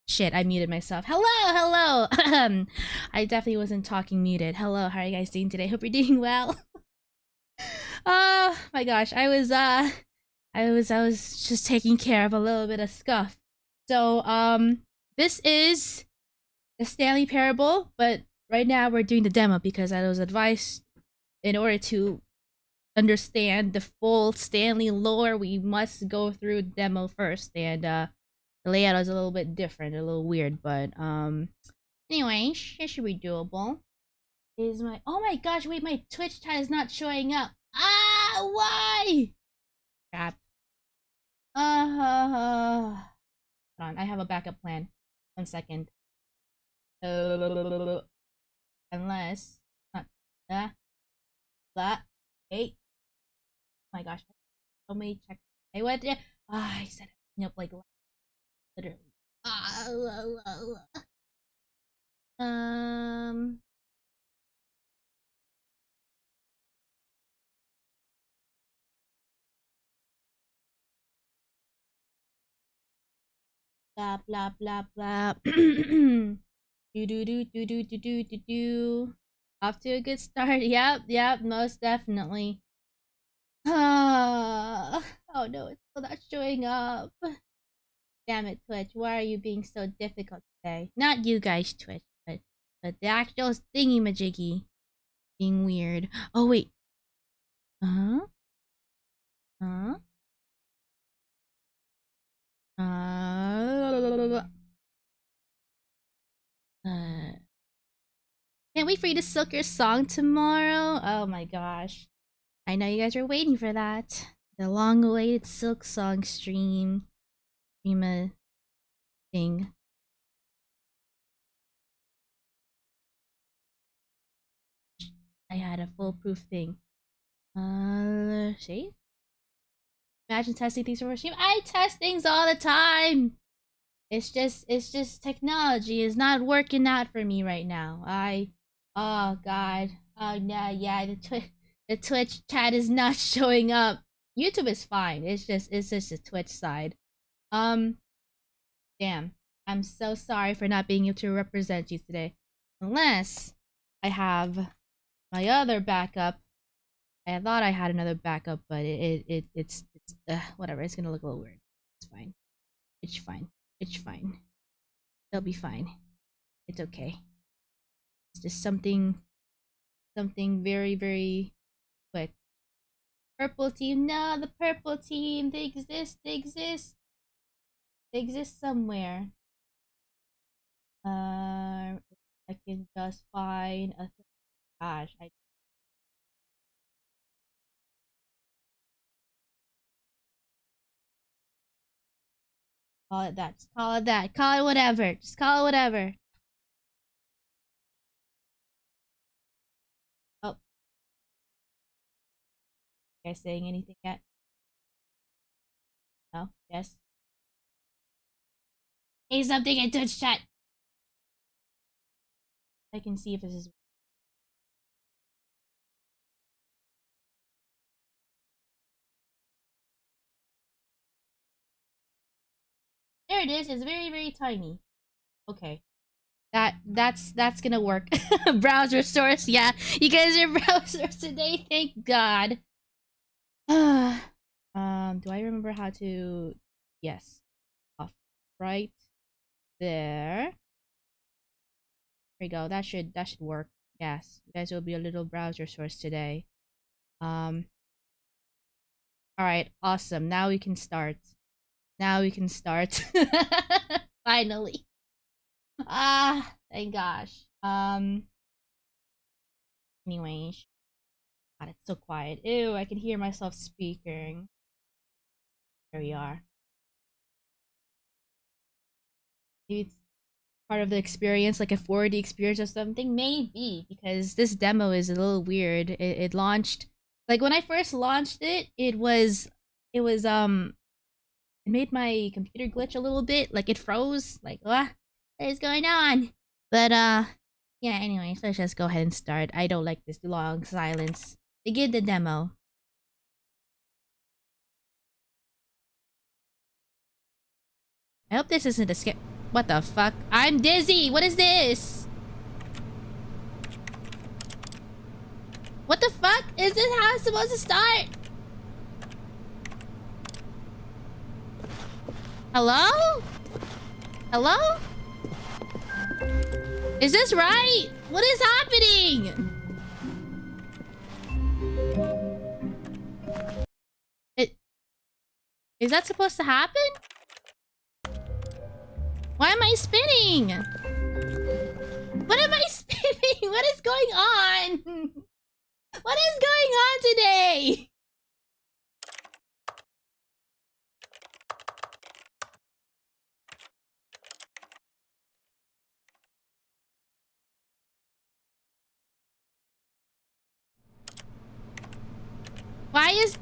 Shit, I muted myself. Hello, hello. I definitely wasn't talking muted. Hello, how are you guys doing today? Hope you're doing well. Oh my gosh, I was just taking care of a little bit of scuff. So, this is the Stanley parable, but right now we're doing the demo because I was advised in order to understand the full Stanley lore, we must go through demo first, and the layout is a little bit different, a little weird, but anyway, it should be doable. Is my oh my gosh, wait, my Twitch chat is not showing up. Ah, why? Crap. Hold on, I have a backup plan. 1 second. Unless not that. Hey. Oh my gosh. So many check. Hey, what? I set it up like literally. Um. Blah blah blah blah. Do do do do do do do do do. Off to a good start. Yep, yep, most definitely. Oh no, it's still not showing up. Damn it, Twitch. Why are you being so difficult today? Not you guys, Twitch, but the actual thingy majiggy being weird. Oh wait. Huh? Huh? Uh, can't wait for you to silk your song tomorrow. Oh my gosh. I know you guys are waiting for that. The long-awaited silk song stream thing. I had a foolproof thing. See? Imagine testing things for stream. I test things all the time. It's just technology is not working out for me right now. Oh god. Oh no, yeah, the Twitch chat is not showing up. YouTube is fine. It's just the Twitch side. Um, damn. I'm so sorry for not being able to represent you today. Unless I have my other backup. I thought I had another backup, but it's whatever. It's gonna look a little weird. It's fine. It's fine. It's fine. They'll be fine. It's okay. It's just something very, very quick. Purple team, no, the purple team, they exist, they exist somewhere. I can just find a gosh, I call it that. Just call it that. Call it whatever. Just call it whatever. Oh, you guys saying anything yet? No? Yes? Hey, something in Twitch chat. I can see if this is. There it is. It's very, very tiny. Okay. That's gonna work. Browser source, yeah. You guys are browsers today, thank God. Do I remember how to yes. Off right there. There we go. That should work. Yes. You guys will be a little browser source today. Alright, awesome. Now we can start. Now we can start. Finally. Ah, thank gosh. Anyway. God, it's so quiet. Ew, I can hear myself speaking. There we are. Maybe it's part of the experience, like a 4D experience or something. Maybe, because this demo is a little weird. It launched like when I first launched it, it made my computer glitch a little bit. Like it froze. Like, what is going on? But yeah, anyway, so let's just go ahead and start. I don't like this long silence. Begin the demo. I hope this isn't a skip. What the fuck? I'm dizzy! What is this? What the fuck? Is this how it's supposed to start? Hello? Hello? Is this right? What is happening? Is that supposed to happen? Why am I spinning? What am I spinning? What is going on? What is going on today?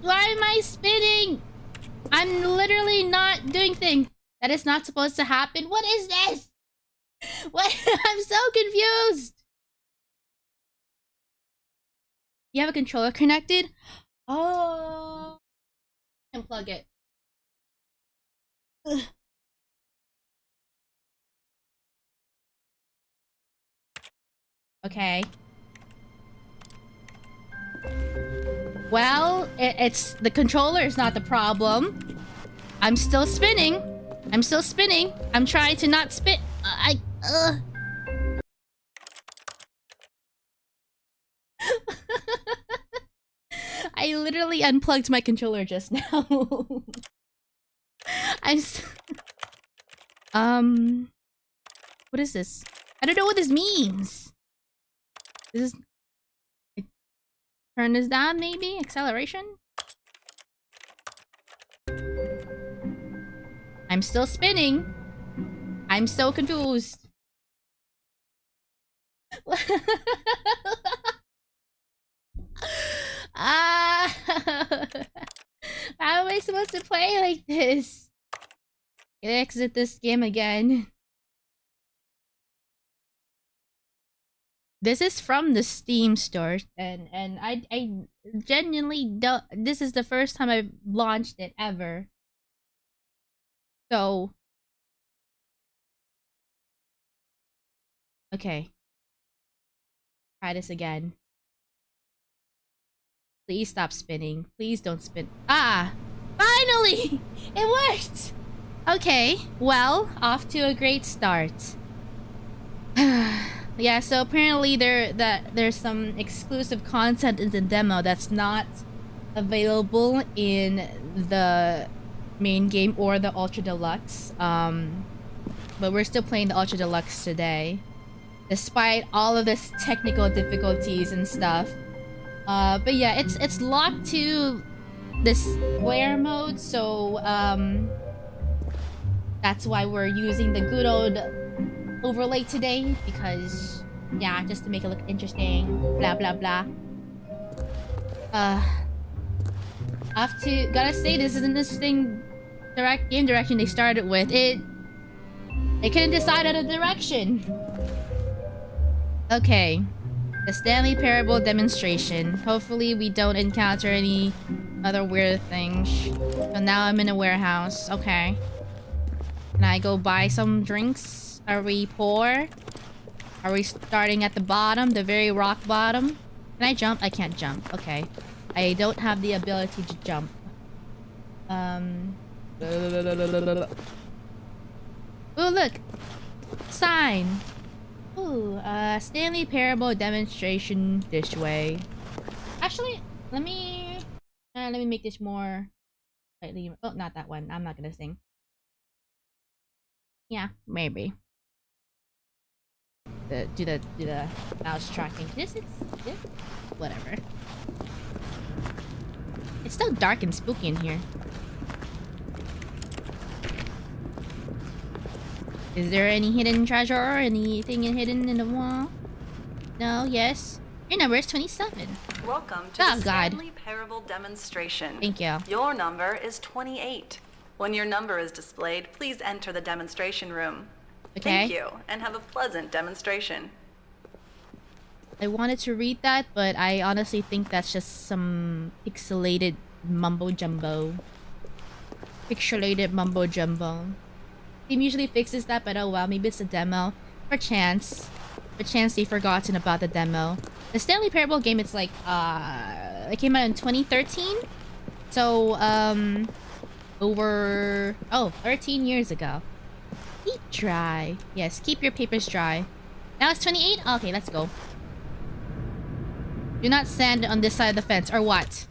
Why am I spinning? I'm literally not doing things. That is not supposed to happen. What is this? What? I'm so confused. You have a controller connected? Oh. Unplug it. Ugh. Okay. Well, it's the controller is not the problem. I'm still spinning. I'm still spinning. I'm trying to not spin. I literally unplugged my controller just now. What is this? I don't know what this means. This is... Turn this down, maybe? Acceleration? I'm still spinning. I'm so confused. How am I supposed to play like this? Can I exit this game again? This is from the Steam store, and I genuinely don't. This is the first time I've launched it ever. So, okay, try this again. Please stop spinning. Please don't spin. Ah, finally, it worked. Okay, well, off to a great start. Yeah, so apparently there's some exclusive content in the demo that's not available in the main game or the Ultra Deluxe. But we're still playing the Ultra Deluxe today, despite all of this technical difficulties and stuff. But yeah, it's locked to this player mode, so that's why we're using the good old overlay today, because yeah, just to make it look interesting, blah blah blah. Gotta say, this is an interesting game direction they started with. They couldn't decide on a direction. Okay, the Stanley parable demonstration. Hopefully we don't encounter any other weird things. So now I'm in a warehouse. Okay, can I go buy some drinks? Are we poor? Are we starting at the bottom? The very rock bottom? Can I jump? I can't jump. Okay. I don't have the ability to jump. Ooh, look! Sign! Ooh, Stanley Parable demonstration this way. Actually, let me make this more slightly... Oh, not that one. I'm not gonna sing. Yeah, maybe. Do the mouse tracking. This is whatever. It's still dark and spooky in here. Is there any hidden treasure or anything hidden in the wall? No. Yes. Your number is 27. Welcome to the Stanley Parable demonstration. Thank you. Your number is 28. When your number is displayed, please enter the demonstration room. Okay. Thank you, and have a pleasant demonstration. I wanted to read that, but I honestly think that's just some pixelated mumbo jumbo. Pixelated mumbo jumbo. Steam usually fixes that, but oh well, maybe it's a demo. Perchance they've forgotten about the demo. The Stanley Parable game, it's like, it came out in 2013? So, over, 13 years ago. Keep dry. Yes, keep your papers dry. Now it's 28? Okay, let's go. Do not stand on this side of the fence, or what?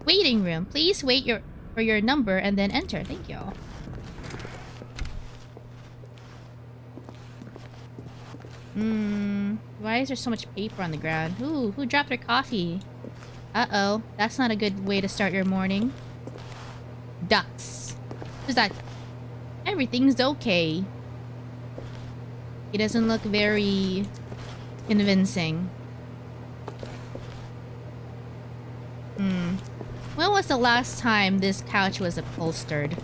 Waiting room. Please wait for your number and then enter. Thank you. Why is there so much paper on the ground? Ooh, who dropped their coffee? Uh-oh. That's not a good way to start your morning. Ducks. Who's that? Everything's okay. He doesn't look very convincing. When was the last time this couch was upholstered?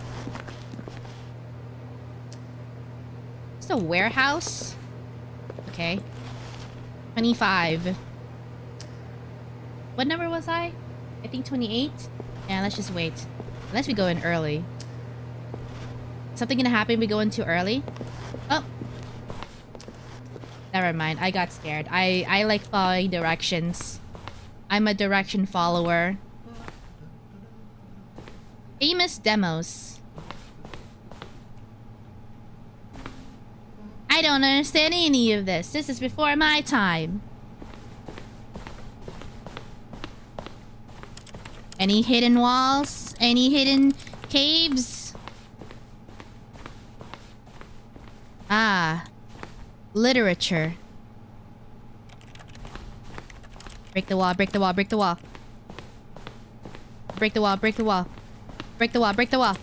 It's a warehouse? Okay. 25. What number was I? I think 28? Yeah, let's just wait. Unless we go in early. Something gonna happen if we go in too early? Oh. Never mind, I got scared. I like following directions. I'm a direction follower. Famous demos. I don't understand any of this. This is before my time. Any hidden walls? Any hidden caves? Ah. Literature. Break the wall, break the wall, break the wall. Break the wall, break the wall. Break the wall, break the wall.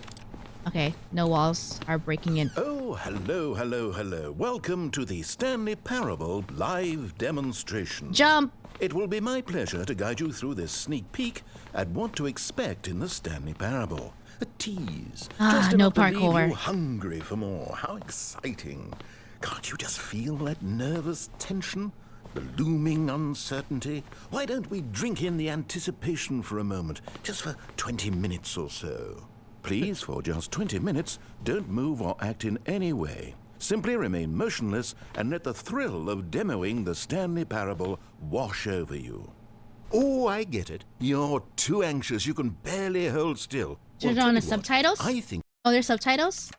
Okay, no walls are breaking in. Oh, hello, hello, hello. Welcome to the Stanley Parable live demonstration. Jump! It will be my pleasure to guide you through this sneak peek at what to expect in the Stanley Parable. A tease. Just no enough to leave parkour. you hungry for more. How exciting. Can't you just feel that nervous tension? The looming uncertainty? Why don't we drink in the anticipation for a moment, just for 20 minutes or so? Please, for just 20 minutes, don't move or act in any way. Simply remain motionless and let the thrill of demoing the Stanley Parable wash over you. Oh, I get it. You're too anxious. You can barely hold still. Turn on the subtitles? I think... Oh, there's subtitles?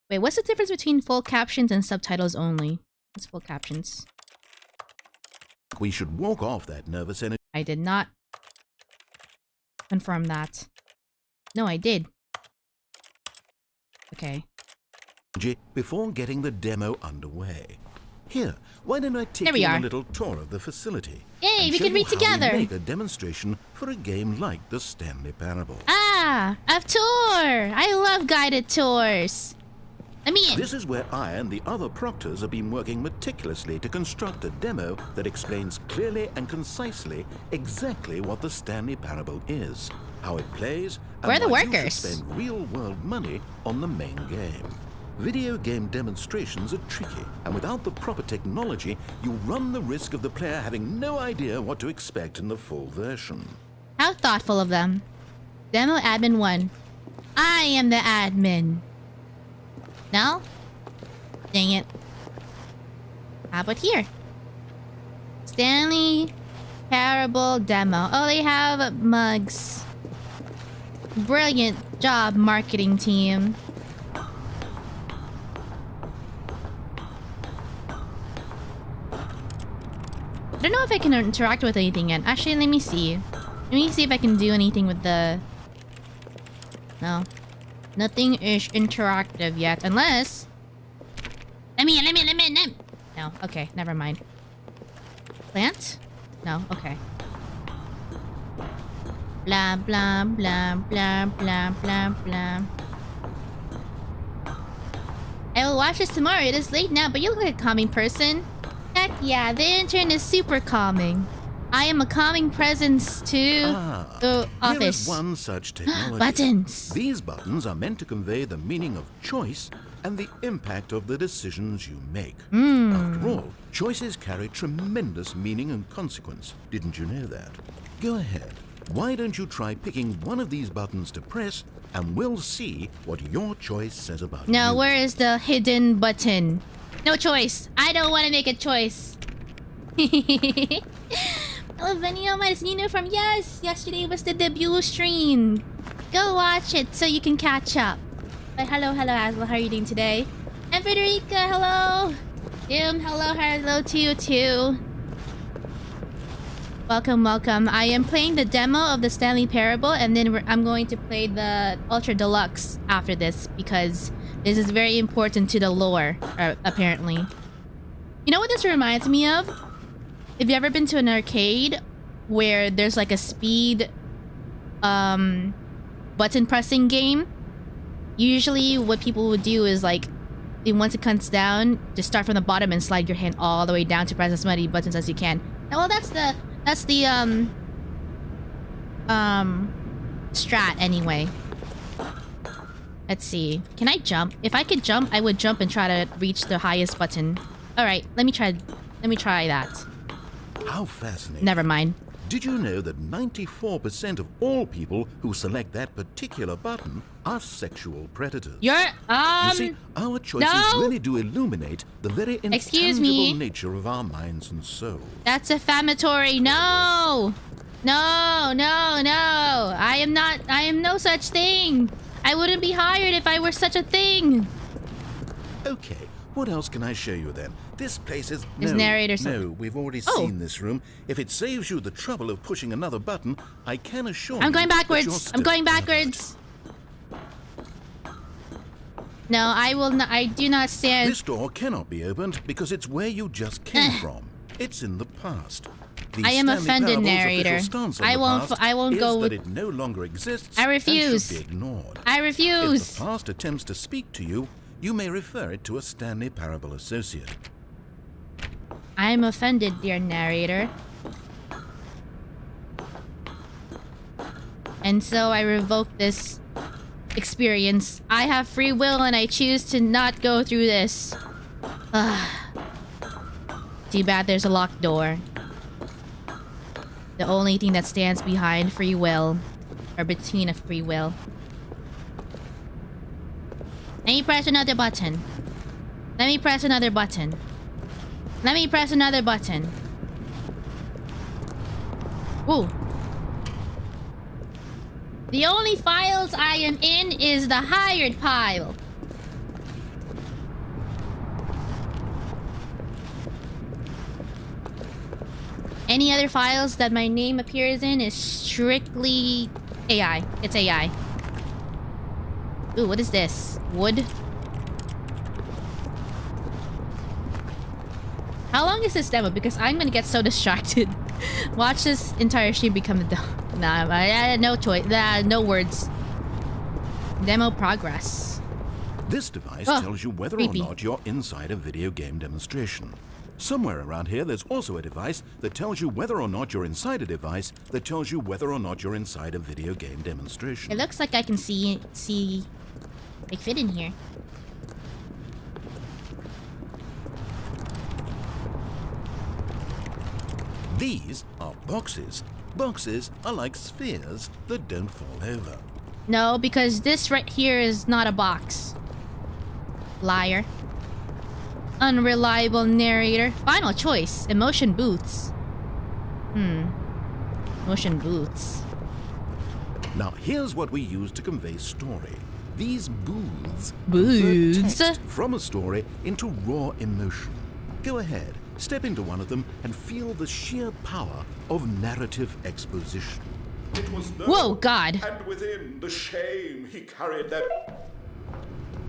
Wait, what's the difference between full captions and subtitles only? It's full captions. we should walk off that nervous energy. I did not confirm that. No, I did. Okay. Before getting the demo underway. Here, why don't I take you on a little tour of the facility? Yay, we can read together! Make a demonstration for a game like the Stanley Parable. Ah, a tour! I love guided tours. Let me in. This is where I and the other proctors have been working meticulously to construct a demo that explains clearly and concisely exactly what the Stanley Parable is, how it plays, and where are the why workers? you should spend real-world money on the main game. Video game demonstrations are tricky, and without the proper technology, you run the risk of the player having no idea what to expect in the full version. How thoughtful of them. Demo admin 1. I am the admin. No? Dang it. How about here? Stanley Parable demo. Oh, they have mugs. Brilliant job, marketing team. I don't know if I can interact with anything yet. Actually, let me see. Let me see if I can do anything with the... No. Nothing is interactive yet, unless... Let me in. No, okay, never mind. Plant? No, okay. Blah, blah, blah, blah, blah, blah, blah. I will watch this tomorrow. It is late now, but you look like a calming person. Heck yeah, the intern is super calming. I am a calming presence to the office. Here is one such technology. Buttons. These buttons are meant to convey the meaning of choice and the impact of the decisions you make. After all, choices carry tremendous meaning and consequence. Didn't you know that? Go ahead. Why don't you try picking one of these buttons to press, and we'll see what your choice says about Now, you. where is the hidden button? No choice. I don't want to make a choice. Hello, Venio. My Nino from Yes. Yesterday was the debut stream. Go watch it so you can catch up. But hello, Asla. How are you doing today? And Federica, hello. Hello to you too. Welcome. I am playing the demo of the Stanley Parable, and then I'm going to play the Ultra Deluxe after this because this is very important to the lore, apparently. You know what this reminds me of? Have you ever been to an arcade where there's like a speed button pressing game? Usually what people would do is like, once it comes down, just start from the bottom and slide your hand all the way down to press as many buttons as you can. Well, that's the strat anyway. Let's see. Can I jump? If I could jump, I would jump and try to reach the highest button. All right, let me try that. How fascinating. Never mind. Did you know that 94% of all people who select that particular button are sexual predators? You're You see, our choices no. really do illuminate the very Excuse intangible me. nature of our minds and souls. That's defamatory. No. I am no such thing. I wouldn't be hired if I were such a thing. Okay, what else can I show you then? This place is... Is narrator No, we've already seen this room. If it saves you the trouble of pushing another button, I can assure you... I'm going that you're backwards. still I'm going covered. backwards. No, I will not. I do not stand. This door cannot be opened because it's where you just came from. It's in the past. The I am Stanley offended, Parable's narrator. official stance on I the won't. past I won't is go that with. it no longer exists. I refuse. And should be ignored. I If refuse. the past attempts to speak to you, you may refer it to a Stanley Parable associate. I am offended, dear narrator. And so I revoke this experience. I have free will and I choose to not go through this. Too bad there's a locked door. The only thing that stands behind free will, or between a free will. Let me press another button. Let me press another button. Let me press another button. Ooh. The only files I am in is the hired pile. Any other files that my name appears in is strictly AI. It's AI. Ooh, what is this? Wood? How long is this demo? Because I'm gonna get so distracted. Watch this entire stream become the demo. Nah, I had no choice. No words. Demo progress. This device Oh, tells you whether creepy. or not you're inside a video game demonstration. Somewhere around here, there's also a device that tells you whether or not you're inside a device that tells you whether or not you're inside a video game demonstration. It looks like I can see like fit in here. These are boxes. Boxes are like spheres that don't fall over. No, because this right here is not a box. Liar. Unreliable narrator. Final choice. Emotion booths. Emotion booths. Now, here's what we use to convey story. These booths Booths? convert text from a story into raw emotion. Go ahead, step into one of them and feel the sheer power of narrative exposition. It was there, Whoa, God. and within the shame he carried that.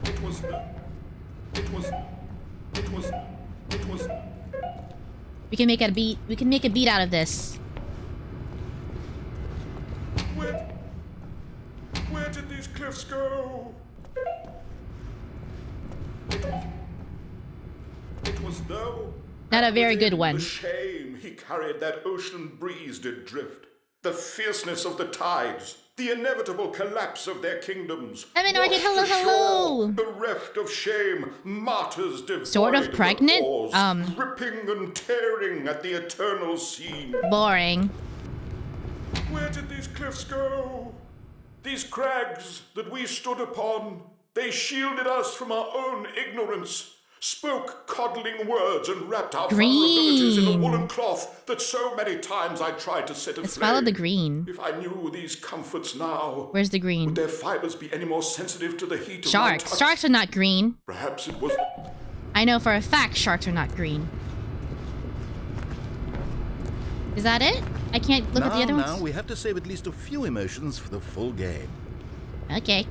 It was there. It was. We can make a beat. We can make a beat out of this. Where did these cliffs go? It was though. Not a very good Within one. The shame he carried that ocean breeze did drift. The fierceness of the tides. The inevitable collapse of their kingdoms. I'm an orchid. Hello, Washed hello. ashore, bereft of shame, martyrs devoid Sort of pregnant? the cause, ripping and tearing at the eternal scene. Boring. Where did these cliffs go? These crags that we stood upon, they shielded us from our own ignorance, spoke coddling words and wrapped our vulnerabilities in a woolen cloth that so many times I tried to set aflame. Let's follow the green. If I knew these comforts now, Where's the green? would their fibers be any more sensitive to the heat of my Sharks. touch? Sharks are not green. Perhaps it was... I know for a fact sharks are not green. Is that it? I can't look at the other ones? Now, we have to save at least a few emotions for the full game. Okay.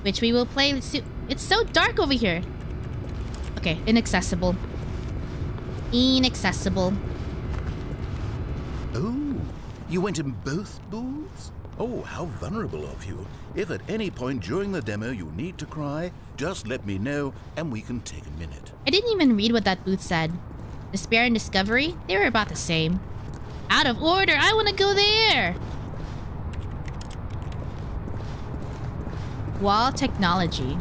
Which we will play. It's so dark over here. Okay, inaccessible. Inaccessible. Oh, you went in both booths? Oh, how vulnerable of you. If at any point during the demo you need to cry, just let me know and we can take a minute. I didn't even read what that booth said. Despair and Discovery? They were about the same. Out of order! I want to go there! Wall technology.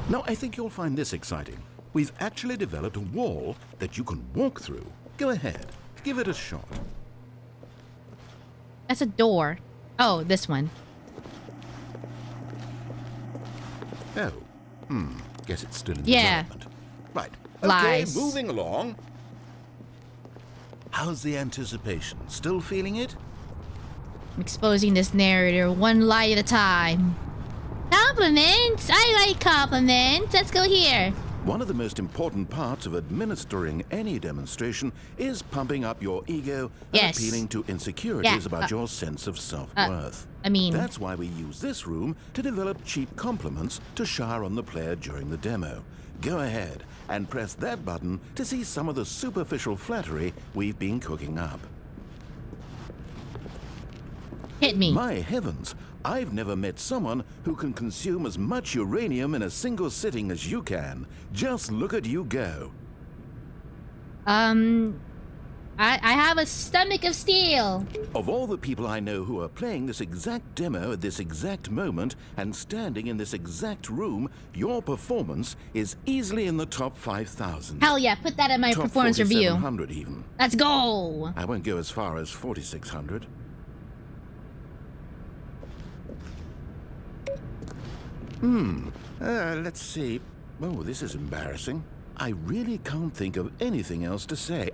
Now, I think you'll find this exciting. We've actually developed a wall that you can walk through. Go ahead, give it a shot. That's a door. Oh, this one. Oh, guess it's still in Yeah. development. Right, okay, Lies. moving along. How's the anticipation? Still feeling it? I'm exposing this narrator one lie at a time. Compliments! I like compliments. Let's go here. One of the most important parts of administering any demonstration is pumping up your ego and Yes. appealing to insecurities about your sense of self-worth. I mean... That's why we use this room to develop cheap compliments to shower on the player during the demo. Go ahead and press that button to see some of the superficial flattery we've been cooking up. Hit me. My heavens, I've never met someone who can consume as much uranium in a single sitting as you can. Just look at you go. I have a stomach of steel. Of all the people I know who are playing this exact demo at this exact moment and standing in this exact room, your performance is easily in the top 5,000. Hell yeah, put that in my Top performance review. 4,700 even. Let's go. I won't go as far as 4,600. Let's see. Oh, this is embarrassing. I really can't think of anything else to say.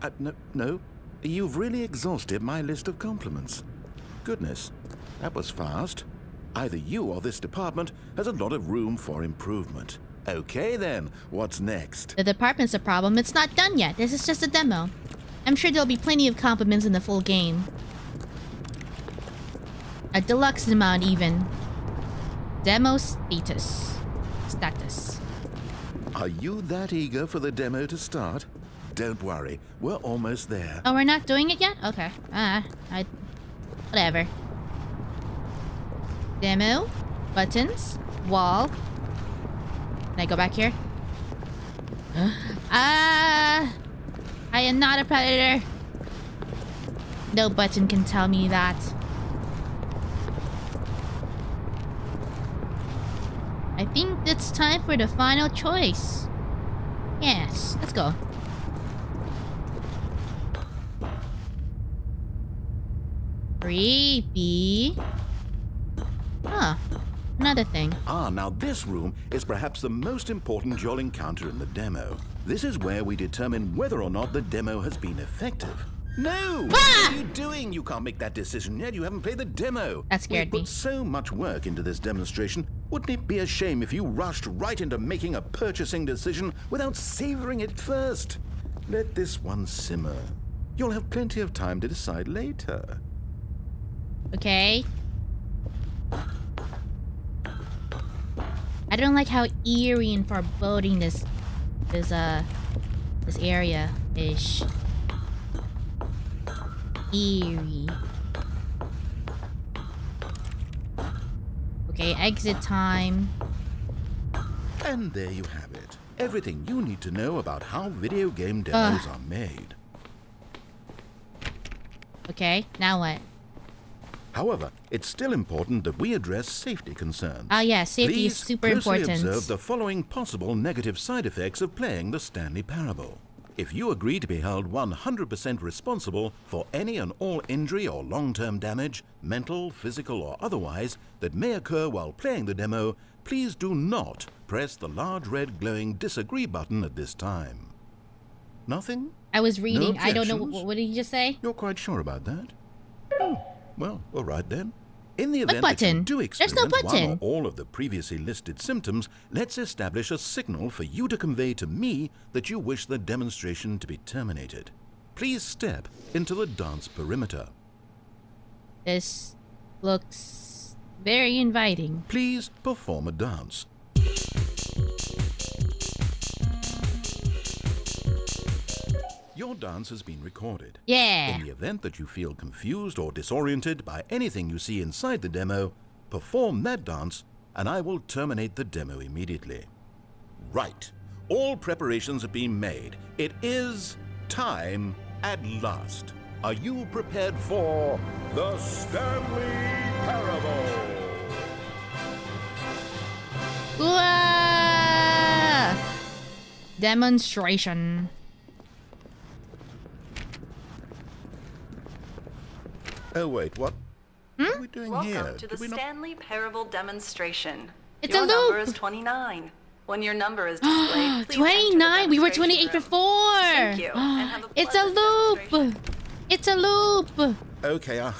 No. You've really exhausted my list of compliments. Goodness, that was fast. Either you or this department has a lot of room for improvement. Okay then, what's next? The department's a problem. It's not done yet. This is just a demo. I'm sure there'll be plenty of compliments in the full game. A deluxe amount even. Demo status. Are you that eager for the demo to start? Don't worry, we're almost there. Oh, we're not doing it yet? Okay. Whatever. Demo. Buttons. Wall. Can I go back here? I am not a predator. No button can tell me that. I think it's time for the final choice. Yes, let's go. Creepy. Huh. Another thing. Now this room is perhaps the most important you'll encounter in the demo. This is where we determine whether or not the demo has been effective. No! What are you doing? You can't make that decision yet. You haven't played the demo. That scared me. We put so much work into this demonstration. Wouldn't it be a shame if you rushed right into making a purchasing decision without savoring it first? Let this one simmer. You'll have plenty of time to decide later. Okay. I don't like how eerie and foreboding this area is. Eerie. Okay, exit time. And there you have it. Everything you need to know about how video game demos are made. Okay, now what? However, it's still important that we address safety concerns. Yeah, safety Please is super closely important. observe the following possible negative side effects of playing the Stanley Parable. If you agree to be held 100% responsible for any and all injury or long-term damage, mental, physical, or otherwise, that may occur while playing the demo, please do not press the large red glowing disagree button at this time. Nothing? I was reading. No I don't know. objections? What did he just say? You're quite sure about that? Oh, well, all right then. In the What event that you button? do There's no experience one button. or all of the previously listed symptoms, let's establish a signal for you to convey to me that you wish the demonstration to be terminated. Please step into the dance perimeter. This looks very inviting. Please perform a dance. Your dance has been recorded. Yeah. In the event that you feel confused or disoriented by anything you see inside the demo, perform that dance and I will terminate the demo immediately. Right. All preparations have been made. It is time at last. Are you prepared for the Stanley Parable? Wah! Demonstration. Oh, wait, what? What are we doing Welcome here? to the Did we not- Stanley Parable demonstration. It's Your a number loop. is 29. When your number is displayed, please 29. We were 28 room. before. Thank you, and have a It's a pleasant loop. demonstration. It's a loop. Okay,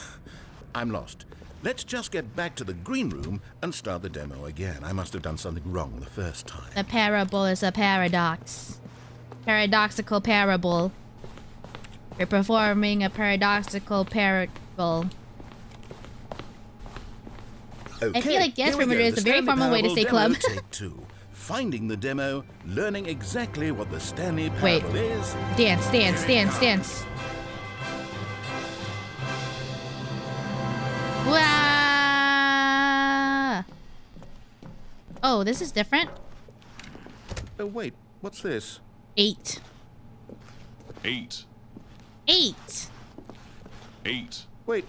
I'm lost. Let's just get back to the green room and start the demo again. I must have done something wrong the first time. The parable is a paradox. Paradoxical parable. We're performing a paradoxical parable. Okay, I feel like yes, here we remember, go. is The a very Stanley formal way to Parable say demo club. Take 2. Finding the demo, learning exactly what the Stanley Wait. Parable is. Dance, dance, Here it dance, comes. dance. Wah! Oh, this is different. Oh, wait, what's this? 8. 8. 8. 8. Wait.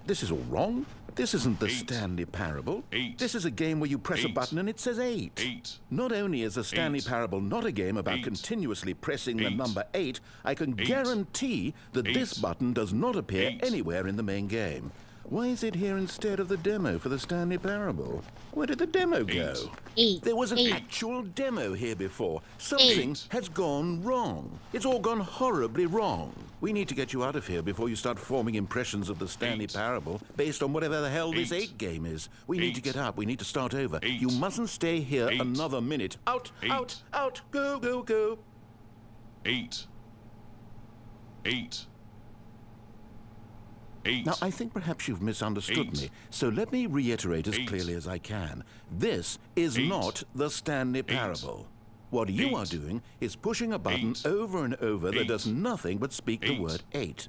This is all wrong. This isn't the 8. Stanley Parable. 8. This is a game where you press a 8. button and it says 8. 8. Not only is the Stanley 8. Parable not a game about 8. continuously pressing the 8. number 8, I can 8. guarantee that this 8. button does not appear 8. anywhere in the main game. Why is it here instead of the demo for the Stanley Parable? Where did the demo go? 8. There was an 8. actual demo here before. Something 8. has gone wrong. It's all gone horribly wrong. We need to get you out of here before you start forming impressions of the Stanley 8. Parable based on whatever the hell this 8. 8 game is. We need to 8. get up. We need to start over. 8. You mustn't stay here 8. another minute. Out, 8. out, go. 8. 8. 8. Now, I think perhaps you've misunderstood 8. me, so let me reiterate as 8. clearly as I can. This is 8. not the Stanley Parable. What you 8. are doing is pushing a button 8. over and over that 8. does nothing but speak the 8. word 8.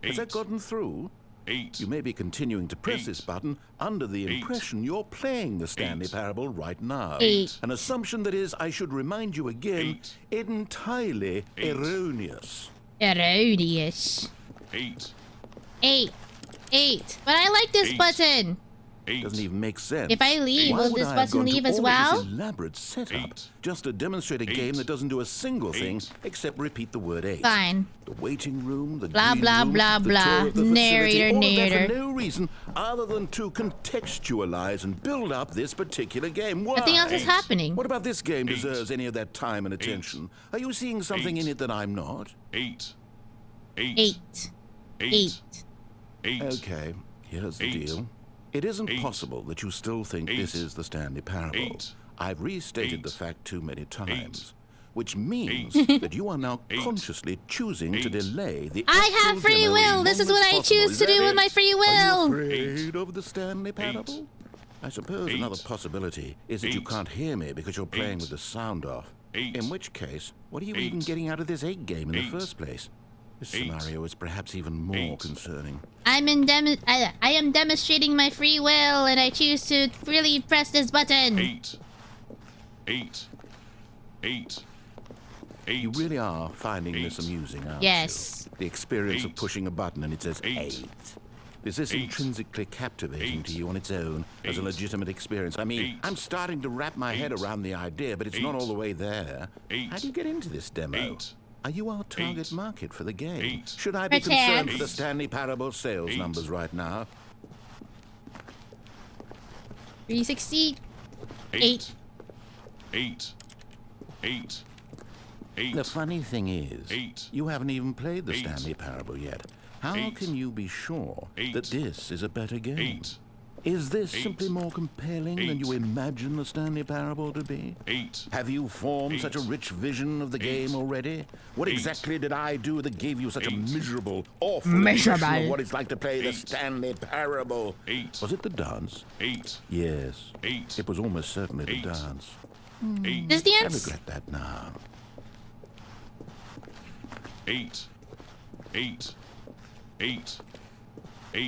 Has that 8. gotten through? 8. You may be continuing to press 8. this button under the 8. impression you're playing the Stanley 8. Parable right now. 8. An assumption that is, I should remind you again, 8. entirely 8. erroneous. Erroneous. 8. 8. 8. But I like this 8. button. 8. Doesn't even make sense. If I leave, Why will would this I have button gone to leave as all well? This elaborate setup 8. just to demonstrate a 8. game that doesn't do a single thing 8. except repeat the word 8. Fine. The waiting room, the Blah, green blah, room, blah, the blah. tour of the facility, Narrator, all of that narrator. for no reason other than to contextualize and build up this particular game. Why? Nothing else is happening. What about this game 8. deserves any of that time and attention? Are you seeing something 8. in it that I'm not? 8. 8. 8. 8. 8. Okay, here's the 8. deal. It isn't 8. possible that you still think 8. this is the Stanley Parable. 8. I've restated 8. the fact too many 8. times, which means 8. that you are now 8. consciously choosing to 8. delay the I actual have free demo will. as This is long what as I possible. choose Is to that do with it? my free Are will. you afraid of the Stanley Parable? I suppose 8. another possibility is that you 8. can't hear me because you're playing 8. with the sound off. 8. In which case, what are you 8. even getting out of this 8 game in 8. the first place? This 8. scenario is perhaps even more 8. concerning. I am demonstrating my free will, and I choose to really press this button. 8. 8. 8. 8. You really are finding this 8. amusing, aren't Yes. you? The experience of 8. pushing a button and it says 8. 8. Is this intrinsically captivating to you on its own as a legitimate experience? I mean, I'm starting to wrap my head around the idea, but it's not all the way there. How do you get into this demo? Are you our target market for the game? Should I be concerned for the Stanley Parable sales numbers right now? 360. 8. The funny thing is, you haven't even played the Stanley Parable yet. How can you be sure that this is a better game? Is this simply more compelling than you imagine the Stanley Parable to be? Have you formed such a rich vision of the game already? What exactly did I do that gave you such a miserable, awful impression of what it's like to play the Stanley Parable? Was it the dance? Yes. It was almost certainly the dance. This dance? I regret that now. 8.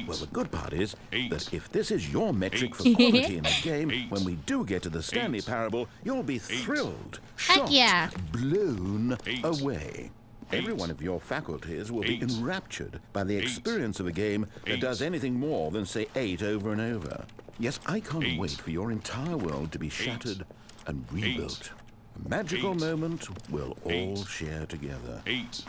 Well, the good part is that if this is your metric for quality in a game, when we do get to the Stanley Parable, you'll be thrilled, shocked, blown away. Every one of your faculties will be enraptured by the experience of a game that does anything more than say 8 over and over. Yes, I can't wait for your entire world to be shattered and rebuilt. A magical moment we'll all share together. 8.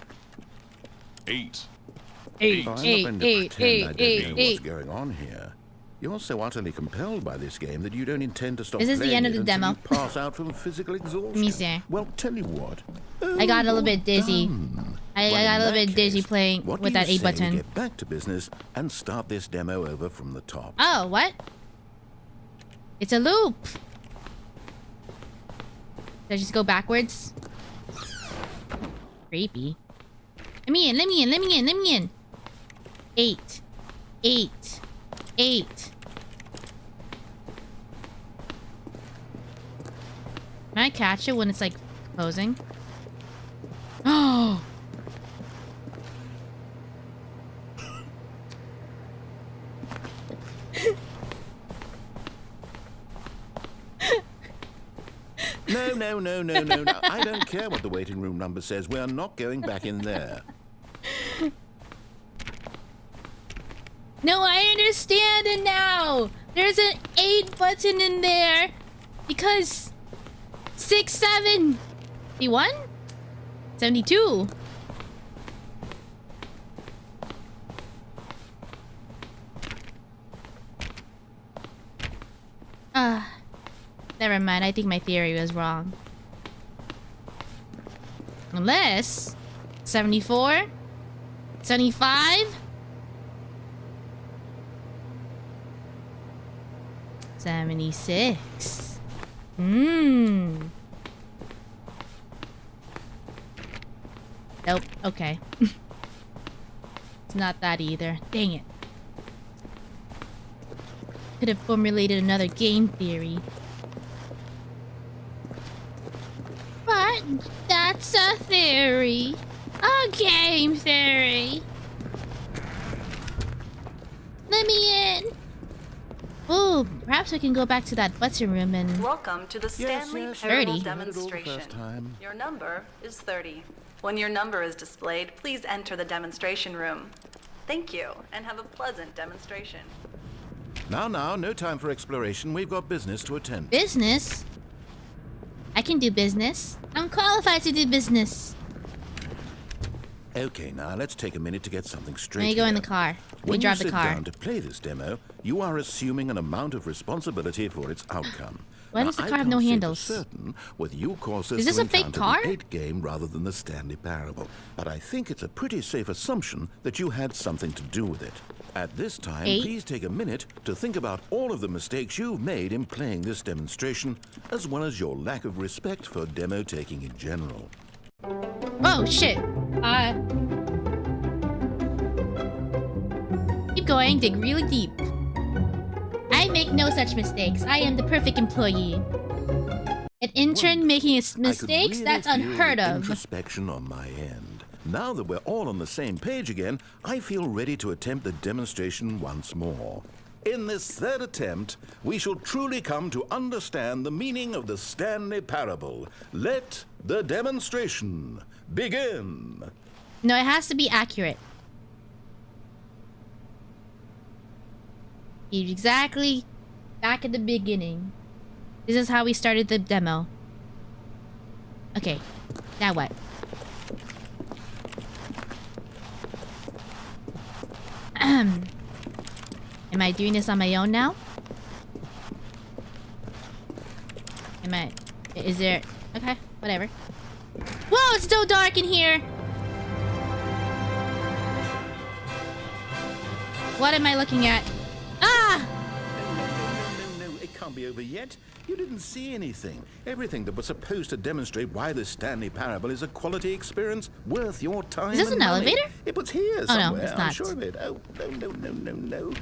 I'm not going to pretend I don't know what's going on here. You're so utterly compelled by this game that you don't intend to stop Is this playing the end of it the until demo? you pass out from physical exhaustion. Let me see. Well, tell you what. I got a little bit dizzy. I got a little bit dizzy playing what with do you that A say button. we get back to business and start this demo over from the top? Oh, what? It's a loop. Did I just go backwards? Creepy. Let me in. 8. Can I catch it when it's like closing? Oh! No. I don't care what the waiting room number says. We're not going back in there. No, I understand it now. There's an 8 button in there because 6, 7, 71, 72. Never mind. I think my theory was wrong. Unless 74, 75. 76. Nope. Okay. It's not that either. Dang it. Could have formulated another game theory. But that's a theory. A game theory. Let me in. Ooh, perhaps we can go back to that button room and... Welcome to the Stanley yes, Parable 30. demonstration. Your number is 30. When your number is displayed, please enter the demonstration room. Thank you, and have a pleasant demonstration. Now, no time for exploration. We've got business to attend. Business? I can do business. I'm qualified to do business. Okay, now let's take a minute to get something straight. Let me go in here. the car. We When drive you the sit car. down to play this demo, you are assuming an amount of responsibility for its outcome. Why does the car have no handles? Certain whether you cause Is this a fake car? the 8 game rather than the Stanley Parable, but I think it's a pretty safe assumption that you had something to do with it. At this time, 8? please take a minute to think about all of the mistakes you've made in playing this demonstration, as well as your lack of respect for demo taking in general. Oh, shit. Keep going. Dig really deep. I make no such mistakes. I am the perfect employee. An intern making its mistakes? That's unheard of. Introspection on my end. Now that we're all on the same page again, I feel ready to attempt the demonstration once more. In this third attempt, we shall truly come to understand the meaning of the Stanley Parable. Let the demonstration begin. No, it has to be accurate. Exactly back at the beginning. This is how we started the demo. Okay, now what? Am I doing this on my own now? Is there... Okay, whatever. Whoa, it's so dark in here! What am I looking at? Ah! No, it can't be over yet. You didn't see anything. Everything that was supposed to demonstrate why the Stanley Parable is a quality experience worth your time. Is this an elevator? It was here somewhere. Oh, no, it's not. I'm sure of it. Oh, no.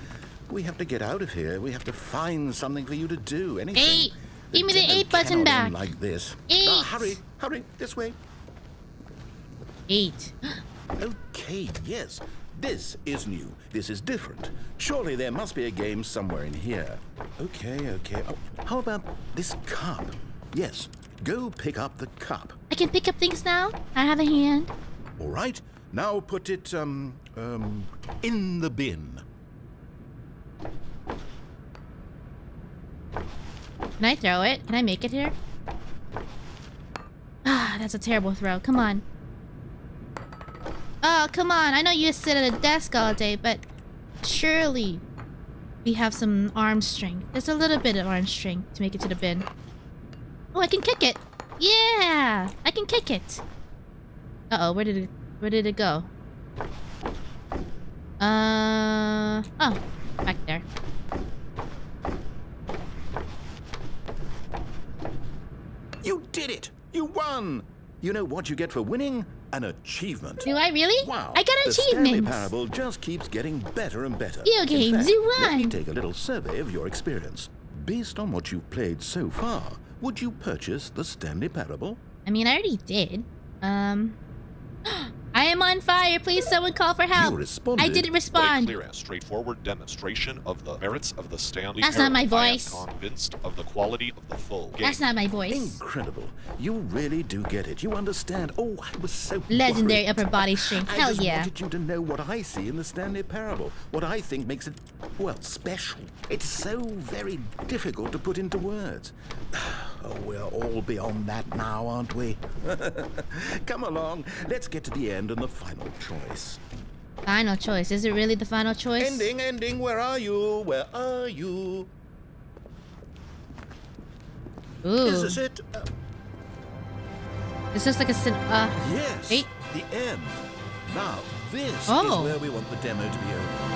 We have to get out of here. We have to find something for you to do. Anything. 8! Give me the 8 button cannot back. end like this. 8! Hurry, this way. 8. Okay, yes. This is new. This is different. Surely there must be a game somewhere in here. Okay. Oh, how about this cup? Yes, go pick up the cup. I can pick up things now? I have a hand. All right, now put it, in the bin. Can I throw it? Can I make it here? Ah, that's a terrible throw. Come on. Oh, come on. I know you sit at a desk all day, but surely we have some arm strength. There's a little bit of arm strength to make it to the bin. Oh, I can kick it. Yeah, I can kick it. Uh-oh, where did it go? Oh, back there. You did it! You won! You know what you get for winning? An achievement. Do I really? Wow. I got The Stanley achievements. Parable just keeps getting better and better. Video In games, fact, you let me won. take a little survey of your experience. Based on what you've played so far, would you purchase the Stanley Parable? I mean, I already did. I am on fire. Please, someone call for help. You responded. I didn't What a respond. clear and straightforward demonstration of the merits of the Stanley That's not my Parable. I am voice. convinced of the quality of the full game. That's not my voice. Incredible. You really do get it. You understand. Oh, I was so Legendary worried. upper body strength. I Hell just yeah. wanted you to know what I see in the Stanley Parable. What I think makes it, well, special. It's so very difficult to put into words. Oh, we're all beyond that now, aren't we? Come along. Let's get to the end and the final choice. Final choice. Is it really the final choice? Ending. Where are you? Where are you? Ooh. Is this it? This looks like a Yes. wait. The end. Now, this Oh. is where we want the demo to be over.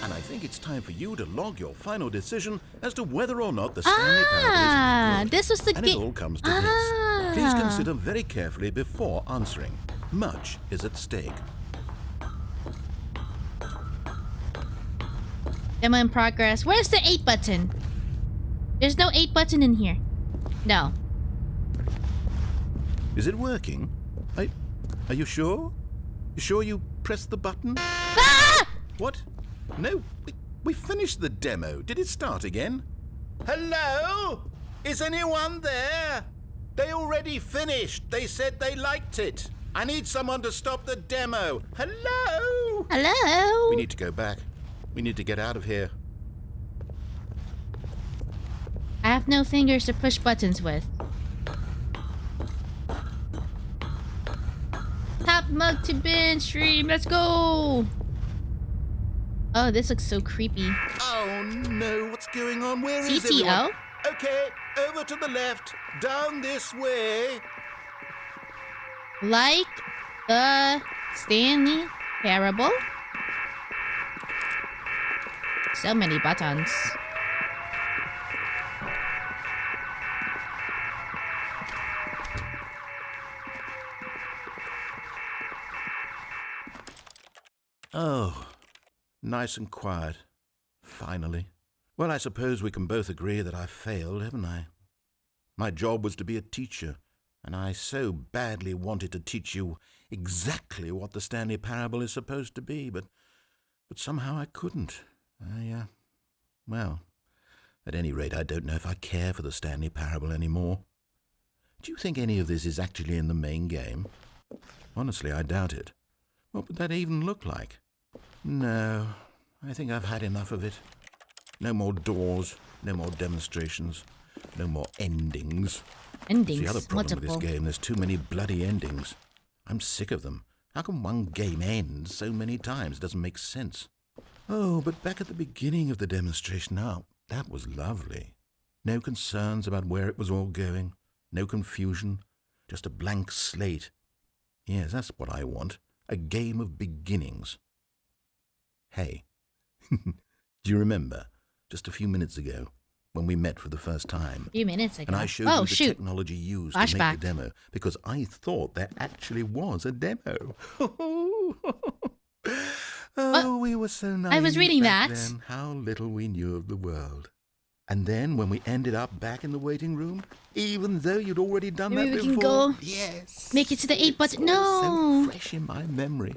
And I think it's time for you to log your final decision as to whether or not the Stanley Parable is good. This was the And it game. all comes to this. Please consider very carefully before answering. Much is at stake. Demo in progress. Where's the 8 button? There's no 8 button in here. No. Is it working? Are you sure? You sure you pressed the button? Ah! What? No, we finished the demo. Did it start again? Hello? Is anyone there? They already finished. They said they liked it. I need someone to stop the demo. Hello? Hello? We need to go back. We need to get out of here. I have no fingers to push buttons with. Top mug to bin stream. Let's go. Oh, this looks so creepy. Oh no, what's going on? Where is CTO? everyone? Okay, over to the left. Down this way. Like the Stanley Parable. So many buttons. Oh, nice and quiet. Finally. Well, I suppose we can both agree that I failed, haven't I? My job was to be a teacher, and I so badly wanted to teach you exactly what the Stanley Parable is supposed to be, but somehow I couldn't. Well, at any rate, I don't know if I care for the Stanley Parable anymore. Do you think any of this is actually in the main game? Honestly, I doubt it. What would that even look like? No, I think I've had enough of it. No more doors, no more demonstrations, no more endings. Endings. It's the other problem Multiple. with this game, there's too many bloody endings. I'm sick of them. How can one game end so many times? It doesn't make sense. Oh, but back at the beginning of the demonstration, now, that was lovely. No concerns about where it was all going, no confusion, just a blank slate. Yes, that's what I want, a game of beginnings. Hey, do you remember, just a few minutes ago, when we met for the first time? A few minutes ago. And I showed you the technology used to make the demo, because I thought there actually was a demo. Oh, we were so naive. I was reading back that. then. How little we knew of the world. And then when we ended up back in the waiting room, even though you'd already done Maybe that we before, can go yes, make it to the 8 button. it's No, so fresh in my memory.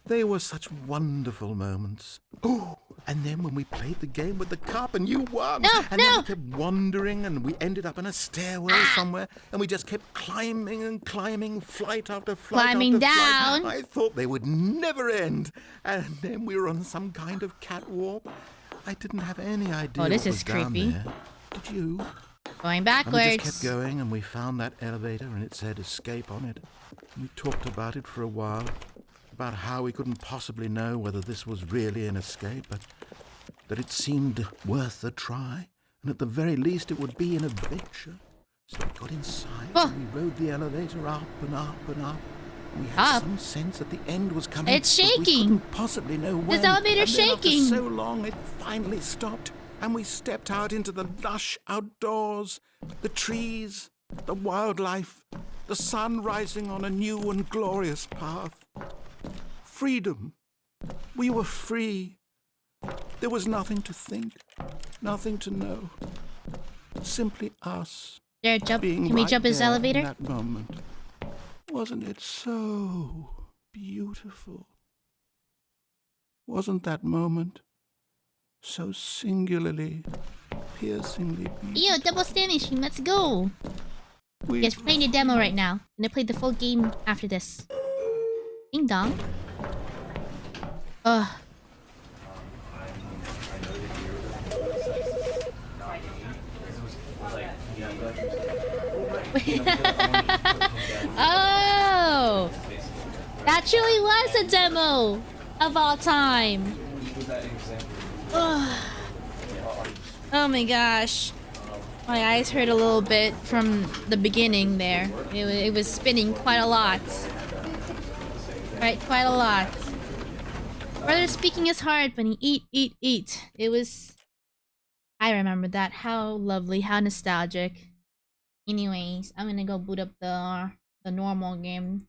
They were such wonderful moments. Oh, and then when we played the game with the cup and you won. No, and then we kept wandering and we ended up in a stairwell somewhere and we just kept climbing and climbing, flight after flight Climbing after down. flight. I thought they would never end. And then we were on some kind of catwalk. I didn't have any idea Oh, this what is was down creepy. there. Did you? Going And backwards. we just kept going and we found that elevator and it said escape on it. And we talked about it for a while, about how we couldn't possibly know whether this was really an escape, but that it seemed worth a try, and at the very least it would be an adventure. So we got inside and we rode the elevator up and up and up. We had some sense that the end was coming. It's but we shaking. couldn't possibly know when. This elevator's and then shaking. After so long, it finally stopped, and we stepped out into the lush outdoors, the trees, the wildlife, the sun rising on a new and glorious path. Freedom. We were free. There was nothing to think, nothing to know. Simply us. There, jump. Being Can we right jump his there in elevator? that moment. Wasn't it so beautiful? Wasn't that moment so singularly, piercingly beautiful? Yo, double Stanley stream. Let's go. Yes, we're playing the demo right now. I'm gonna play the full game after this. Ding dong. Ugh. Oh! That truly was a demo of all time. Ugh. Oh my gosh. My eyes hurt a little bit from the beginning there. It was spinning quite a lot. Right, quite a lot. Brother speaking is hard, Bunny. Eat, eat, eat. It was... I remember that. How lovely, how nostalgic. Anyways, I'm gonna go boot up the normal game.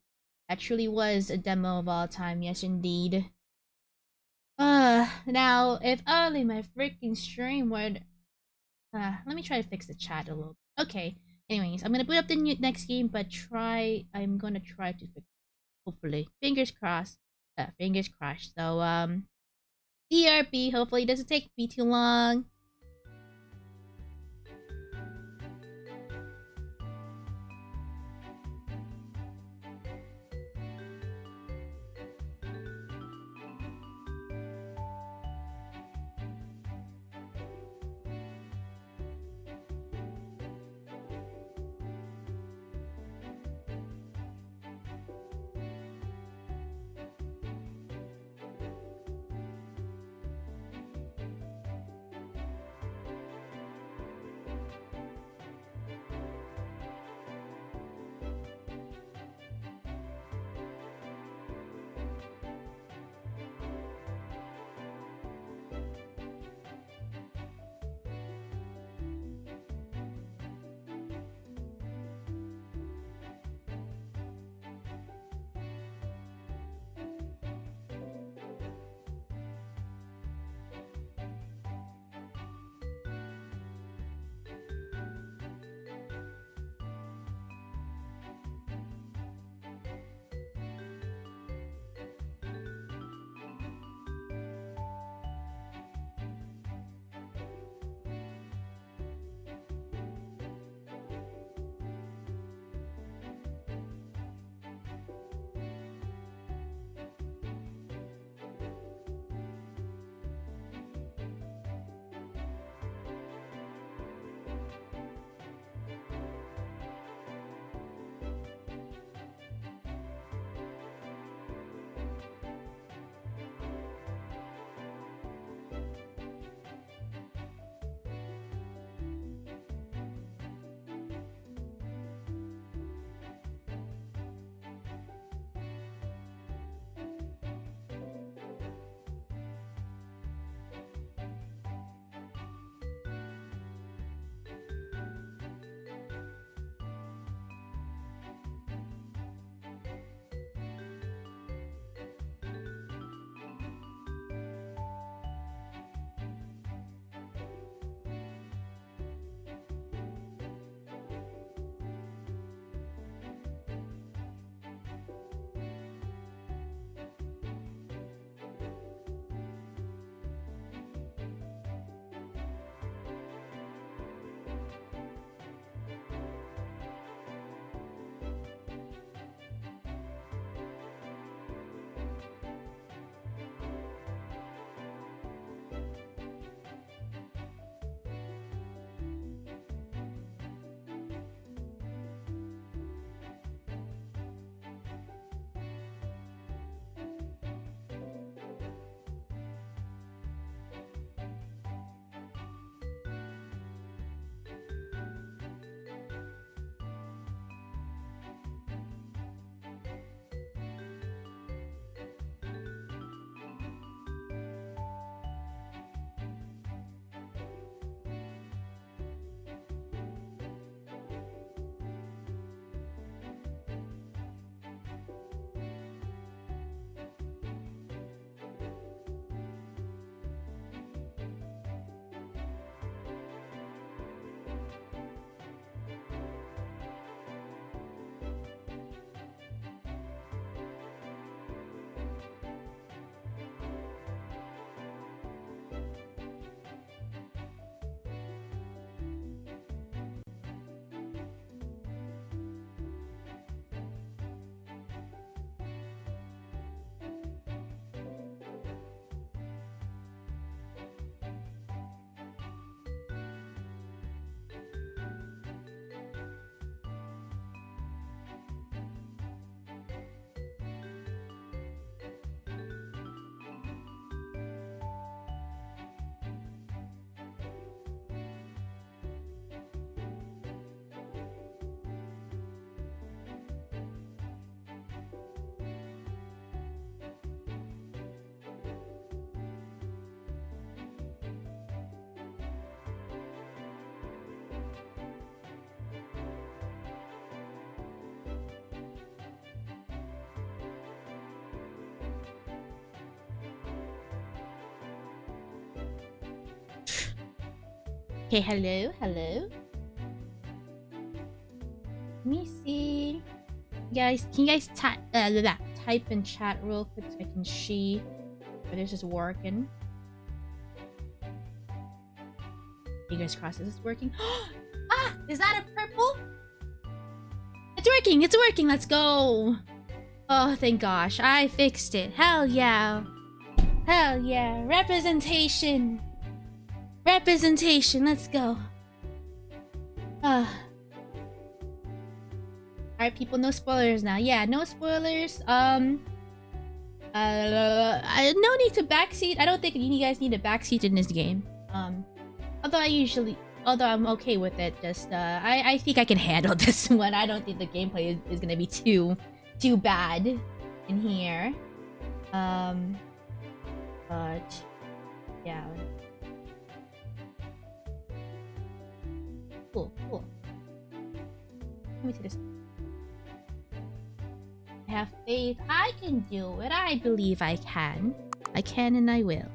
That truly was a demo of all time. Yes, indeed. Now, if only my freaking stream would... let me try to fix the chat a little. Okay. Anyways, I'm gonna boot up the next game, but I'm gonna try to fix it. Hopefully. Fingers crossed. Fingers crossed. So, ERP. Hopefully it doesn't take me too long. Okay, hello, hello. Let me see. Guys, can you guys type in chat real quick so I can see if this is working? Fingers crossed, is this working? Ah! Is that a purple? It's working! It's working! Let's go! Oh, thank gosh. I fixed it. Hell yeah. Hell yeah. Representation. Representation. Let's go. Alright, people, no spoilers now. Yeah, no spoilers. No need to backseat. I don't think you guys need a backseat in this game. Although I'm okay with it. Just I think I can handle this one. I don't think the gameplay is gonna be too bad in here. But yeah. Cool. Let me see this. I have faith. I can do it. I believe I can. I can and I will.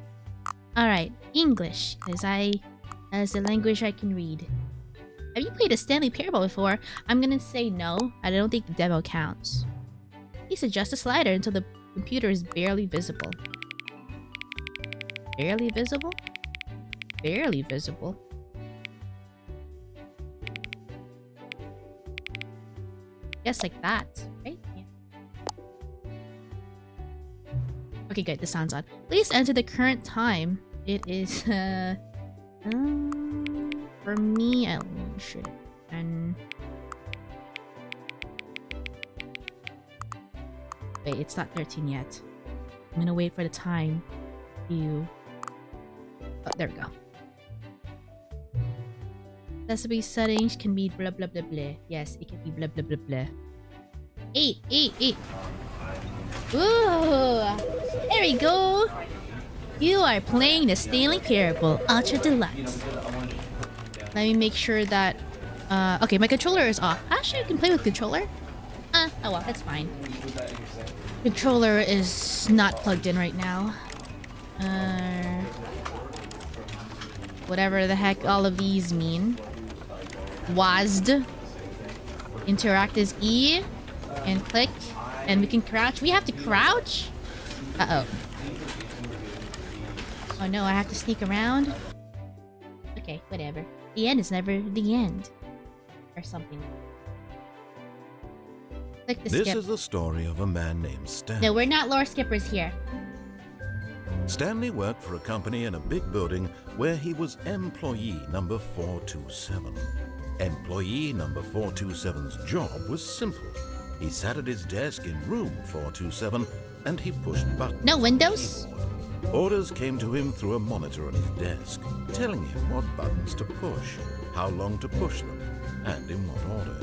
Alright, English. As the language I can read. Have you played a Stanley Parable before? I'm gonna say no. I don't think the demo counts. Please adjust the slider until the computer is barely visible. Barely visible? Barely visible. Yes, like that, right? Yeah. Okay, good. The sound's on. Please enter the current time. It is, for me, I should. And wait, it's not 13 yet. I'm gonna wait for the time. Oh, there we go. Recipe settings can be blah blah blah blah. Yes, it can be blah blah blah blah. 8. Ooh, there we go. You are playing the Stanley Parable Ultra Deluxe. Let me make sure that. Okay, my controller is off. Actually, I can play with controller. Oh well, that's fine. Controller is not plugged in right now. Whatever the heck all of these mean. WASD. Interact is E. And click. And we can crouch. We have to crouch? Uh-oh. Oh no, I have to sneak around? Okay, whatever. The end is never the end. Or something. Click the skip. This is the story of a man named Stanley. No, we're not lore skippers here. Stanley worked for a company in a big building where he was employee number 427. Employee number 427's job was simple. He sat at his desk in room 427 and he pushed buttons. No windows? Orders came to him through a monitor on his desk, telling him what buttons to push, how long to push them, and in what order.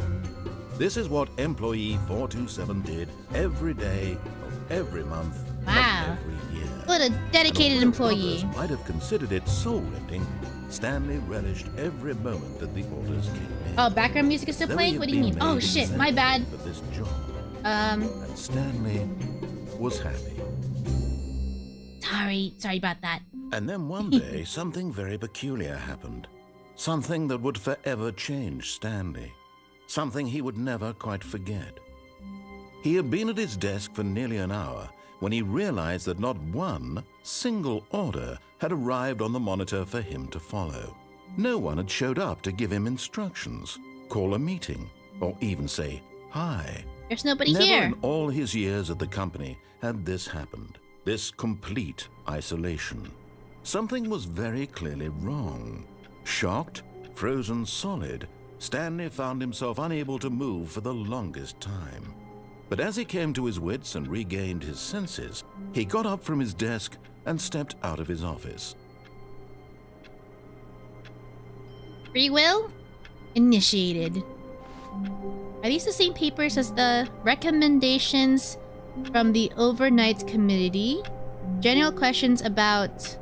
This is what employee 427 did every day of every month of every year. What a dedicated employee. Others might have considered it soul-rending. Stanley relished every moment that the orders came in. Oh, background music is still playing? What do you mean? Oh shit, my bad. For this job. And Stanley was happy. Sorry about that. And then one day, something very peculiar happened. Something that would forever change Stanley. Something he would never quite forget. He had been at his desk for nearly an hour when he realized that not one single order had arrived on the monitor for him to follow. No one had showed up to give him instructions, call a meeting, or even say hi. There's nobody Never here. in all his years at the company had this happened. This complete isolation. Something was very clearly wrong. Shocked, frozen solid, Stanley found himself unable to move for the longest time. But as he came to his wits and regained his senses, he got up from his desk and stepped out of his office. Free will? Initiated. Are these the same papers as the recommendations from the overnight committee? General questions about...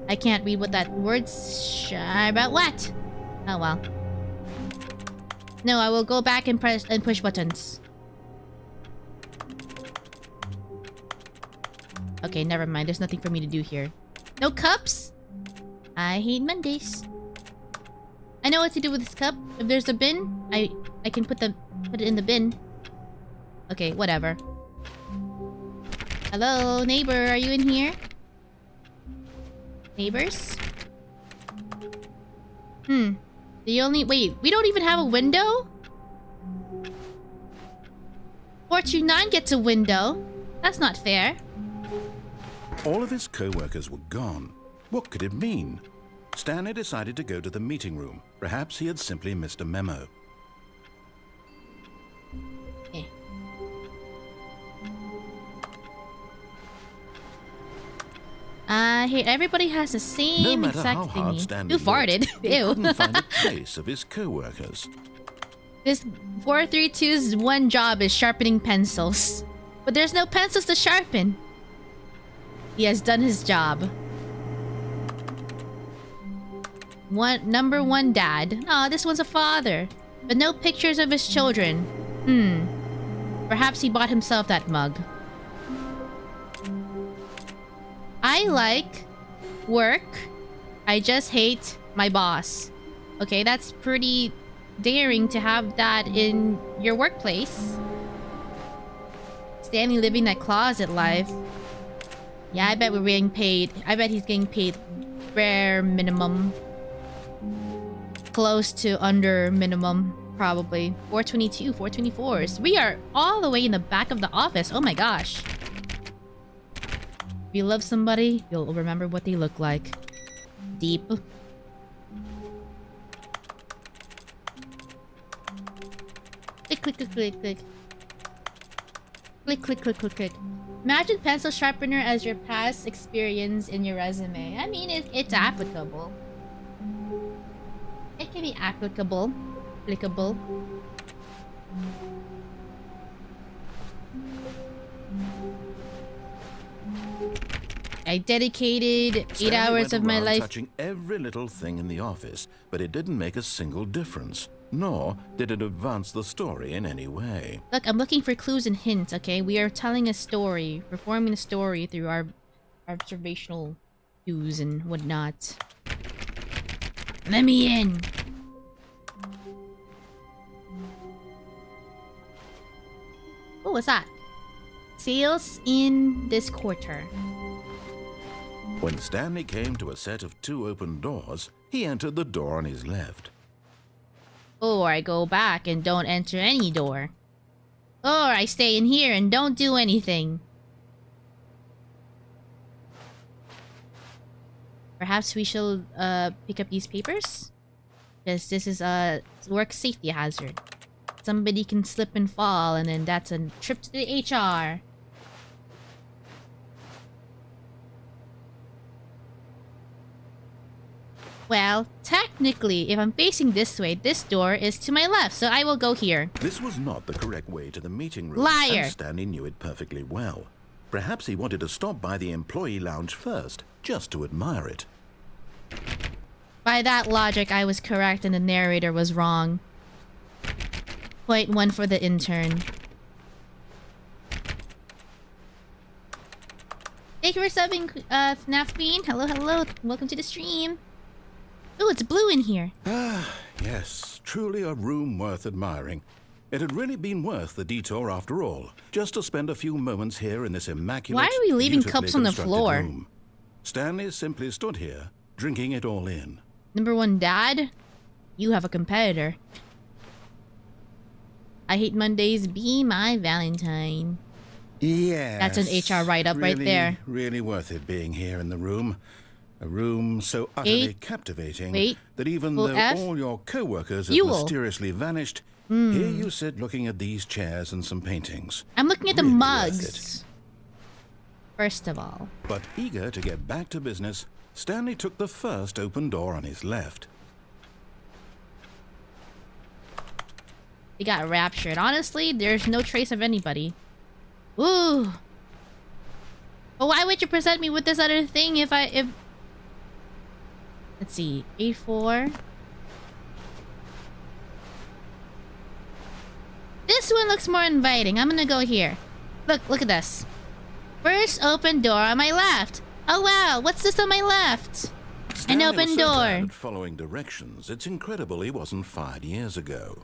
I can't read what that word's... About what? Oh well. No, I will go back and press and push buttons. Okay, never mind. There's nothing for me to do here. No cups? I hate Mondays. I know what to do with this cup. If there's a bin, I can put it in the bin. Okay, whatever. Hello, neighbor, are you in here? Neighbors? Wait, we don't even have a window? 429 gets a window. That's not fair. All of his co-workers were gone. What could it mean? Stanley decided to go to the meeting room. Perhaps he had simply missed a memo. Here, everybody has the same exact thingy. Who farted? He Ew. couldn't find a trace of his co-workers. This 432's one job is sharpening pencils. But there's no pencils to sharpen. He has done his job. Number one dad. Aw, this one's a father. But no pictures of his children. Perhaps he bought himself that mug. I like work. I just hate my boss. Okay, that's pretty daring to have that in your workplace. Stanley living that closet life. Yeah, I bet we're getting paid. I bet he's getting paid bare minimum. Close to under minimum, probably. 422, 424s. We are all the way in the back of the office. Oh my gosh. If you love somebody, you'll remember what they look like. Deep. Click, click, click, click, click. Click, click, click, click, click. Imagine pencil sharpener as your past experience in your resume. I mean, it's applicable. It can be applicable. Applicable. I dedicated 8 hours of my life touching every little thing in the office, but it didn't make a single difference. Nor did it advance the story in any way. Look, I'm looking for clues and hints, okay? We are telling a story, performing a story through our observational cues and whatnot. Let me in! Oh, what's that? Sales in this quarter. When Stanley came to a set of 2 open doors, he entered the door on his left. Or I go back and don't enter any door. Or I stay in here and don't do anything. Perhaps we should pick up these papers? Because this is a work safety hazard. Somebody can slip and fall and then that's a trip to the HR. Well, technically, if I'm facing this way, this door is to my left, so I will go here. This was not the correct way to the meeting room. Liar! And Stanley knew it perfectly well. Perhaps he wanted to stop by the employee lounge first, just to admire it. By that logic, I was correct and the narrator was wrong. Point 1 for the intern. Thank you for subbing, FNAF Queen. Hello, hello. Welcome to the stream. Ooh, it's blue in here. Ah, yes. Truly a room worth admiring. It had really been worth the detour after all, just to spend a few moments here in this immaculate, why are we leaving beautifully cups on the constructed floor? room. Stanley simply stood here, drinking it all in. Number 1 dad, you have a competitor. I hate Mondays, be my Valentine. Yeah. That's an HR write-up right there. Really worth it being here in the room. A room so utterly captivating that even though all your co-workers have mysteriously vanished, here you sit looking at these chairs and some paintings. I'm looking at the mugs. First of all. But eager to get back to business, Stanley took the first open door on his left. He got raptured. Honestly, there's no trace of anybody. Ooh. But why would you present me with this other thing if let's see, 8-4. This one looks more inviting. I'm gonna go here. Look at this. First open door on my left. Oh wow, what's this on my left? Stanley open was so door. bad at following directions, it's incredible he wasn't fired years ago.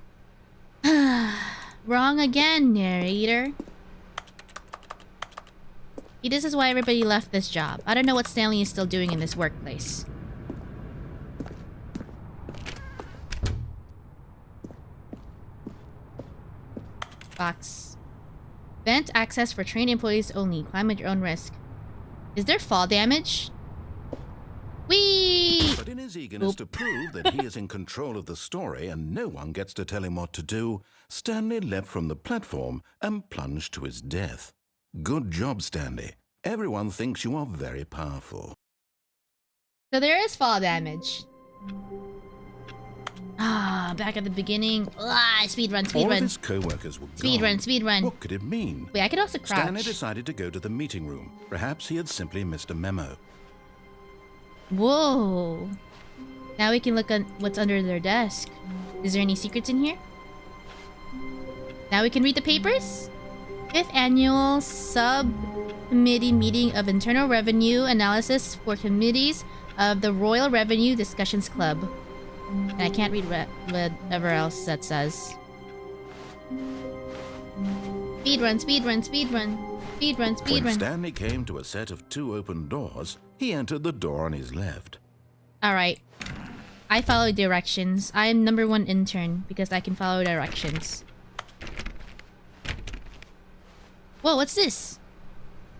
Wrong again, narrator. See, this is why everybody left this job. I don't know what Stanley is still doing in this workplace. Box. Vent access for trained employees only. Climb at your own risk. Is there fall damage? Whee! But in his eagerness to prove that he is in control of the story and no one gets to tell him what to do, Stanley leapt from the platform and plunged to his death. Good job, Stanley. Everyone thinks you are very powerful. So there is fall damage. Ah, back at the beginning. Ah, speed run, speed All run. of his co-workers were Speed gone. run, speed run. What could it mean? Wait, I could also crouch. Stanley decided to go to the meeting room. Perhaps he had simply missed a memo. Whoa. Now we can look at what's under their desk. Is there any secrets in here? Now we can read the papers? 5th Annual Subcommittee Meeting of Internal Revenue Analysis for Committees of the Royal Revenue Discussions Club. And I can't read whatever else that says. Speed run, speed run, speed run. Speed run, speed When run. Stanley came to a set of 2 open doors, he entered the door on his left. Alright. I follow directions. I am #1 intern because I can follow directions. Whoa, what's this?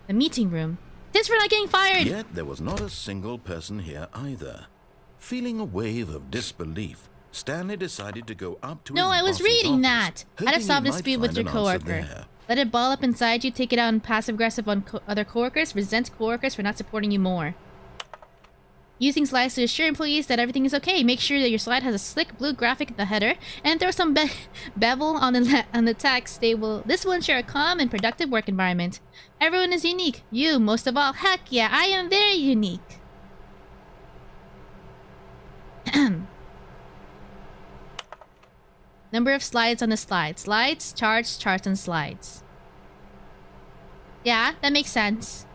The meeting room. Since we're not getting fired! Yet there was not a single person here either. Feeling a wave of disbelief, Stanley decided to go up to his No, I was boss's reading office, that. How to hoping solve he a might dispute with find your an answer coworker. there. Let it ball up inside you, take it out on passive-aggressive on other coworkers, resent coworkers for not supporting you more. Using slides to assure employees that everything is okay. Make sure that your slide has a slick blue graphic at the header, and throw some bevel on the text. This will ensure a calm and productive work environment. Everyone is unique. You, most of all. Heck yeah, I am very unique. Number of slides on the slide. Slides, charts, charts, and slides. Yeah, that makes sense.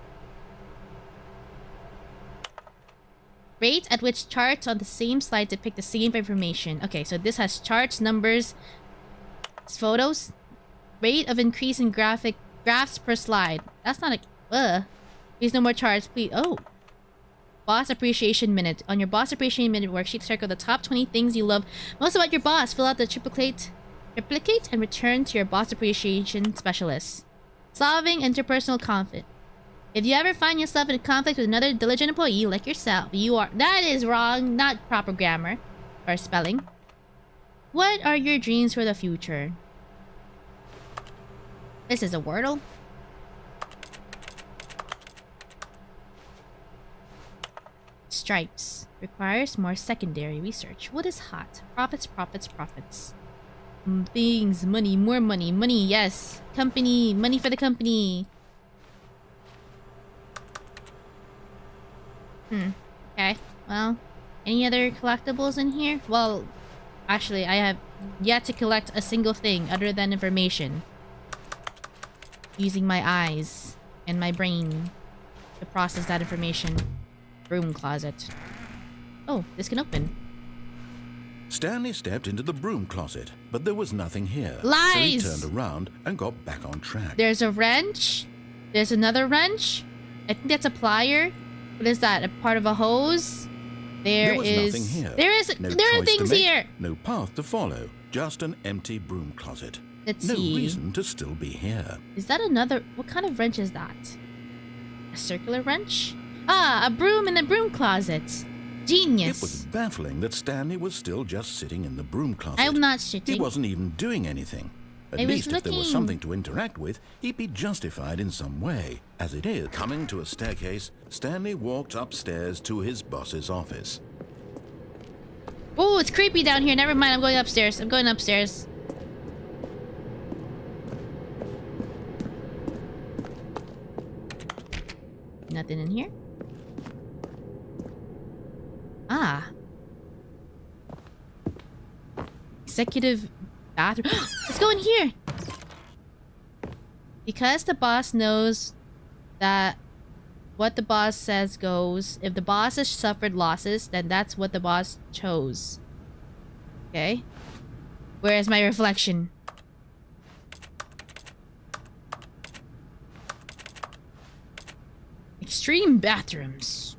Rate at which charts on the same slide depict the same information. Okay, so this has charts, numbers, photos. Rate of increase in graphs per slide. That's not a... Please no more charts, please. Oh. Boss Appreciation Minute. On your Boss Appreciation Minute worksheet, circle the top 20 things you love most about your boss. Fill out the triplicate, and return to your Boss Appreciation Specialist. Solving interpersonal conflict. If you ever find yourself in a conflict with another diligent employee like yourself, you are... That is wrong. Not proper grammar. Or spelling. What are your dreams for the future? This is a Wordle. Stripes. Requires more secondary research. What is hot? Profits, profits, profits. Things, money, more money, money, yes. Company, money for the company. Okay. Well, any other collectibles in here? Well, actually, I have yet to collect a single thing other than information. Using my eyes and my brain to process that information. Broom closet. Oh, this can open. Stanley stepped into the broom closet, but there was nothing here. Lies! So he turned around and got back on track. There's a wrench. There's another wrench. I think that's a plier. What is that? A part of a hose? There was nothing here. There are things here. No path to follow. Just an empty broom closet. Let's no see. reason to still be here. Is that another... What kind of wrench is that? A circular wrench? Ah, a broom in the broom closet. Genius. It was baffling that Stanley was still just sitting in the broom closet. I'm not sitting. He wasn't even doing anything. At I was least if there was looking. something to interact with, he'd be justified in some way. As it is, coming to a staircase, Stanley walked upstairs to his boss's office. Oh, it's creepy down here. Never mind, I'm going upstairs. I'm going upstairs. Nothing in here. Ah. Executive bathroom. Let's go in here. Because the boss knows that what the boss says goes. If the boss has suffered losses, then that's what the boss chose. Okay? Where is my reflection? Extreme bathrooms.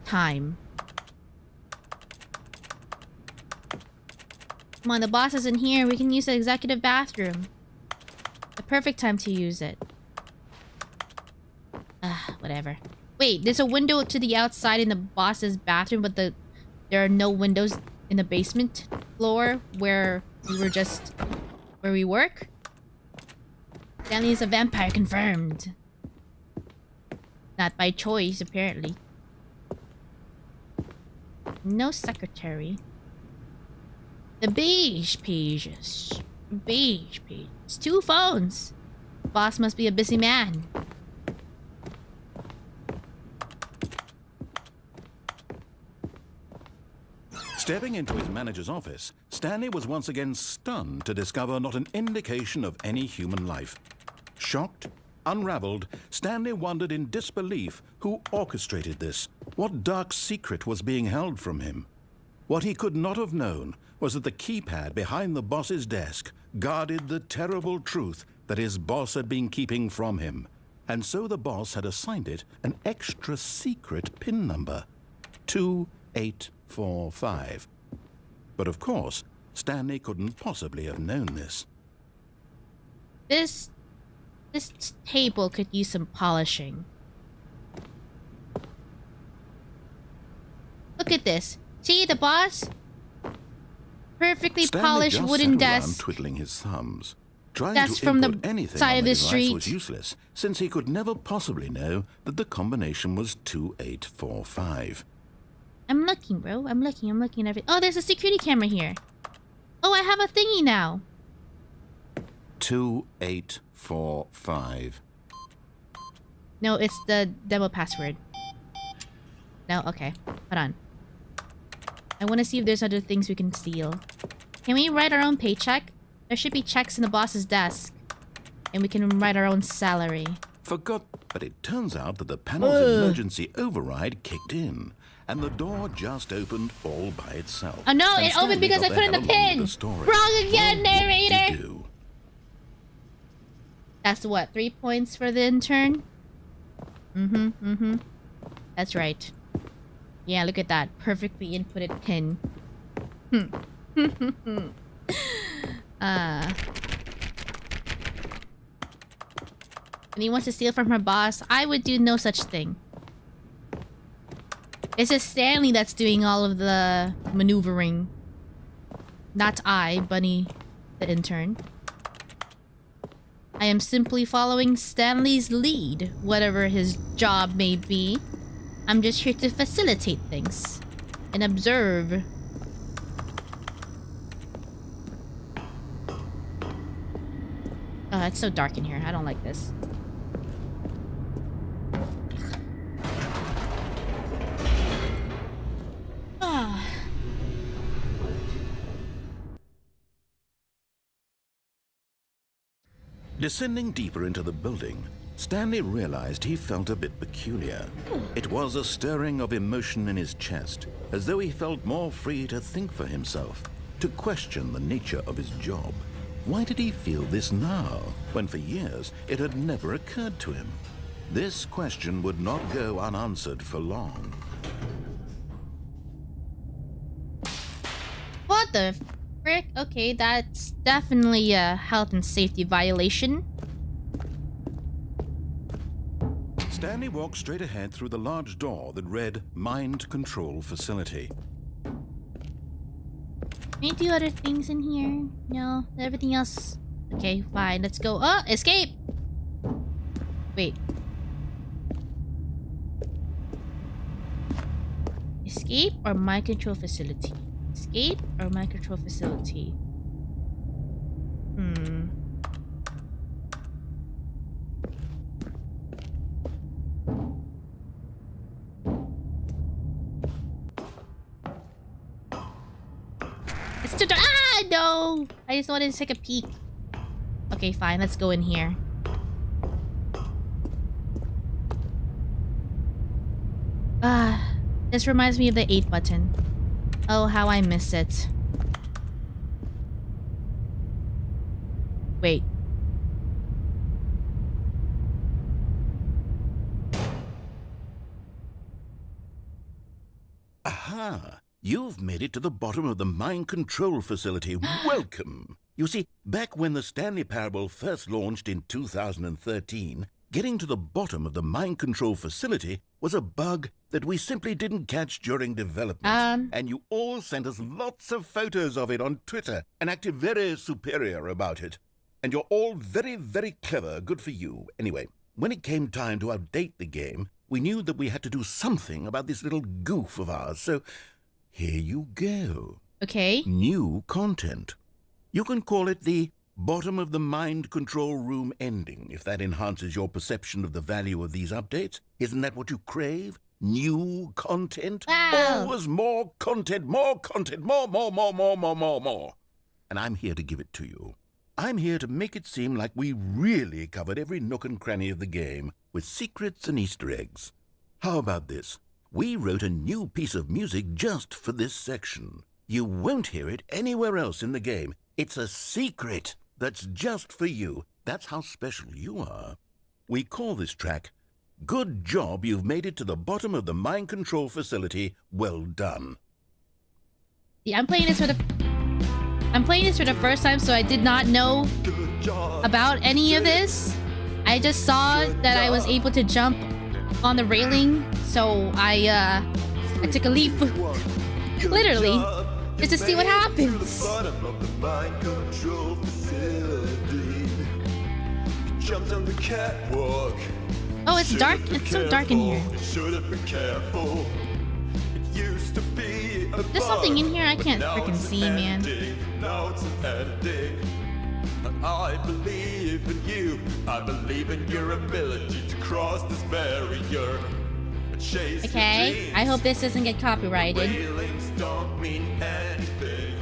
Time. Come on, the boss isn't here. We can use the executive bathroom. The perfect time to use it. Whatever. Wait, there's a window to the outside in the boss's bathroom, but there are no windows in the basement floor where we work? Stanley is a vampire, confirmed. Not by choice, apparently. No secretary. The beige pages. Beige pages. 2 phones. Boss must be a busy man. Stepping into his manager's office, Stanley was once again stunned to discover not an indication of any human life. Shocked, unraveled, Stanley wondered in disbelief who orchestrated this, what dark secret was being held from him. What he could not have known was that the keypad behind the boss's desk guarded the terrible truth that his boss had been keeping from him. And so the boss had assigned it an extra secret PIN number, 2845. But of course, Stanley couldn't possibly have known this. This table could use some polishing. Look at this. See the boss? Perfectly polished wooden desk. Twiddling his thumbs. Trying That's to from input the anything side on of the device street. was useless, since he could never possibly know that the combination was 2845. I'm looking, bro. I'm looking at everything. Oh, there's a security camera here. Oh, I have a thingy now. 2845. No, it's the demo password. No, okay. Hold on. I want to see if there's other things we can steal. Can we write our own paycheck? There should be checks in the boss's desk. And we can write our own salary. Forgot, but it turns out that the panel's emergency override kicked in, and the door just opened all by itself. Oh no, And it opened Stanley because I got put in the hell along pin! with the story. Wrong again, Well, what did he narrator! do? That's what, 3 points for the intern? That's right. Yeah, look at that. Perfectly inputted pin. And he wants to steal from her boss. I would do no such thing. It's just Stanley that's doing all of the maneuvering. Not I, Bunny, the intern. I am simply following Stanley's lead, whatever his job may be. I'm just here to facilitate things and observe. Oh, it's so dark in here. I don't like this. Ah. Descending deeper into the building, Stanley realized he felt a bit peculiar. It was a stirring of emotion in his chest, as though he felt more free to think for himself, to question the nature of his job. Why did he feel this now, when for years it had never occurred to him? This question would not go unanswered for long. What the frick? Okay, that's definitely a health and safety violation. Stanley walked straight ahead through the large door that read Mind Control Facility. Can we do other things in here? No, everything else. Okay, fine, let's go. Oh, escape! Wait. Escape or mind control facility? Escape or mind control facility? It's too dark. Ah, no! I just wanted to take a peek. Okay, fine. Let's go in here. This reminds me of the 8 button. Oh, how I miss it. Wait. Aha! You've made it to the bottom of the mind control facility. Welcome! You see, back when the Stanley Parable first launched in 2013, getting to the bottom of the mind control facility was a bug that we simply didn't catch during development. And you all sent us lots of photos of it on Twitter and acted very superior about it. And you're all very, very clever. Good for you. Anyway, when it came time to update the game, we knew that we had to do something about this little goof of ours, so here you go. Okay. New content. You can call it the bottom of the mind control room ending, if that enhances your perception of the value of these updates. Isn't that what you crave? New content? Wow. Always more content, more, more. And I'm here to give it to you. I'm here to make it seem like we really covered every nook and cranny of the game, with secrets and Easter eggs. How about this? We wrote a new piece of music just for this section. You won't hear it anywhere else in the game. It's a secret that's just for you. That's how special you are. We call this track, Good Job You've Made It to the Bottom of the Mind Control Facility. Well done. Yeah, I'm playing this for the first time, so I did not know about any of this. I just saw that I was able to jump on the railing, so I took a leap. Literally. Just to see what happens. Oh, it's dark. It's so dark in here. There's something in here I can't freaking see, man. I believe in you. I believe in your ability to cross this barrier. Okay, I hope this doesn't get copyrighted. Don't mean anything.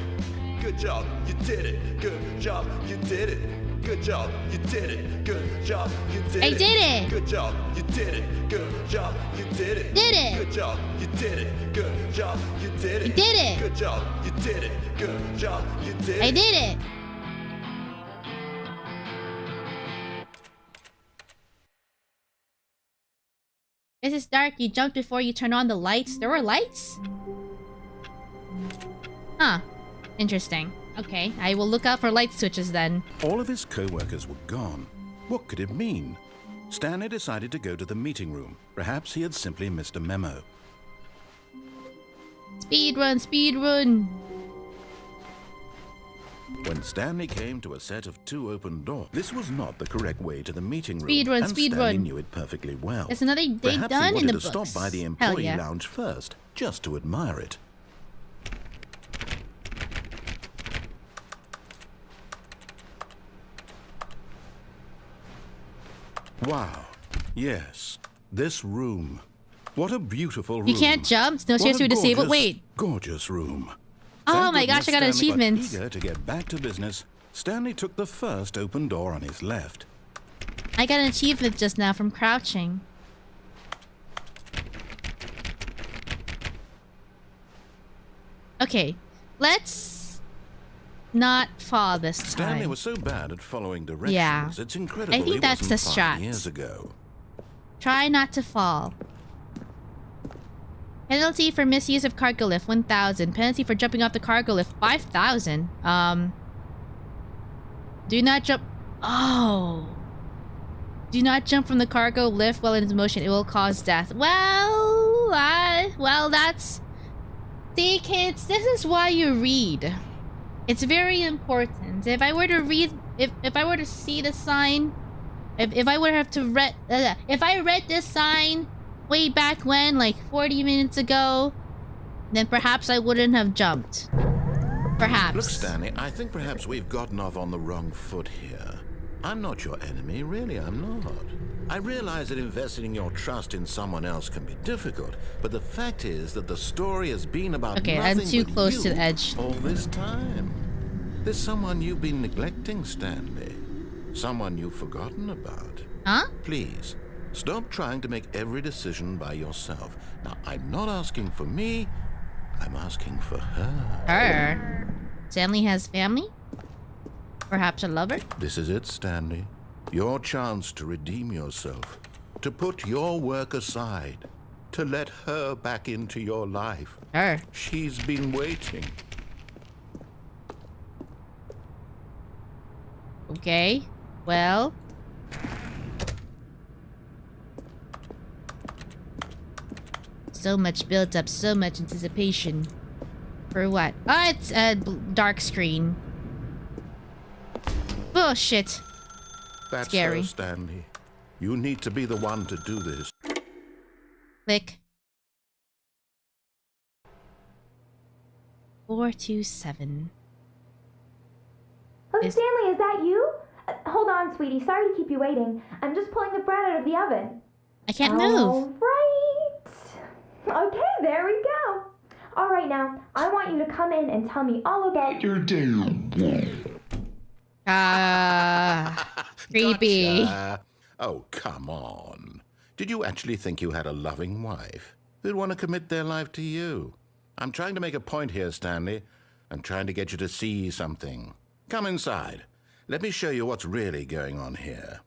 Good job, you did it. Good job, you did it. Good job, you did it. Good job, you did it. I did it. Good job, you did it. Good job, you did it. Did it. Good job, you did it. Good job, you did it. I did it. Good job, you did it. Good job, you did it. I did it. This is dark. You jumped before you turn on the lights. There were lights? Huh. Interesting. Okay, I will look out for light switches then. All of his co-workers were gone. What could it mean? Stanley decided to go to the meeting room. Perhaps he had simply missed a memo. Speed run, speed run. When Stanley came to a set of 2 open doors, this was not the correct way to the meeting room. Speed run, and speed Stanley run. knew it perfectly well. There's another day Perhaps done he in the wanted to books. stop by the Hell employee yeah. lounge first, just to admire it. Wow. Yes. This room. What a beautiful room. You can't jump? No, seriously, disabled? Wait. Gorgeous room. Oh Thank my gosh, I got an goodness Stanley achievement. got eager to get back to business, Stanley took the first open door on his left. I got an achievement just now from crouching. Okay, let's not fall this time. Stanley was so bad at following directions. Yeah. It's incredible I think he that's wasn't the 5 strat. years ago. Try not to fall. Penalty for misuse of cargo lift, 1,000. Penalty for jumping off the cargo lift, 5,000. Do not jump... Oh. Do not jump from the cargo lift while in motion. It will cause death. Well, that's... See, kids, this is why you read. It's very important. If I were to read... If I were to see the sign... If I would have to read... if I read this sign way back when, like 40 minutes ago, then perhaps I wouldn't have jumped. Perhaps. Look, Stanley, I think perhaps we've gotten off on the wrong foot here. I'm not your enemy, really, I'm not. I realize that investing your trust in someone else can be difficult, but the fact is that the story has been about Okay, nothing I'm too but close you to the edge. all this time. There's someone you've been neglecting, Stanley. Someone you've forgotten about. Huh? Please, Stop trying to make every decision by yourself. Now, I'm not asking for me, I'm asking for her. Her? Stanley has family? Perhaps a lover? This is it, Stanley. Your chance to redeem yourself. To put your work aside. To let her back into your life. Her? She's been waiting. Okay. Well. So much built up, so much anticipation. For what? Oh, it's a dark screen. Oh, shit. That's Scary. so, Stanley. You need to be the one to do this. Click. 427. Oh, Is- Stanley, is that you? Hold on, sweetie. Sorry to keep you waiting. I'm just pulling the bread out of the oven. I can't All move. right. Okay, there we go. All right, now, I want you to come in and tell me all about your day. Creepy. Gotcha. Oh, come on. Did you actually think you had a loving wife who'd want to commit their life to you? I'm trying to make a point here, Stanley. I'm trying to get you to see something. Come inside. Let me show you what's really going on here.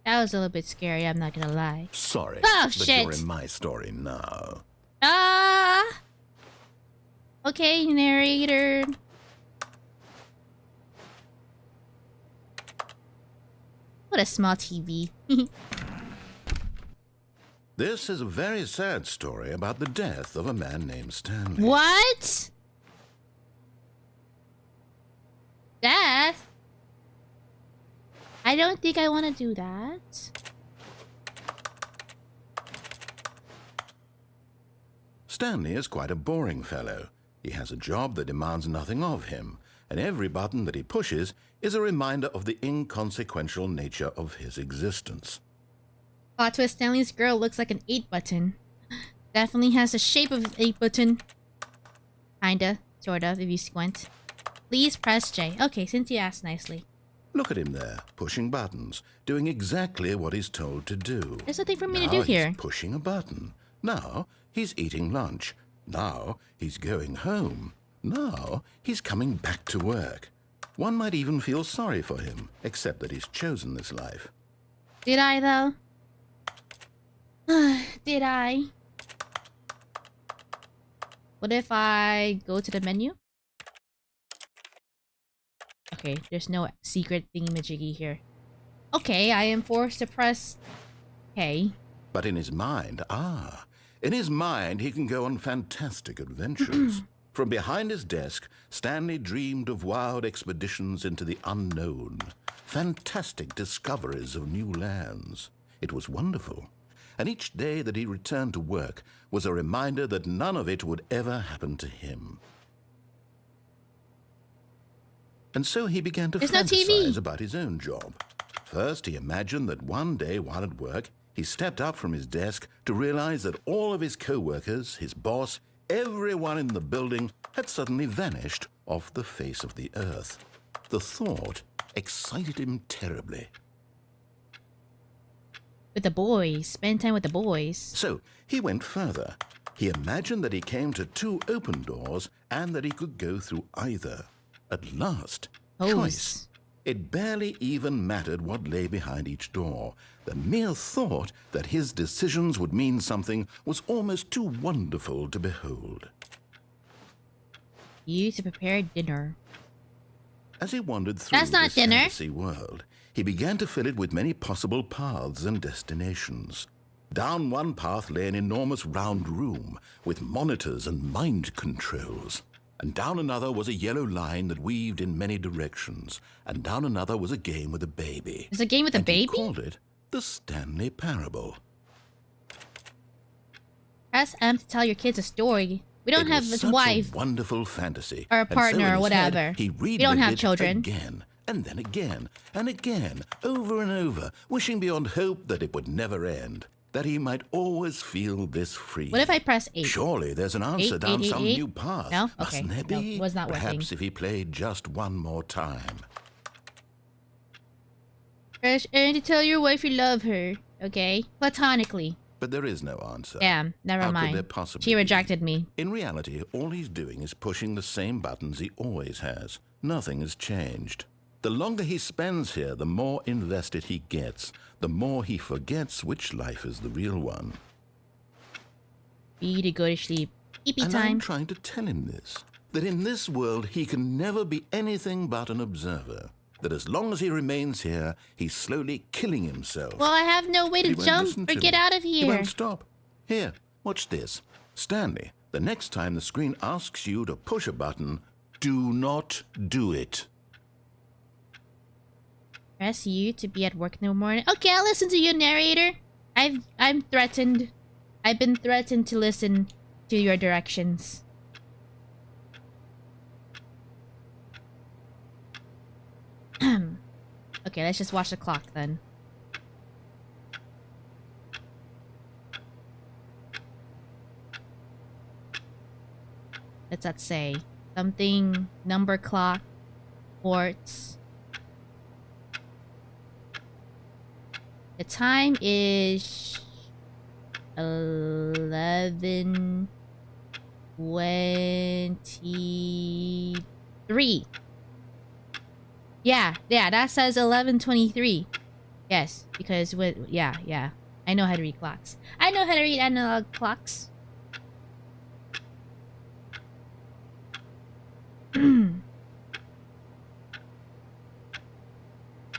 That was a little bit scary, I'm not gonna lie. Sorry, Oh, but shit. you're in my story now. Okay, narrator. What a small TV. This is a very sad story about the death of a man named Stanley. What? Death? I don't think I want to do that. Stanley is quite a boring fellow. He has a job that demands nothing of him, and every button that he pushes is a reminder of the inconsequential nature of his existence. Plot twist, Stanley's girl looks like an 8 button. Definitely has the shape of an 8 button. Kinda, sort of, if you squint. Please press J. Okay, since you asked nicely. Look at him there, pushing buttons, doing exactly what he's told to do. There's nothing for me to Now do here. he's pushing a button. Now he's eating lunch. Now he's going home. Now he's coming back to work. One might even feel sorry for him, except that he's chosen this life. Did I, though? Did I? What if I go to the menu? Okay, there's no secret thingamajiggy here. Okay, I am forced to press K. But in his mind, in his mind he can go on fantastic adventures. From behind his desk, Stanley dreamed of wild expeditions into the unknown, fantastic discoveries of new lands. It was wonderful. And each day that he returned to work was a reminder that none of it would ever happen to him. And so he began to There's no TV. fantasize about his own job. First, he imagined that one day while at work, he stepped up from his desk to realize that all of his co-workers, his boss, everyone in the building had suddenly vanished off the face of the earth. The thought excited him terribly. With the boys. Spend time with the boys. So he went further. He imagined that he came to 2 open doors and that he could go through either. At last, choice. It barely even mattered what lay behind each door. The mere thought that his decisions would mean something was almost too wonderful to behold. You to prepare dinner. As he wandered through That's not this dinner. fantasy world, he began to fill it with many possible paths and destinations. Down one path lay an enormous round room with monitors and mind controls. And down another was a yellow line that weaved in many directions. And down another was a game with a baby. There's a game with a And he baby? called it the Stanley Parable. Press M to tell your kids a story. We don't It have was his such wife a wonderful fantasy. or a And so partner in or his whatever. head, he We don't have relived it children. again, and then again, and again, over and over, wishing beyond hope that it would never end, that he might always feel this free. What if I press 8? Surely there's an answer Eight, down eight, some eight, new path. No? Okay. Mustn't there No, be? it was not Perhaps working. if he played just one more time. Press N to tell your wife you love her. Okay? Platonically. But there is no answer. Damn, never How mind. could there possibly She be? rejected me. In reality, all he's doing is pushing the same buttons he always has. Nothing has changed. The longer he spends here, the more invested he gets. The more he forgets which life is the real one. Be to go to sleep. Sleepy And time. I'm trying to tell him this. That in this world, he can never be anything but an observer. That as long as he remains here, he's slowly killing himself. Well, I have no way But to he won't jump listen or to get me. out of He here. won't stop. Here, watch this. Stanley, the next time the screen asks you to push a button, do not do it. Press U to be at work in the morning. Okay, I'll listen to you, narrator. I'm threatened. I've been threatened to listen to your directions. Okay, let's just watch the clock then. What's that say? Something number clock, quartz. The time is 11:23. Yeah, that says 11:23. Yes, because yeah. I know how to read clocks. I know how to read analog clocks.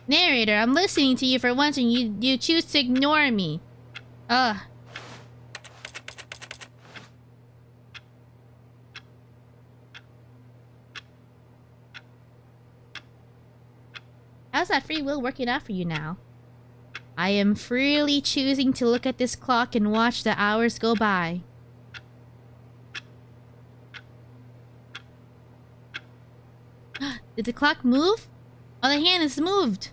Narrator, I'm listening to you for once and you choose to ignore me. Ugh. How's that free will working out for you now? I am freely choosing to look at this clock and watch the hours go by. Did the clock move? Oh, the hand is moved.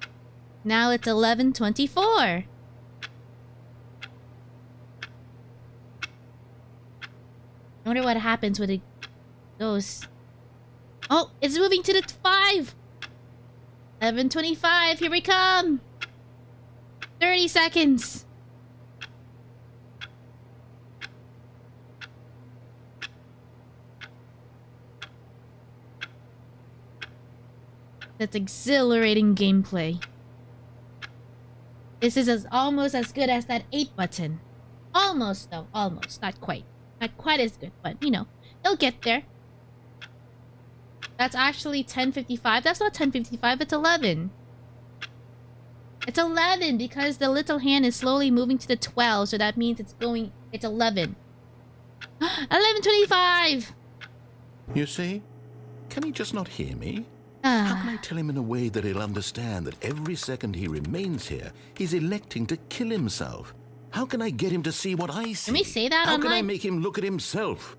Now it's 11:24. I wonder what happens when it goes. Oh, it's moving to the 5. 11:25. Here we come. 30 seconds. That's exhilarating gameplay. This is almost as good as that 8 button. Almost, though. Almost. Not quite. Not quite as good, but, you know, it'll get there. That's actually 10:55. That's not 10:55, it's 11. It's 11 because the little hand is slowly moving to the 12, so that means it's 11. 11:25! You see? Can he just not hear me? How can I tell him in a way that he'll understand that every second he remains here, he's electing to kill himself? How can I get him to see what I see? Can we say that How online? can I make him look at himself?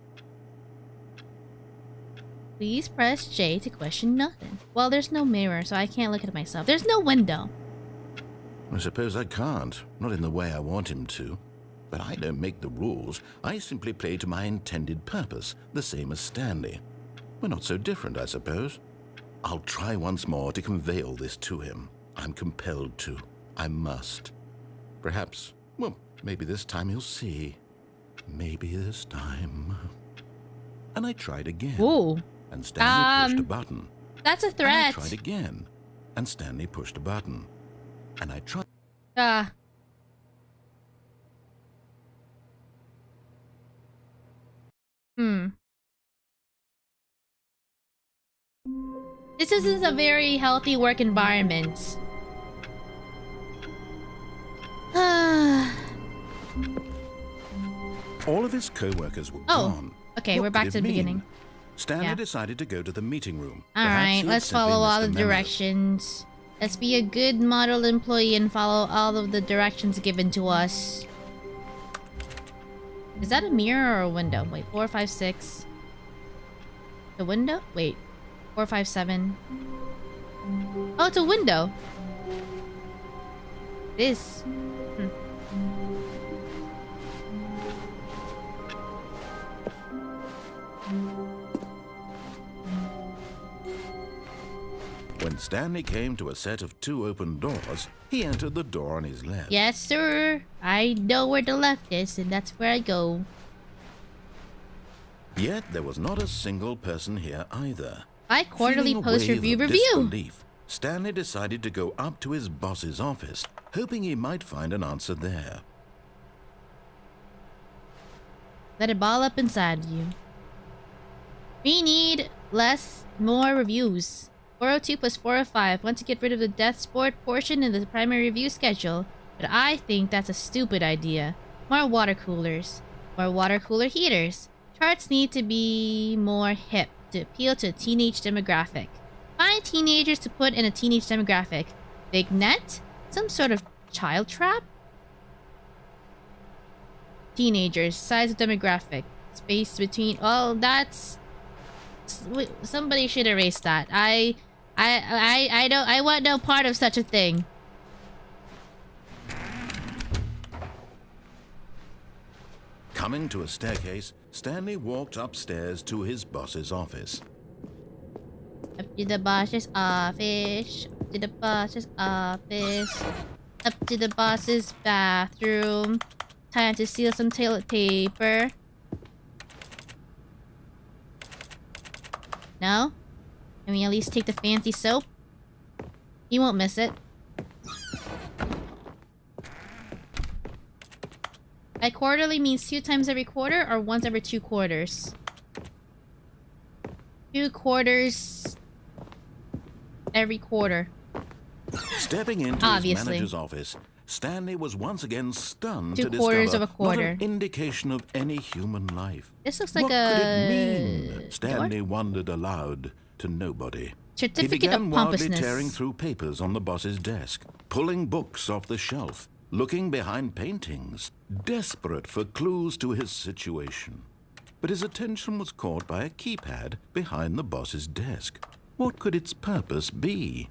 Please press J to question nothing. Well, there's no mirror, so I can't look at myself. There's no window. I suppose I can't. Not in the way I want him to. But I don't make the rules. I simply play to my intended purpose, the same as Stanley. We're not so different, I suppose. I'll try once more to convey all this to him. I'm compelled to. I must. Perhaps, well, maybe this time he'll see. Maybe this time. And I tried again. Ooh. And Stanley pushed a button. That's a And I threat. tried again. And Stanley pushed a button. And I tried. This isn't a very healthy work environment. All of his co-workers were Oh, gone. okay, What we're back could to it the mean? beginning. Stanley Yeah. decided to go to the meeting room. Alright, let's follow all the directions. Let's be a good model employee and follow all of the directions given to us. Is that a mirror or a window? Wait, 4, 5, 6. The window? Wait. 4, 5, 7. Oh, it's a window. This. When Stanley came to a set of 2 open doors, he entered the door on his left. Yes, sir. I know where the left is, and that's where I go. Yet there was not a single person here either. I quarterly Feeling a post wave review of review. disbelief, Stanley decided to go up to his boss's office, hoping he might find an answer there. Let it ball up inside you. We need more reviews. 402 plus 405 want to get rid of the death sport portion in the primary review schedule, but I think that's a stupid idea. More water coolers. More water cooler heaters. Charts need to be more hip to appeal to a teenage demographic. Find teenagers to put in a teenage demographic. Big net? Some sort of child trap? Teenagers. Size of demographic. Space between... Oh, that's... Somebody should erase that. I want no part of such a thing. Coming to a staircase, Stanley walked upstairs to his boss's office. Up to the boss's office. Up to the boss's office. Up to the boss's bathroom. Time to seal some toilet paper. No? Can we at least take the fancy soap? He won't miss it. By quarterly means 2 times every quarter or once every 2 quarters? 2 quarters every quarter. Stepping into his manager's office, Stanley was once again stunned to discover not an indication of any human life. This looks like what could it mean? Stanley wondered aloud to nobody. Certificate he began of wildly pompousness. tearing through papers on the boss's desk, pulling books off the shelf, looking behind paintings, desperate for clues to his situation. But his attention was caught by a keypad behind the boss's desk. What could its purpose be?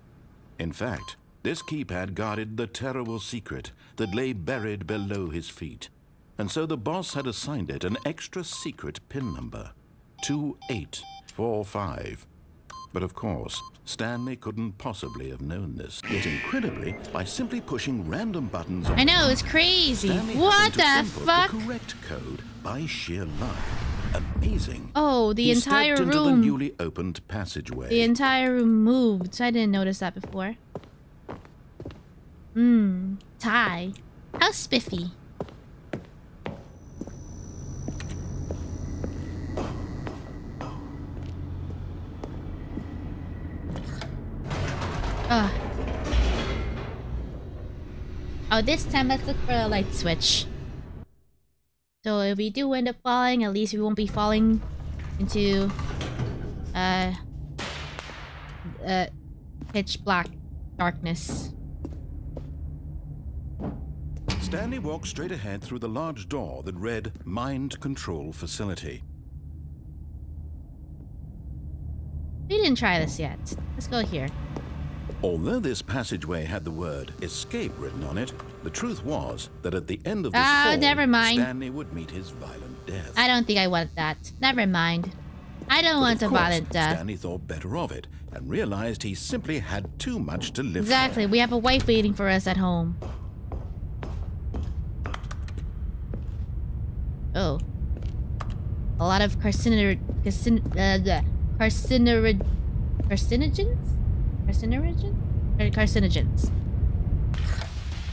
In fact, this keypad guarded the terrible secret that lay buried below his feet. And so the boss had assigned it an extra secret PIN number, 2845. But of course, Stanley couldn't possibly have known this. Yet incredibly, by simply pushing random buttons on I know, it's crazy. Stanley What the happened to input fuck? the correct code by sheer luck. Amazing. Oh, the He entire stepped into the room. newly opened passageway. The entire room moved. I didn't notice that before. Tie. How spiffy. Ugh. Oh, this time let's look for a light switch. So if we do end up falling, at least we won't be falling into pitch black darkness. Stanley walked straight ahead through the large door that read Mind Control Facility. We didn't try this yet. Let's go here. Although this passageway had the word escape written on it, the truth was that at the end of this fall, never mind. Stanley would meet his violent death. I don't think I want that. Never mind. I don't want a violent death. Stanley thought better of it and realized he simply had too much to live Exactly. for. We have a wife waiting for us at home. Oh. A lot of carcinogens? Carcinogens.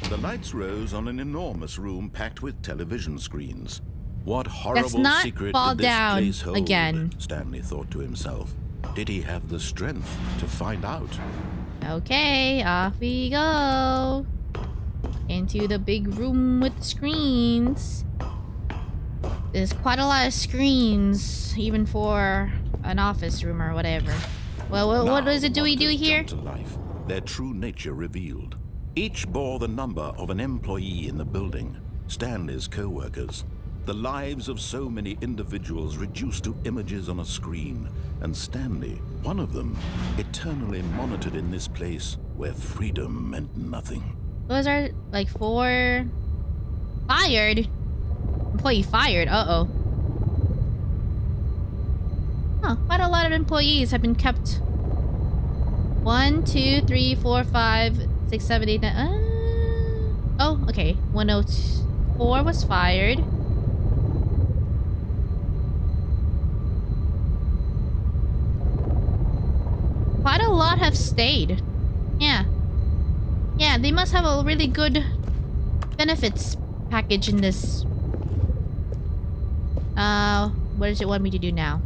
The lights rose on an enormous room packed with television screens. What horrible not secret fall did this down place hold? again. Stanley thought to himself. Did he have the strength to find out? Okay, off we go. Into the big room with the screens. There's quite a lot of screens, even for an office room or whatever. Well, what is it do we do here? To life, their true nature revealed. Each bore the number of an employee in the building, Stanley's co-workers. The lives of so many individuals reduced to images on a screen, and Stanley, one of them, eternally monitored in this place where freedom meant nothing. Those are like 4... Fired? Employee fired, uh-oh. Huh, quite a lot of employees have been kept 1, 2, 3, 4, 5, 6, 7, 8, 9. Oh, okay. 104 was fired. Quite a lot have stayed. Yeah. Yeah, they must have a really good benefits package in this. What does it want me to do now?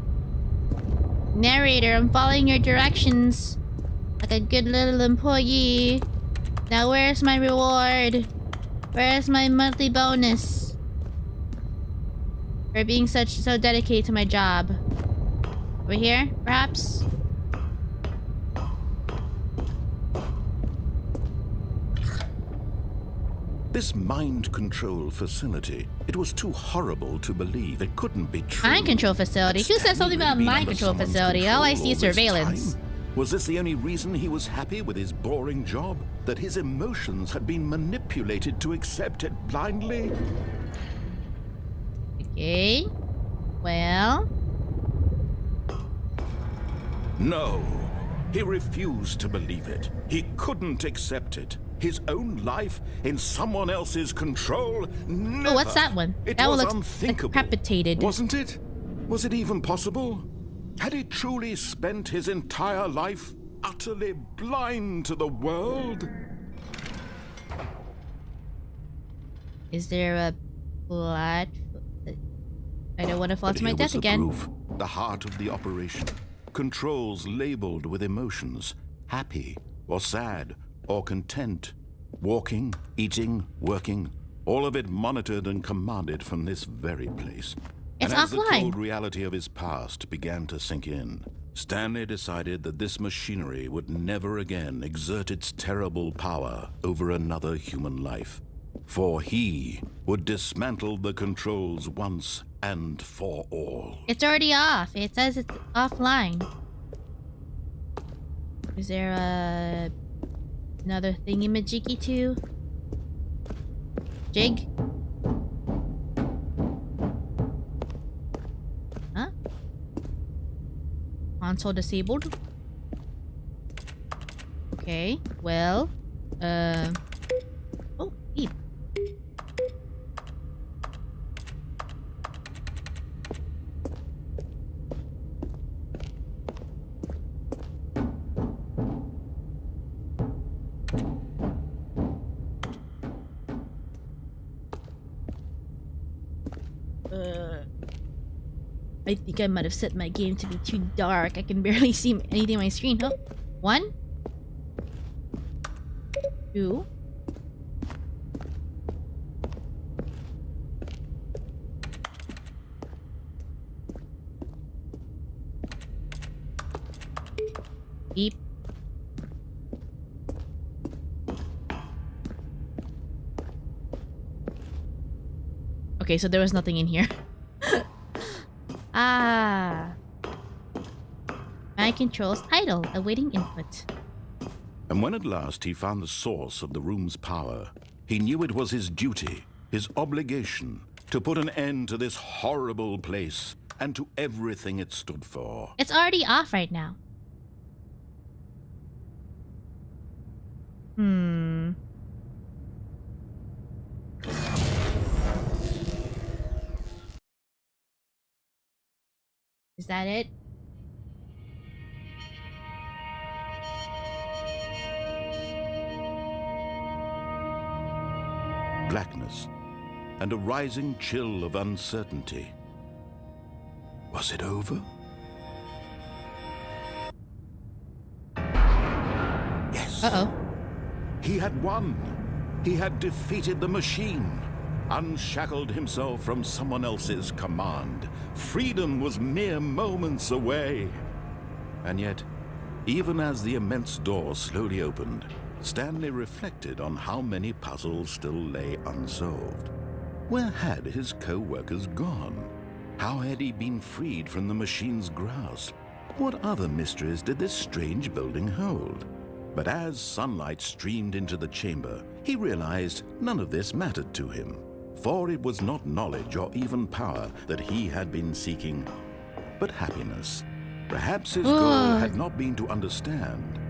Narrator, I'm following your directions like a good little employee. Now where's my reward? Where's my monthly bonus? For being so dedicated to my job. Over here, perhaps? This mind control facility, it was too horrible to believe. It couldn't be true. Mind control facility? Who said something about mind control facility? All I see is surveillance. Was this the only reason he was happy with his boring job? That his emotions had been manipulated to accept it blindly? Okay. Well. No. He refused to believe it. He couldn't accept it. His own life in someone else's control? Never. Oh, what's that one? That one looks unthinkable, decapitated. wasn't it? Was it even possible? Had he truly spent his entire life utterly blind to the world? Is there a plot? I don't want to fall to my death The again. proof, the heart of the operation. Controls labeled with emotions. Happy or sad or content. Walking, eating, working. All of it monitored and commanded from this very place. It's and as the offline. cold reality of his past began to sink in, Stanley decided that this machinery would never again exert its terrible power over another human life. For he would dismantle the controls once and for all. It's already off. It says it's offline. Is there another thingy-majiggy too? Jig? Huh? Console disabled? Okay, well, oh, beep. I think I might have set my game to be too dark. I can barely see anything on my screen. Oh, 1, 2. Beep. Okay, so there was nothing in here. Ah. My controls idle, awaiting input. And when at last he found the source of the room's power, he knew it was his duty, his obligation, to put an end to this horrible place and to everything it stood for. It's already off right now. Is that it? Blackness and a rising chill of uncertainty. Was it over? Yes. Uh-oh. He had won. He had defeated the machine, unshackled himself from someone else's command. Freedom was mere moments away. And yet, even as the immense door slowly opened, Stanley reflected on how many puzzles still lay unsolved. Where had his co-workers gone? How had he been freed from the machine's grasp? What other mysteries did this strange building hold? But as sunlight streamed into the chamber, he realized none of this mattered to him. For it was not knowledge or even power that he had been seeking, but happiness. Perhaps his goal had not been to understand,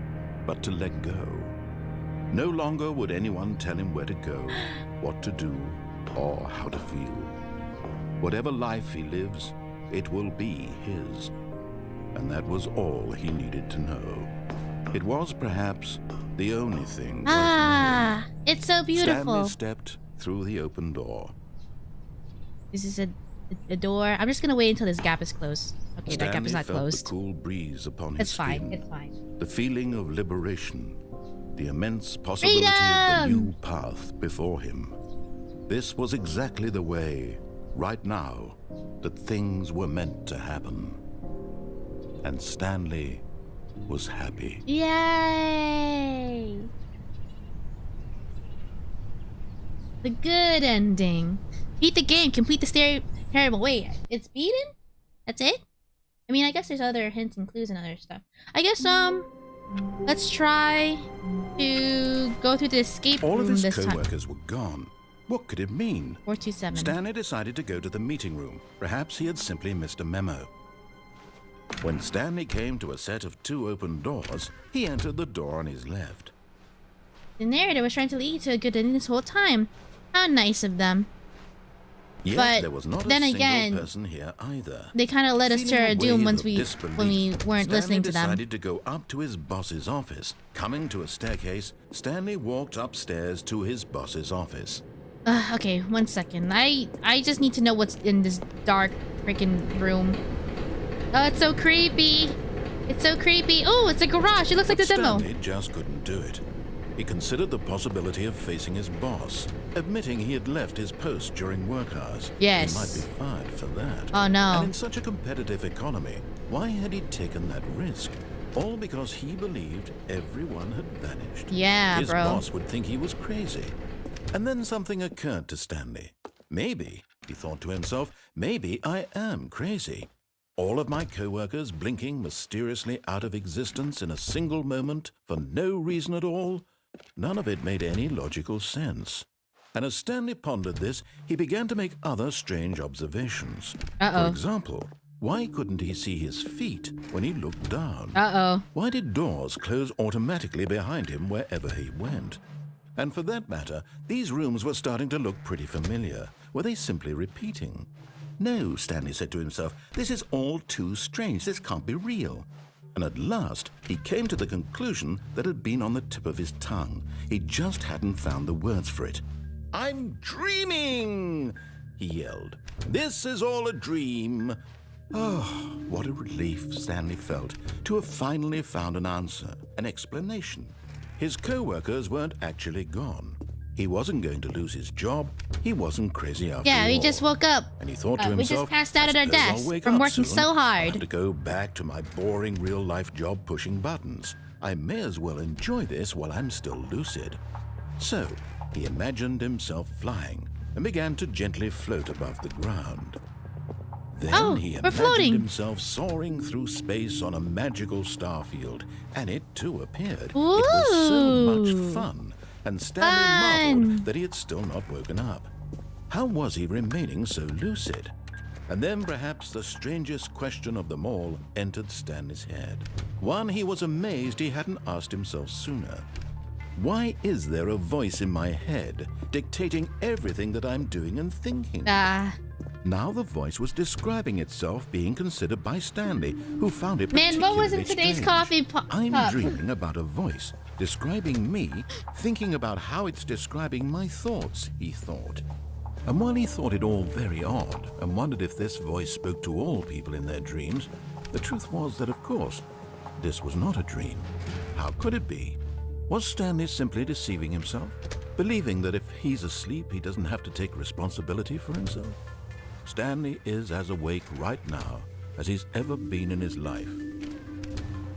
but to let go. No longer would anyone tell him where to go, what to do, or how to feel. Whatever life he lives, it will be his. And that was all he needed to know. It was perhaps the only thing. Ah, it's so beautiful. Stanley stepped through the open door. This is a door. I'm just gonna wait until this gap is closed. Okay, that gap is not Stanley felt closed. the cool breeze upon his It's fine. skin. It's fine. The feeling of liberation, the immense possibility of the new path before him. This was exactly the way, right now, that things were meant to happen. And Stanley was happy. Yay! The good ending. Beat the game. Complete the terrible. Wait, it's beaten? That's it? I mean, I guess there's other hints and clues and other stuff. I guess, let's try to go through the escape All room of his this time. co-workers were gone. What could it mean? 427. Stanley decided to go to the meeting room. Perhaps he had simply missed a memo. When Stanley came to a set of 2 open doors, he entered the door on his left. The narrator was trying to lead to a good ending this whole time. How nice of them. Yet But there was not then a single again, person here either. They kind of led us to Feeling our a doom wave once of we disbelief, weren't listening to them. Stanley decided to go up to his boss's office. Coming to a staircase, Stanley walked upstairs to his boss's office. Okay, 1 second. I just need to know what's in this dark freaking room. Oh, it's so creepy. It's so creepy. Oh, it's a garage. It looks like the demo. Stanley just couldn't do it. He considered the possibility of facing his boss, admitting he had left his post during work hours. Yes. He might be fired for that. Oh, no. And in such a competitive economy, why had he taken that risk? All because he believed everyone had vanished. Yeah, his bro. boss would think he was crazy. And then something occurred to Stanley. Maybe, he thought to himself, maybe I am crazy. All of my co-workers blinking mysteriously out of existence in a single moment for no reason at all. None of it made any logical sense. And as Stanley pondered this, he began to make other strange observations. For example, why couldn't he see his feet when he looked down? Why did doors close automatically behind him wherever he went? And for that matter, these rooms were starting to look pretty familiar. Were they simply repeating? No, Stanley said to himself, this is all too strange. This can't be real. And at last, he came to the conclusion that had been on the tip of his tongue. He just hadn't found the words for it. I'm dreaming, he yelled. This is all a dream. Oh, what a relief Stanley felt to have finally found an answer, an explanation. His co-workers weren't actually gone. He wasn't going to lose his job. He wasn't crazy after all. Yeah, we just woke up. And he thought to We himself, just passed out at our "I suppose I'll desk wake from up working soon. so I'll hard." have to go back to my boring real-life job pushing buttons. I may as well enjoy this while I'm still lucid. So, he imagined himself flying and began to gently float above the ground. Then he we're imagined floating. himself soaring through space on a magical starfield, and it too appeared. Ooh. It was so much fun, and Stanley marveled Fun. that he had still not woken up. How was he remaining so lucid? And then perhaps the strangest question of them all entered Stanley's head. One he was amazed he hadn't asked himself sooner. Why is there a voice in my head dictating everything that I'm doing and thinking? Now the voice was describing itself being considered by Stanley, who found it Man, what was in particularly today's strange. coffee I'm cup? dreaming about a voice describing me, thinking about how it's describing my thoughts, he thought. And while he thought it all very odd and wondered if this voice spoke to all people in their dreams, the truth was that, of course, this was not a dream. How could it be? Was Stanley simply deceiving himself, believing that if he's asleep, he doesn't have to take responsibility for himself? Stanley is as awake right now as he's ever been in his life.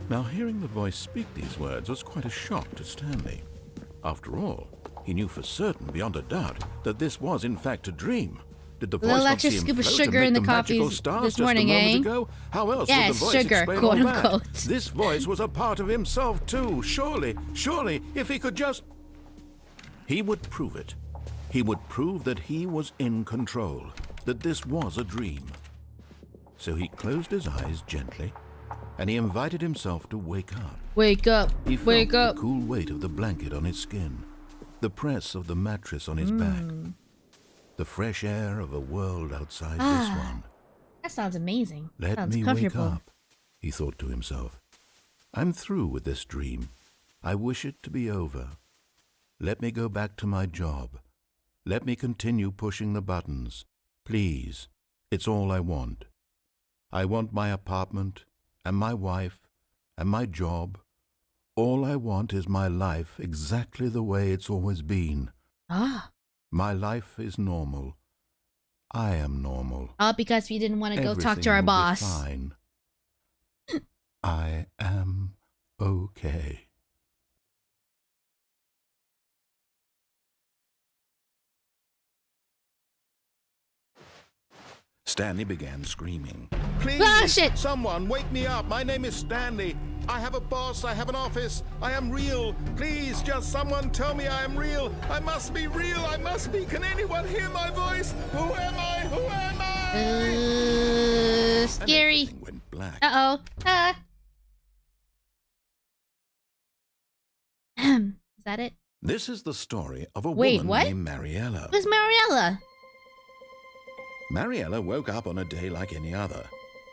Now, hearing the voice speak these words was quite a shock to Stanley. After all, he knew for certain, beyond a doubt, that this was in fact a dream. Did the voice Little not extra see him scoop of float and sugar make in the magical coffee stars this just morning, a moment eh? ago? How else Yes, would the voice sugar, explain quote all that? unquote. This voice was a part of himself too. Surely, if he could just... He would prove it. He would prove that he was in control, that this was a dream. So he closed his eyes gently and he invited himself to wake up. Wake up. He felt Wake up. the cool weight of the blanket on his skin, the press of the mattress on his back, the fresh air of a world outside this one. That sounds amazing. Let Sounds me comfortable. wake up, he thought to himself. I'm through with this dream. I wish it to be over. Let me go back to my job. Let me continue pushing the buttons. Please, it's all I want. I want my apartment, and my wife, and my job. All I want is my life exactly the way it's always been. Ah. My life is normal. I am normal. All because we didn't want to go talk to Everything our will be boss. Fine. I am okay. Stanley began screaming. Please, Ah, shit. someone wake me up. My name is Stanley. I have a boss. I have an office. I am real. Please, just someone tell me I am real. I must be real. I must be. Can anyone hear my voice? Who am I? Who am I? Scary. And everything went black. Uh-oh. Is that it? This is the story of a Wait, woman what? named Mariella. Who's Mariella? Mariella woke up on a day like any other.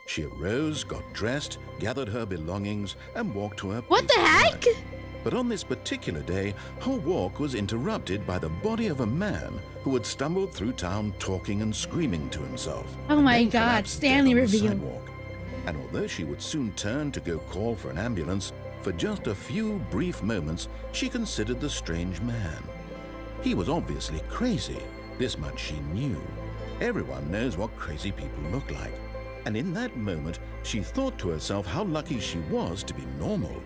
She arose, got dressed, gathered her belongings, and walked to her What place the of heck? work. But on this particular day, her walk was interrupted by the body of a man who had stumbled through town talking and screaming to himself. Oh my then God, collapsed Stanley dead on the reveal. sidewalk. And although she would soon turn to go call for an ambulance, for just a few brief moments, she considered the strange man. He was obviously crazy. This much she knew. Everyone knows what crazy people look like. And in that moment, she thought to herself how lucky she was to be normal.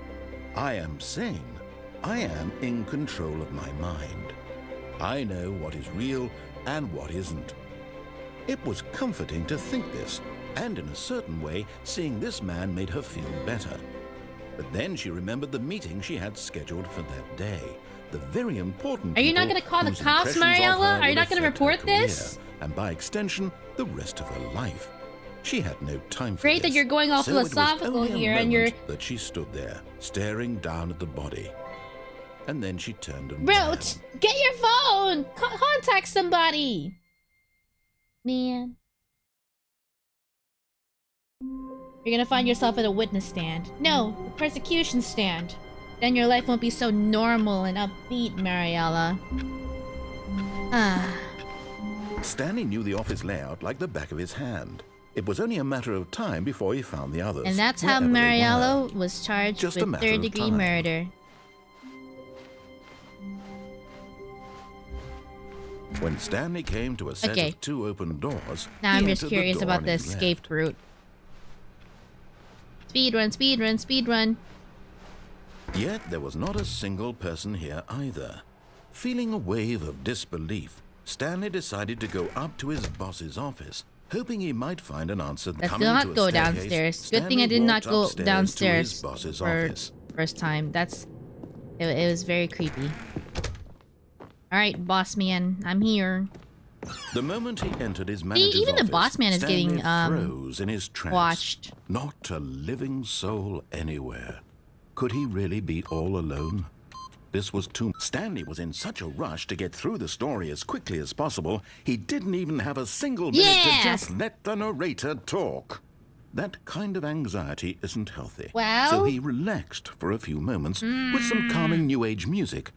I am sane. I am in control of my mind. I know what is real and what isn't. It was comforting to think this, and in a certain way, seeing this man made her feel better. But then she remembered the meeting she had scheduled for that day. The very important Are you not people going to call the whose cops, impressions of Mariella? her Are you would not going to affect her report this? career, and by extension, the rest of her life. She had no time for Great that this. you're going all So it was philosophical only a here and you're... moment that she stood there, staring down at the body. And then she turned and Bro, ran. get your phone! Contact somebody! Man. You're gonna find yourself at a witness stand. No, the persecution stand. Then your life won't be so normal and upbeat, Mariella. Ah. Stanley knew the office layout like the back of his hand. It was only a matter of time before he found the others. And that's how wherever they Mariella were. was charged Just a with matter of third-degree time. murder. When Stanley came to a set Okay. of two open doors, Now he I'm just entered the curious door about on the his left. escaped route. Speedrun, speedrun, speedrun. Yet there was not a single person here either. Feeling a wave of disbelief, Stanley decided to go up to his boss's office, hoping he might find an answer. Let's Coming not to a go staircase, downstairs. Good thing I Stanley did not walked go upstairs to downstairs his boss's for office. first time. It was very creepy. Alright, boss man, I'm here. The moment he entered his manager's even the office, boss man is Stanley getting, froze in his trance. watched. Not a living soul anywhere. Could he really be all alone? This was too... Stanley was in such a rush to get through the story as quickly as possible, he didn't even have a single minute Yeah! to just let the narrator talk. That kind of anxiety isn't healthy. Well- So he relaxed for a few moments with some calming new age music.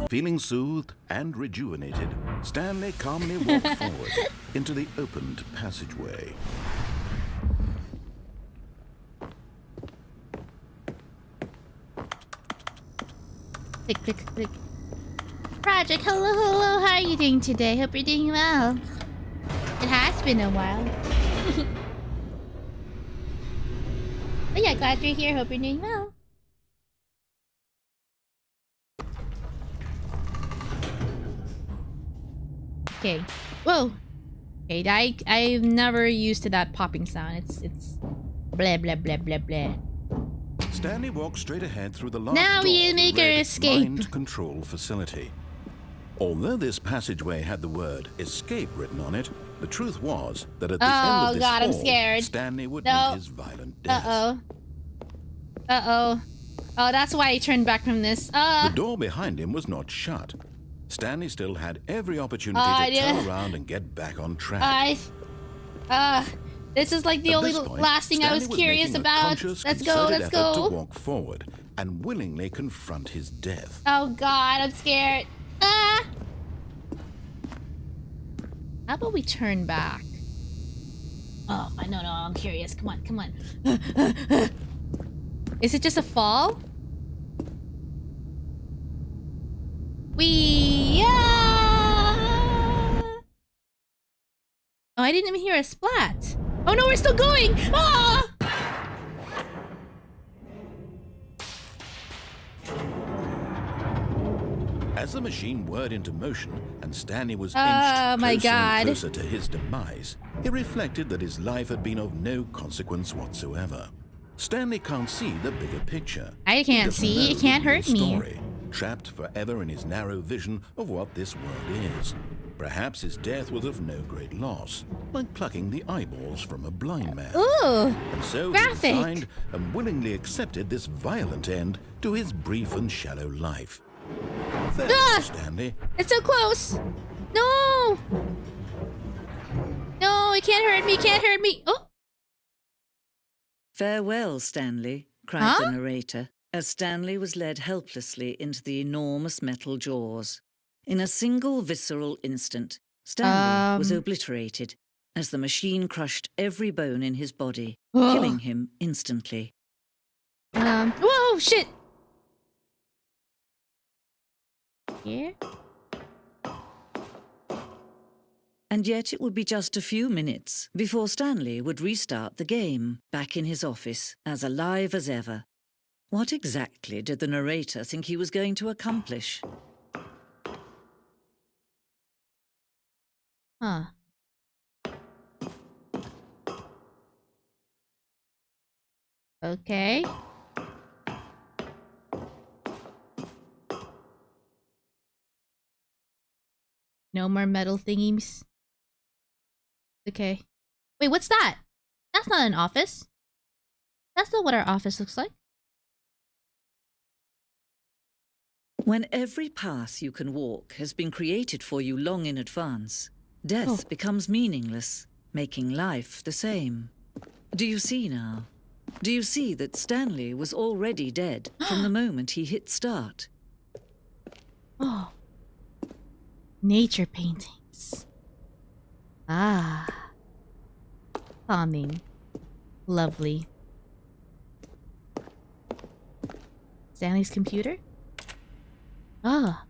Feeling soothed and rejuvenated, Stanley calmly walked forward into the opened passageway. Click, click, click. Project, hello, hello. How are you doing today? Hope you're doing well. It has been a while. But yeah, glad you're here. Hope you're doing well. Okay. Whoa. Okay, I'm never used to that popping sound. It's blah blah blah blah blah. Stanley walked straight ahead through the large Now door we make her read escape. Mind Control Facility. Although this passageway had the word escape written on it, the truth was that at the end of this God, I'm hall, scared. Stanley would No. meet his violent death. Uh-oh. Oh, that's why he turned back from this. The door behind him was not shut. Stanley still had every opportunity to turn around and get back on track. This is like the At only this point, last thing I was Stanley curious making a about. conscious, Let's go, concerted let's effort go. to walk forward and willingly confront his death. Oh God, I'm scared. How about we turn back? Oh, no, I'm curious. Come on, come on. Is it just a fall? Oh, I didn't even hear a splat. Oh no, we're still going! Ah! As the machine whirred into motion and Stanley was Oh inched my closer God. and closer to his demise, he reflected that his life had been of no consequence whatsoever. Stanley can't see the bigger picture. I can't Doesn't see. know It can't the real hurt me. story, trapped forever in his narrow vision of what this world is. Perhaps his death was of no great loss, like plucking the eyeballs from a blind man. Ooh! And so graphic. he resigned and willingly accepted this violent end to his brief and shallow life. Farewell, Stanley. It's so close! No! No, it can't hurt me, it can't hurt me! Oh! Farewell, Stanley, cried the narrator, as Stanley was led helplessly into the enormous metal jaws. In a single visceral instant, Stanley was obliterated as the machine crushed every bone in his body, killing him instantly. Whoa, shit! Here? And yet it would be just a few minutes before Stanley would restart the game, back in his office, as alive as ever. What exactly did the narrator think he was going to accomplish? Huh. Okay. No more metal thingies. Okay. Wait, what's that? That's not an office. That's not what our office looks like. When every path you can walk has been created for you long in advance, death becomes meaningless, making life the same. Do you see now? Do you see that Stanley was already dead from the moment he hit start? Oh. Nature paintings. Ah. Calming. Lovely. Stanley's computer? Ah.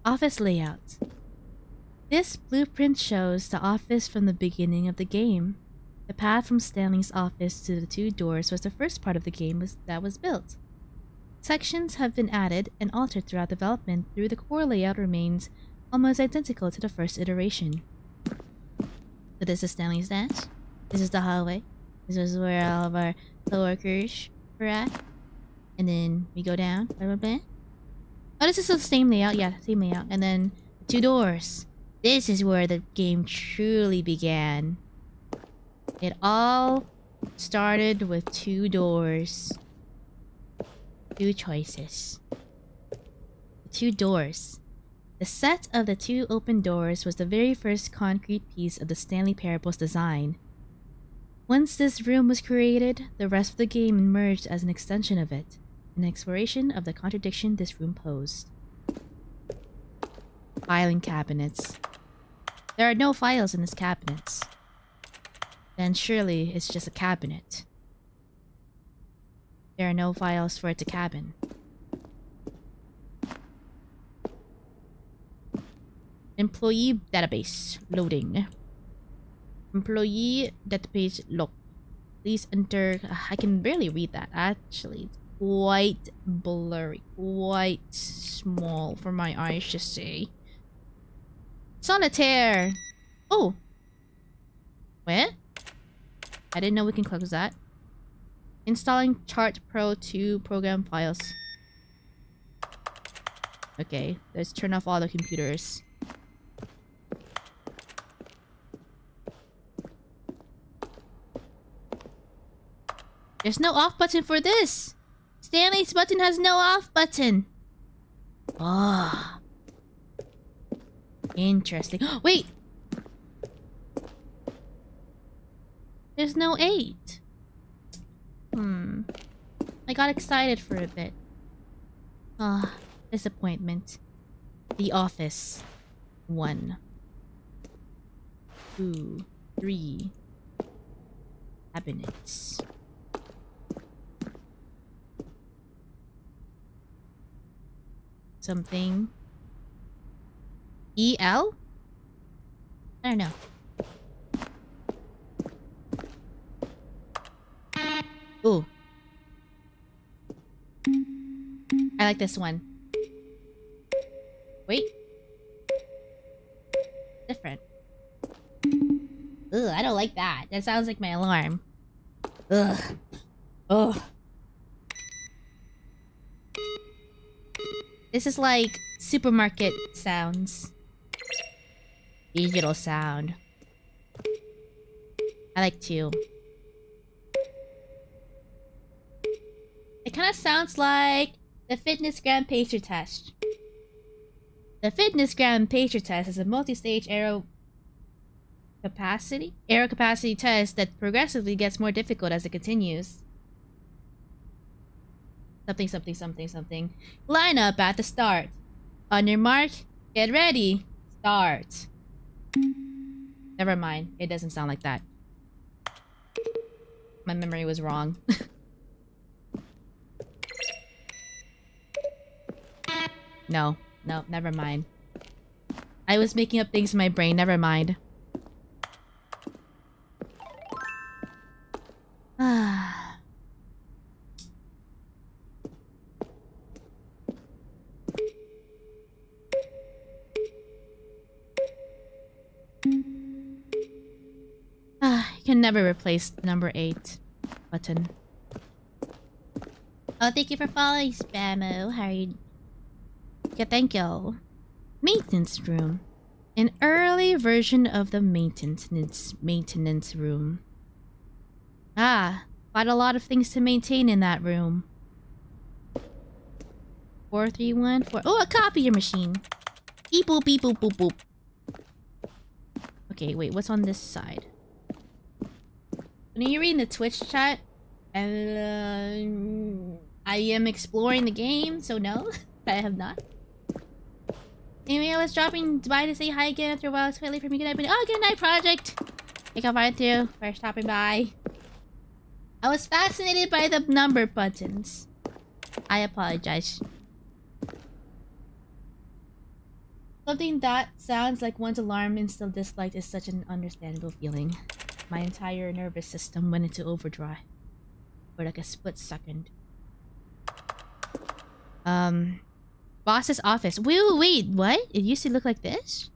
Office layout. This blueprint shows the office from the beginning of the game. The path from Stanley's office to the two doors was the first part of the game that was built. Sections have been added and altered throughout development through the core layout remains almost identical to the first iteration. So this is Stanley's desk. This is the hallway. This is where all of our coworkers were at. And then we go down. Oh, this is the same layout. Yeah, same layout. And then two doors. This is where the game truly began. It all started with two doors. Two choices. Two doors. The set of the two open doors was the very first concrete piece of the Stanley Parable's design. Once this room was created, the rest of the game emerged as an extension of it, an exploration of the contradiction this room posed. Filing cabinets. There are no files in this cabinets. Then surely it's just a cabinet. There are no files for it to cabin. Employee database loading. Employee database locked. Please enter. I can barely read that actually. It's quite blurry, quite small for my eyes to see. Solitaire. Oh. What? I didn't know we can close that. Installing Chart Pro 2 program files. Okay, let's turn off all the computers. There's no off button for this! Stanley's button has no off button! Ah. Interesting. Wait! There's no 8. I got excited for a bit. Ah, disappointment. The Office. 1, 2, 3. Cabinets. Something. EL? I don't know. Ooh. I like this one. Wait. Different. Ugh, I don't like that. That sounds like my alarm. Ugh. Ugh. This is like supermarket sounds. Digital sound. I like 2. It kind of sounds like the Fitness Gram Pacer Test. The Fitness Gram Pacer Test is a multi-stage aero capacity test that progressively gets more difficult as it continues. Something, something, something, something. Line up at the start. On your mark, get ready, start. Never mind, it doesn't sound like that. My memory was wrong. No, never mind. I was making up things in my brain, never mind. You can never replace number 8 button. Oh, thank you for following, Spammo. How are you? Yeah, thank you. Maintenance room. An early version of the maintenance room. Ah, quite a lot of things to maintain in that room. 4314. Oh, a copier machine. Beep boop beep boop boop boop. Okay, wait, what's on this side? When you're reading the Twitch chat, I am exploring the game, so no, I have not. Anyway, I was dropping by to say hi again after a while. It's quite late for me. Good night. Oh, good night, Project. Thank you for stopping by. I was fascinated by the number buttons. I apologize. Something that sounds like one's alarm instill disliked is such an understandable feeling. My entire nervous system went into overdrive for like a split second. Boss's office. Wait, what? It used to look like this?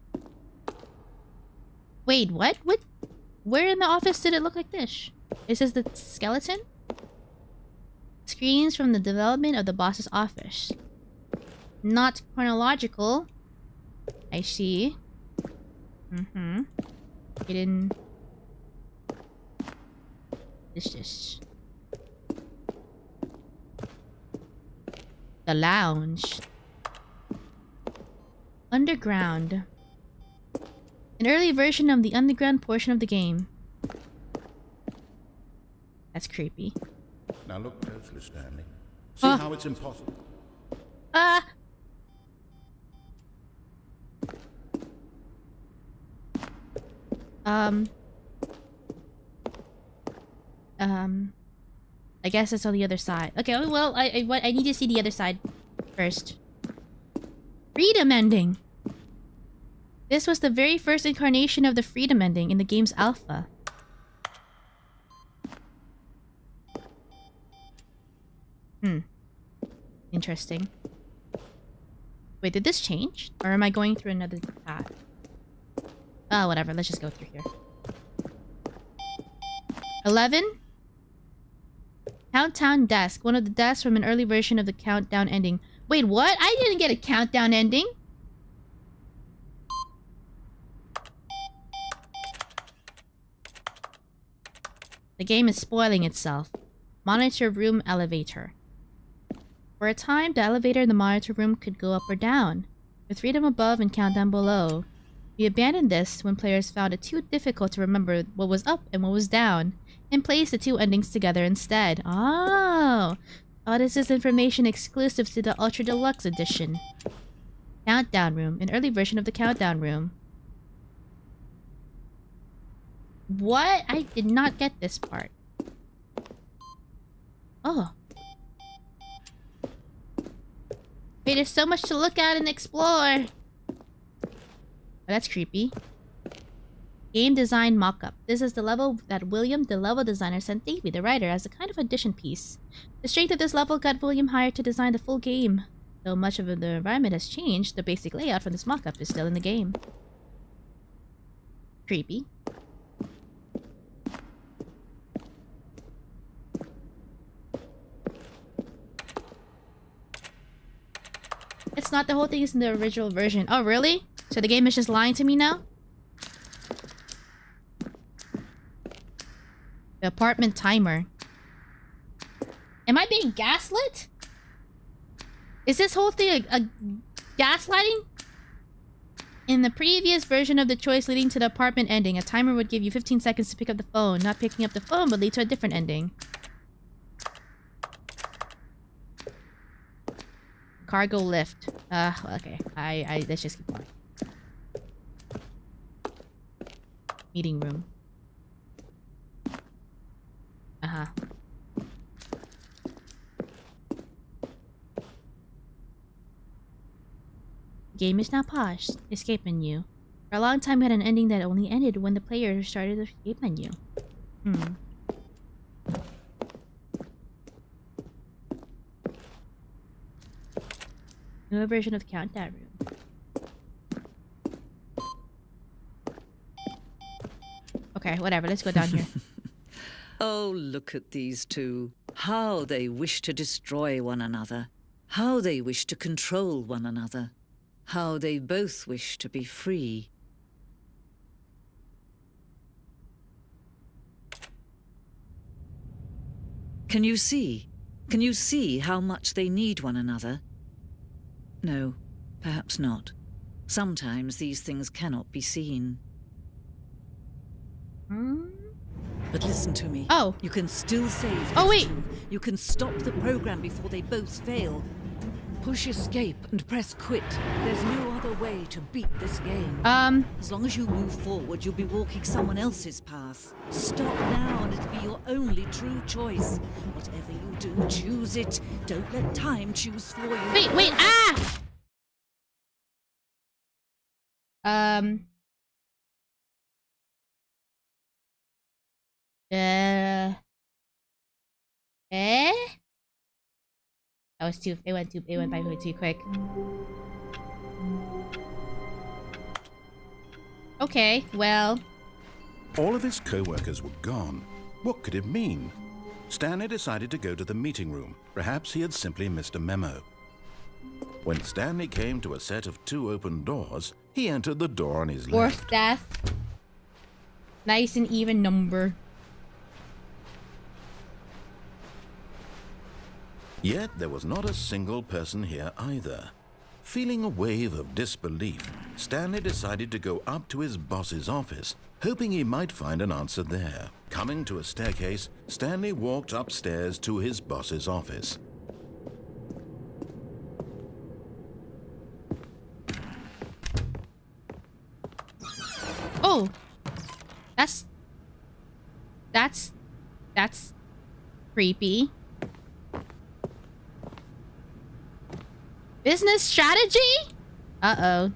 Wait, what? What? Where in the office did it look like this? Is this the skeleton? Screens from the development of the boss's office. Not chronological. I see. Hidden. This. The lounge. Underground. An early version of the underground portion of the game. That's creepy. Now look closely, Stanley. See how it's impossible. I guess it's on the other side. Okay, well, I need to see the other side first. Freedom ending! This was the very first incarnation of the freedom ending in the game's alpha. Interesting. Wait, did this change? Or am I going through another path? Oh, whatever. Let's just go through here. 11. Countdown desk. One of the desks from an early version of the countdown ending. Wait, what? I didn't get a countdown ending. The game is spoiling itself. Monitor room elevator. For a time, the elevator in the monitor room could go up or down, with freedom above and countdown below. We abandoned this when players found it too difficult to remember what was up and what was down, and placed the two endings together instead. Oh, this is information exclusive to the Ultra Deluxe edition. Countdown room, an early version of the countdown room. What? I did not get this part. Oh. Wait, there's so much to look at and explore. Oh, that's creepy. Game design mock-up. This is the level that William, the level designer, sent Davey, the writer, as a kind of addition piece. The strength of this level got William hired to design the full game. Though much of the environment has changed, the basic layout from this mock-up is still in the game. Creepy. It's not, the whole thing is in the original version. Oh, really? So the game is just lying to me now? The apartment timer. Am I being gaslit? Is this whole thing a gaslighting? In the previous version of the choice leading to the apartment ending, a timer would give you 15 seconds to pick up the phone. Not picking up the phone would lead to a different ending. Cargo lift. Okay. Let's just keep going. Meeting room. Uh-huh. Game is now paused. Escape menu. For a long time we had an ending that only ended when the player started the escape menu. Newer version of the countdown room. Okay, whatever. Let's go down here. Oh, look at these two. How they wish to destroy one another. How they wish to control one another. How they both wish to be free. Can you see? Can you see how much they need one another? No, perhaps not. Sometimes these things cannot be seen. But listen to me. Oh. You can still save. Oh, wait. You can stop the program before they both fail. Push escape and press quit. There's no other way to beat this game. As long as you move forward, you'll be walking someone else's path. Stop now and it'll be your only true choice. Whatever you do, choose it. Don't let time choose for you. Wait, ah! That was too. It went by way too quick. Okay, well. All of his co-workers were gone. What could it mean? Stanley decided to go to the meeting room. Perhaps he had simply missed a memo. When Stanley came to a set of 2 open doors, he entered the door on his left. Fourth death. Nice and even number. Yet there was not a single person here either. Feeling a wave of disbelief, Stanley decided to go up to his boss's office, hoping he might find an answer there. Coming to a staircase, Stanley walked upstairs to his boss's office. Oh! That's creepy. Business strategy? Uh-oh.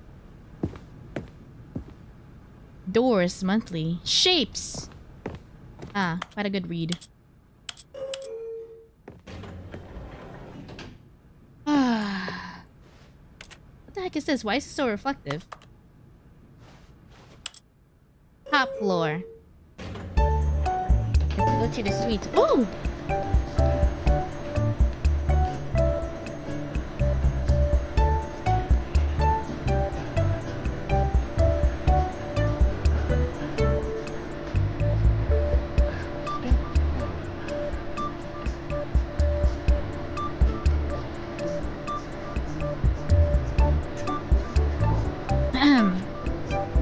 Doors monthly. Shapes. Ah, quite a good read. Ah. What the heck is this? Why is it so reflective? Top floor. Go to the suite. Ooh!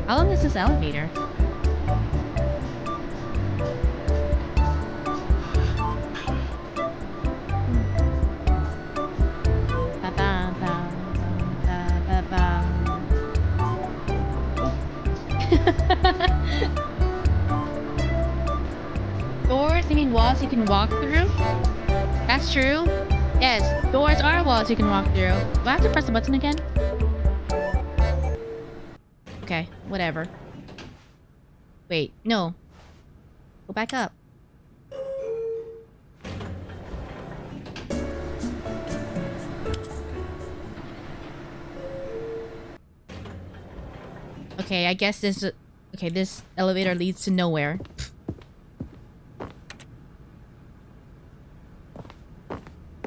How long is this elevator? Doors, you mean walls you can walk through? That's true. Yes, doors are walls you can walk through. Do I have to press the button again? Okay, whatever. Wait, no. Go back up. Okay, I guess this... Okay, this elevator leads to nowhere.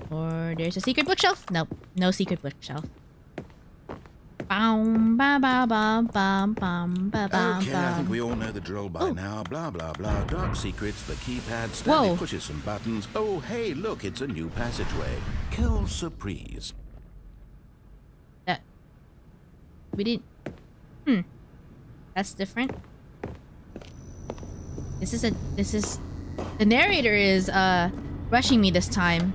Or there's a secret bookshelf? Nope, no secret bookshelf. Okay, I think we all know the drill by now. Blah, blah, blah. Dark secrets, the keypad, Stanley pushes some buttons. Oh, hey, look, it's a new passageway. Quelle surprise. We didn't... That's different. This is... The narrator is, rushing me this time.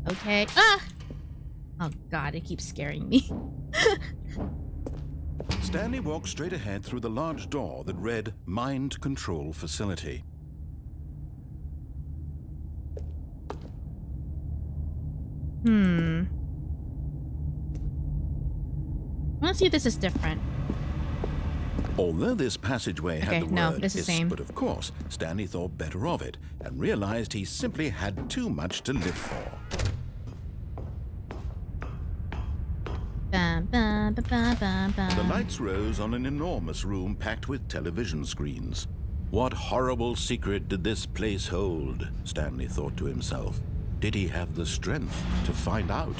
Okay. Ah! Oh god, it keeps scaring me. Stanley walked straight ahead through the large door that read Mind Control Facility. Let's see if this is different. Although this passageway had the no, word this is "is," same. but of course, Stanley thought better of it and realized he simply had too much to live for. The lights rose on an enormous room packed with television screens. What horrible secret did this place hold? Stanley thought to himself. Did he have the strength to find out?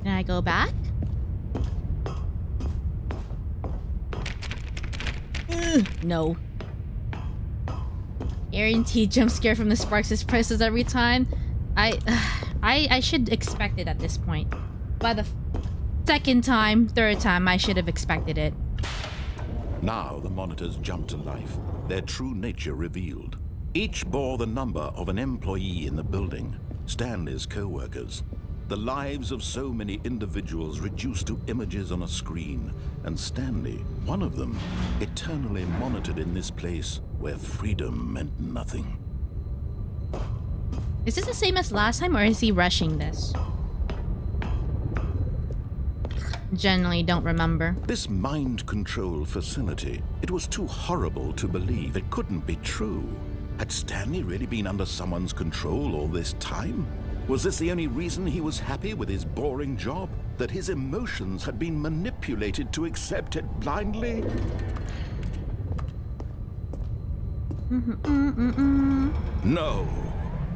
Can I go back? No. Guaranteed jump scare from the Sparks' prices every time. I should expect it at this point. By the second time, third time, I should have expected it. Now the monitors jumped to life, their true nature revealed. Each bore the number of an employee in the building, Stanley's co-workers. The lives of so many individuals reduced to images on a screen, and Stanley, one of them, eternally monitored in this place where freedom meant nothing. Is this the same as last time, or is he rushing this? Generally don't remember. This mind control facility, it was too horrible to believe. It couldn't be true. Had Stanley really been under someone's control all this time? Was this the only reason he was happy with his boring job? That his emotions had been manipulated to accept it blindly? No.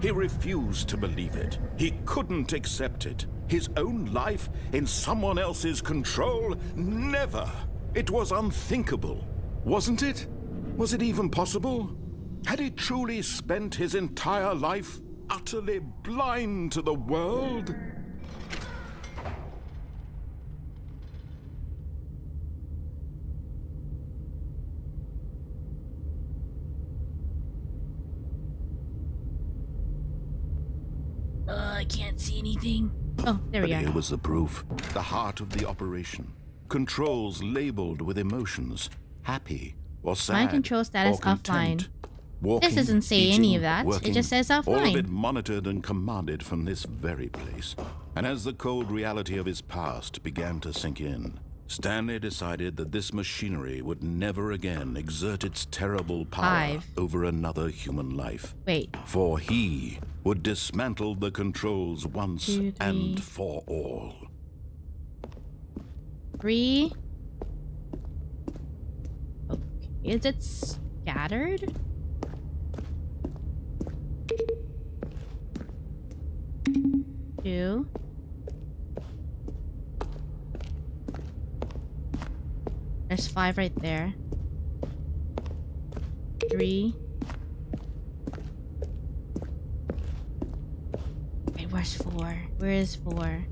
He refused to believe it. He couldn't accept it. His own life in someone else's control? Never. It was unthinkable. Wasn't it? Was it even possible? Had he truly spent his entire life utterly blind to the world? I can't see anything. Oh, there we But are. here was the proof. The heart of the operation. Controls labeled with emotions. Happy or sad. Mind control status or content. offline. Walking, This doesn't say eating, any of that. working, It just says all of offline. it monitored and commanded from this very place. And as the cold reality of his past began to sink in, Stanley decided that this machinery would never again exert its terrible power 5. over another human life. Wait. For he would dismantle the controls once 2, 3. and for all. 3. Okay. Is it scattered? 2. There's 5 right there. 3. Okay, where's 4? Where is 4?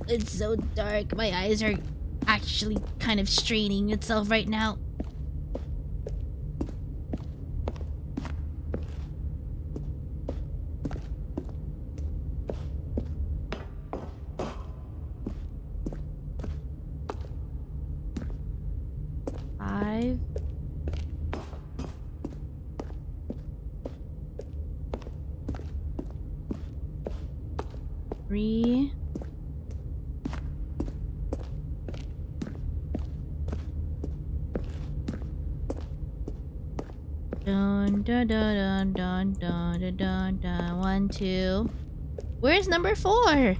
It's so dark. My eyes are actually kind of straining itself right now. Five. 3. Dun dun dun dun dun dun dun dun. 1, 2. Where's number 4?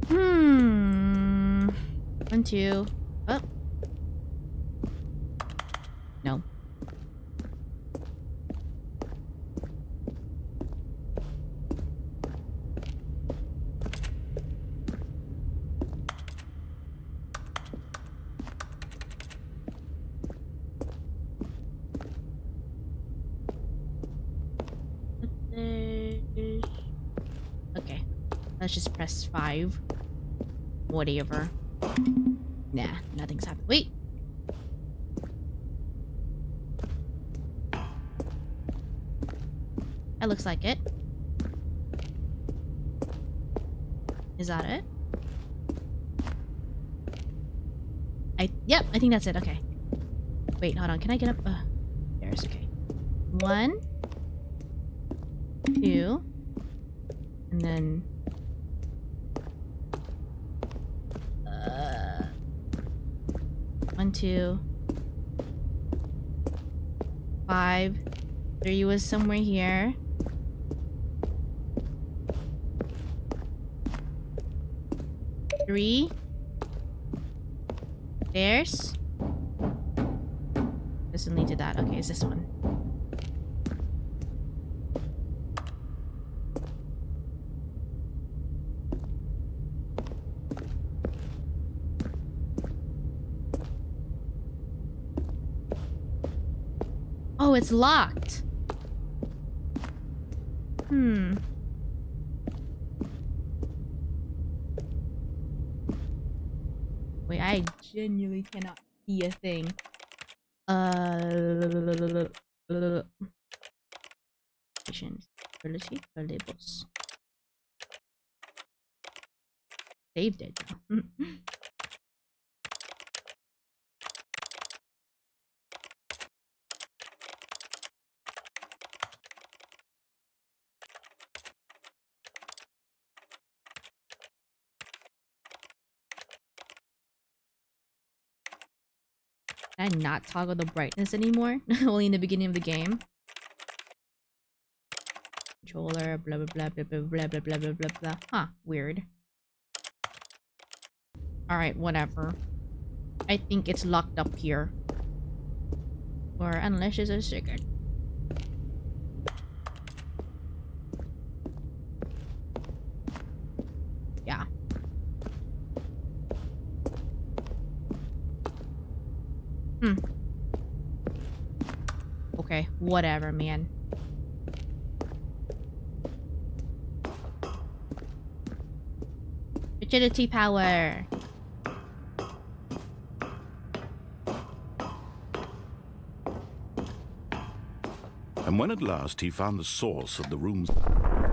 Hmm. 1, 2. Oh. No. Okay. Let's just press 5. Whatever. Nah, nothing's happened. Wait! That looks like it. Is that it? Yep, I think that's it. Okay. Wait, hold on. Can I get up? There's okay. 1, 2, and then 1, 2, 5. 3 was somewhere here. 3. There's. Doesn't lead to that. Okay, it's this one. Oh, it's locked. Hmm. Wait, I genuinely cannot see a thing. Labels. Saved it. Can I not toggle the brightness anymore? Only in the beginning of the game. Controller, blah blah blah blah blah blah blah blah blah blah blah. Huh, weird. Alright, whatever. I think it's locked up here. Or unless it's a secret. Yeah. Okay, whatever, man. Rigidity power. And when at last he found the source of the room's...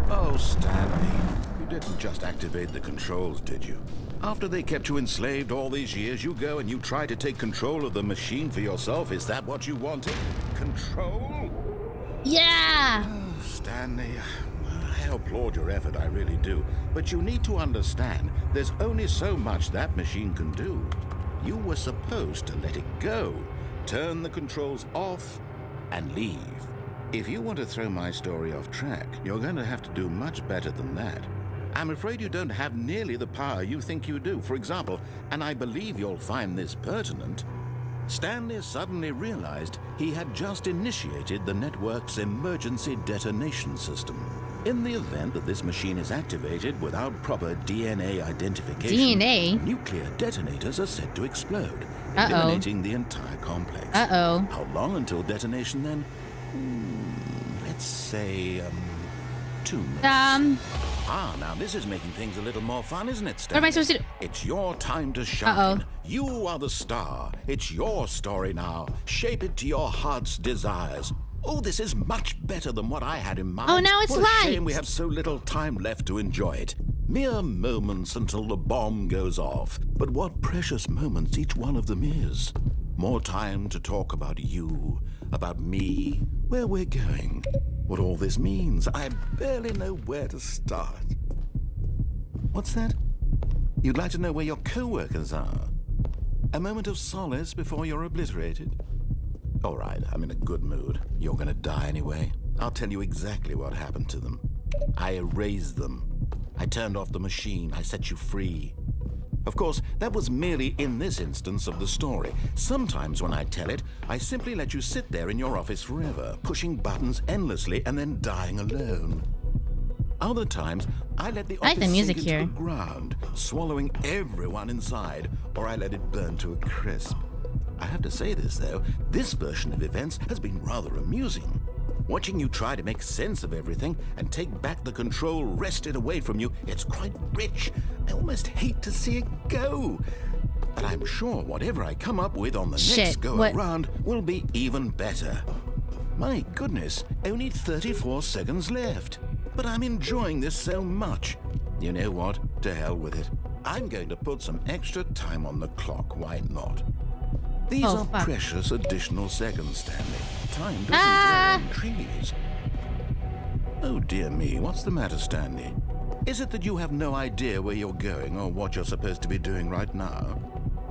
Oh, Stanley, you didn't just activate the controls, did you? After they kept you enslaved all these years, you go and you try to take control of the machine for yourself. Is that what you wanted? Control? Yeah! Oh, Stanley, I applaud your effort, I really do. But you need to understand, there's only so much that machine can do. You were supposed to let it go, turn the controls off, and leave. If you want to throw my story off track, you're going to have to do much better than that. I'm afraid you don't have nearly the power you think you do. For example, and I believe you'll find this pertinent, Stanley suddenly realized he had just initiated the network's emergency detonation system. In the event that this machine is activated without proper DNA identification, nuclear detonators are said to explode, eliminating the entire complex. How long until detonation then? Let's say, 2 minutes. Now this is making things a little more fun, isn't it, Stanley? What am I supposed to do? It's your time to shine. You are the star. It's your story now. Shape it to your heart's desires. Oh, this is much better than what I had in mind. Oh, now it's what light. a shame we have so little time left to enjoy it. Mere moments until the bomb goes off. But what precious moments each one of them is. More time to talk about you, about me, where we're going, what all this means. I barely know where to start. What's that? You'd like to know where your co-workers are? A moment of solace before you're obliterated? All right, I'm in a good mood. You're gonna die anyway. I'll tell you exactly what happened to them. I erased them. I turned off the machine. I set you free. Of course, that was merely in this instance of the story. Sometimes when I tell it, I simply let you sit there in your office forever, pushing buttons endlessly and then dying alone. Other times, I let the office sink into the ground, swallowing everyone inside, or I let it burn to a crisp. I have to say this, though, this version of events has been rather amusing. Watching you try to make sense of everything and take back the control wrested away from you, it's quite rich. I almost hate to see it go. But I'm sure whatever I come up with on the next go-around will be even better. My goodness, only 34 seconds left. But I'm enjoying this so much. You know what? To hell with it. I'm going to put some extra time on the clock, why not? These are precious additional seconds, Stanley. Time doesn't grow on trees. Oh dear me, what's the matter, Stanley? Is it that you have no idea where you're going or what you're supposed to be doing right now?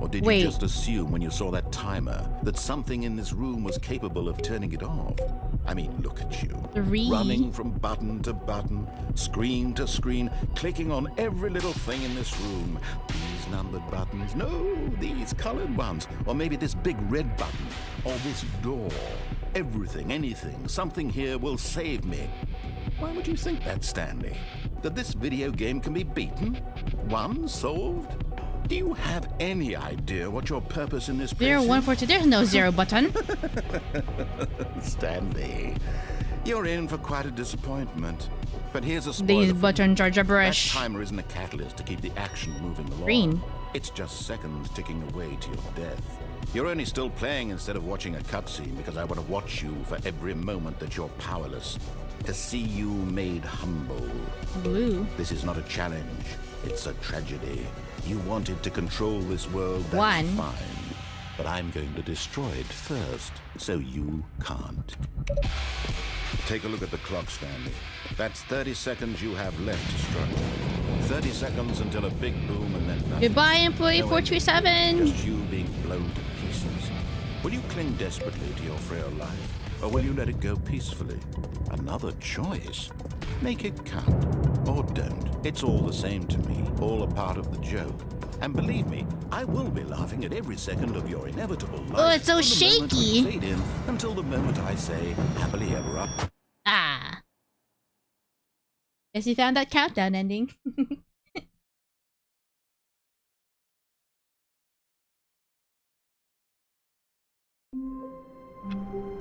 Or did you just assume when you saw that timer that something in this room was capable of turning it off? I mean, look at you. Running from button to button, screen to screen, clicking on every little thing in this room. These numbered buttons, no, these colored ones. Or maybe this big red button, or this door. Everything, anything, something here will save me. Why would you think that, Stanley? That this video game can be beaten? Won? Solved? Do you have any idea what your purpose in this place is? 0, 1, 4, 2. There's no 0 button. Stanley, you're in for quite a disappointment. But here's a spoiler. These buttons are gibberish. That timer isn't a catalyst to keep the action moving along. Green. It's just seconds ticking away to your death. You're only still playing instead of watching a cutscene because I want to watch you for every moment that you're powerless. To see you made humble. Blue. This is not a challenge. It's a tragedy. You wanted to control this world, that's fine. But I'm going to destroy it first, so you can't. Take a look at the clock, Stanley. That's 30 seconds you have left to struggle. 30 seconds until a big boom and then nothing. Goodbye, employee 427. Just you being blown to pieces. Will you cling desperately to your frail life, or will you let it go peacefully? Another choice. Make it count, or don't. It's all the same to me, all a part of the joke. And believe me, I will be laughing at every second of your inevitable life. Oh, it's so shaky. Fade in until the moment I say, happily ever after. Guess you found that countdown ending.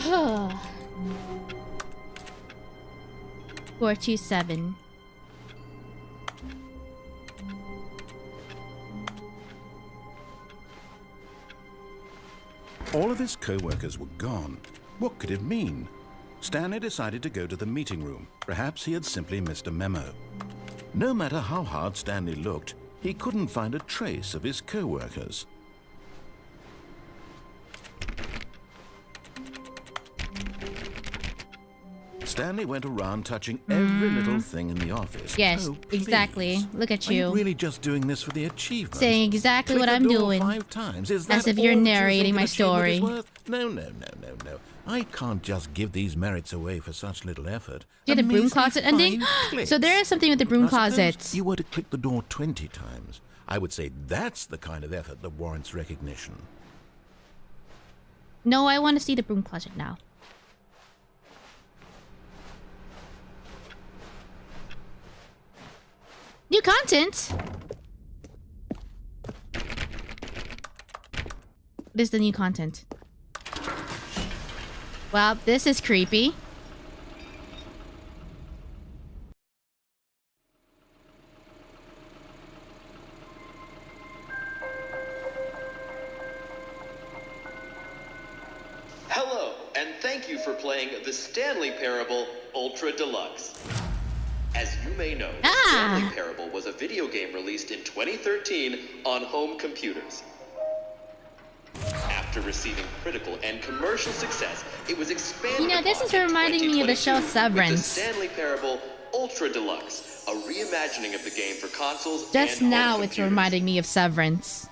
Oh. 427. All of his co-workers were gone. What could it mean? Stanley decided to go to the meeting room. Perhaps he had simply missed a memo. No matter how hard Stanley looked, he couldn't find a trace of his co-workers. Stanley went around touching every little thing in the office. Yes, Oh, exactly. Look at Are you. you really just doing this for the achievement? Saying exactly Click what the I'm door doing. 5 times. Is that As if you're all you narrating think my an achievement is story. worth? No. I can't just give these merits away for such little effort. Yeah, the broom Amazingly closet ending? fine clicks. So there is something with the broom Now, suppose closet. you were to click the door 20 times. I would say that's the kind of effort that warrants recognition. No, I want to see the broom closet now. New content? What is the new content? Well, this is creepy. Hello, and thank you for playing the Stanley Parable Ultra Deluxe. As you may know, the Stanley Parable was a video game released in 2013 on home computers. After receiving critical and commercial success, it was expanded. You know, this is upon in reminding me of the show 2022 with Severance. The Stanley Parable Ultra Deluxe, a reimagining of the game for consoles Just and now home it's computers. reminding me of Severance.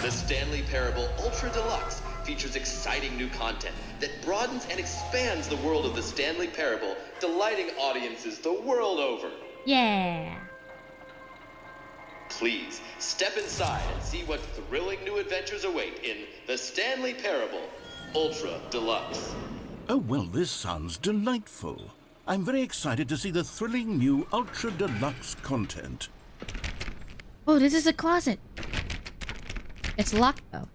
The Stanley Parable Ultra Deluxe features exciting new content that broadens and expands the world of the Stanley Parable, delighting audiences the world over. Yeah. Please step inside and see what thrilling new adventures await in the Stanley Parable Ultra Deluxe. Oh, well, this sounds delightful. I'm very excited to see the thrilling new Ultra Deluxe content. Oh, this is a closet. It's locked though.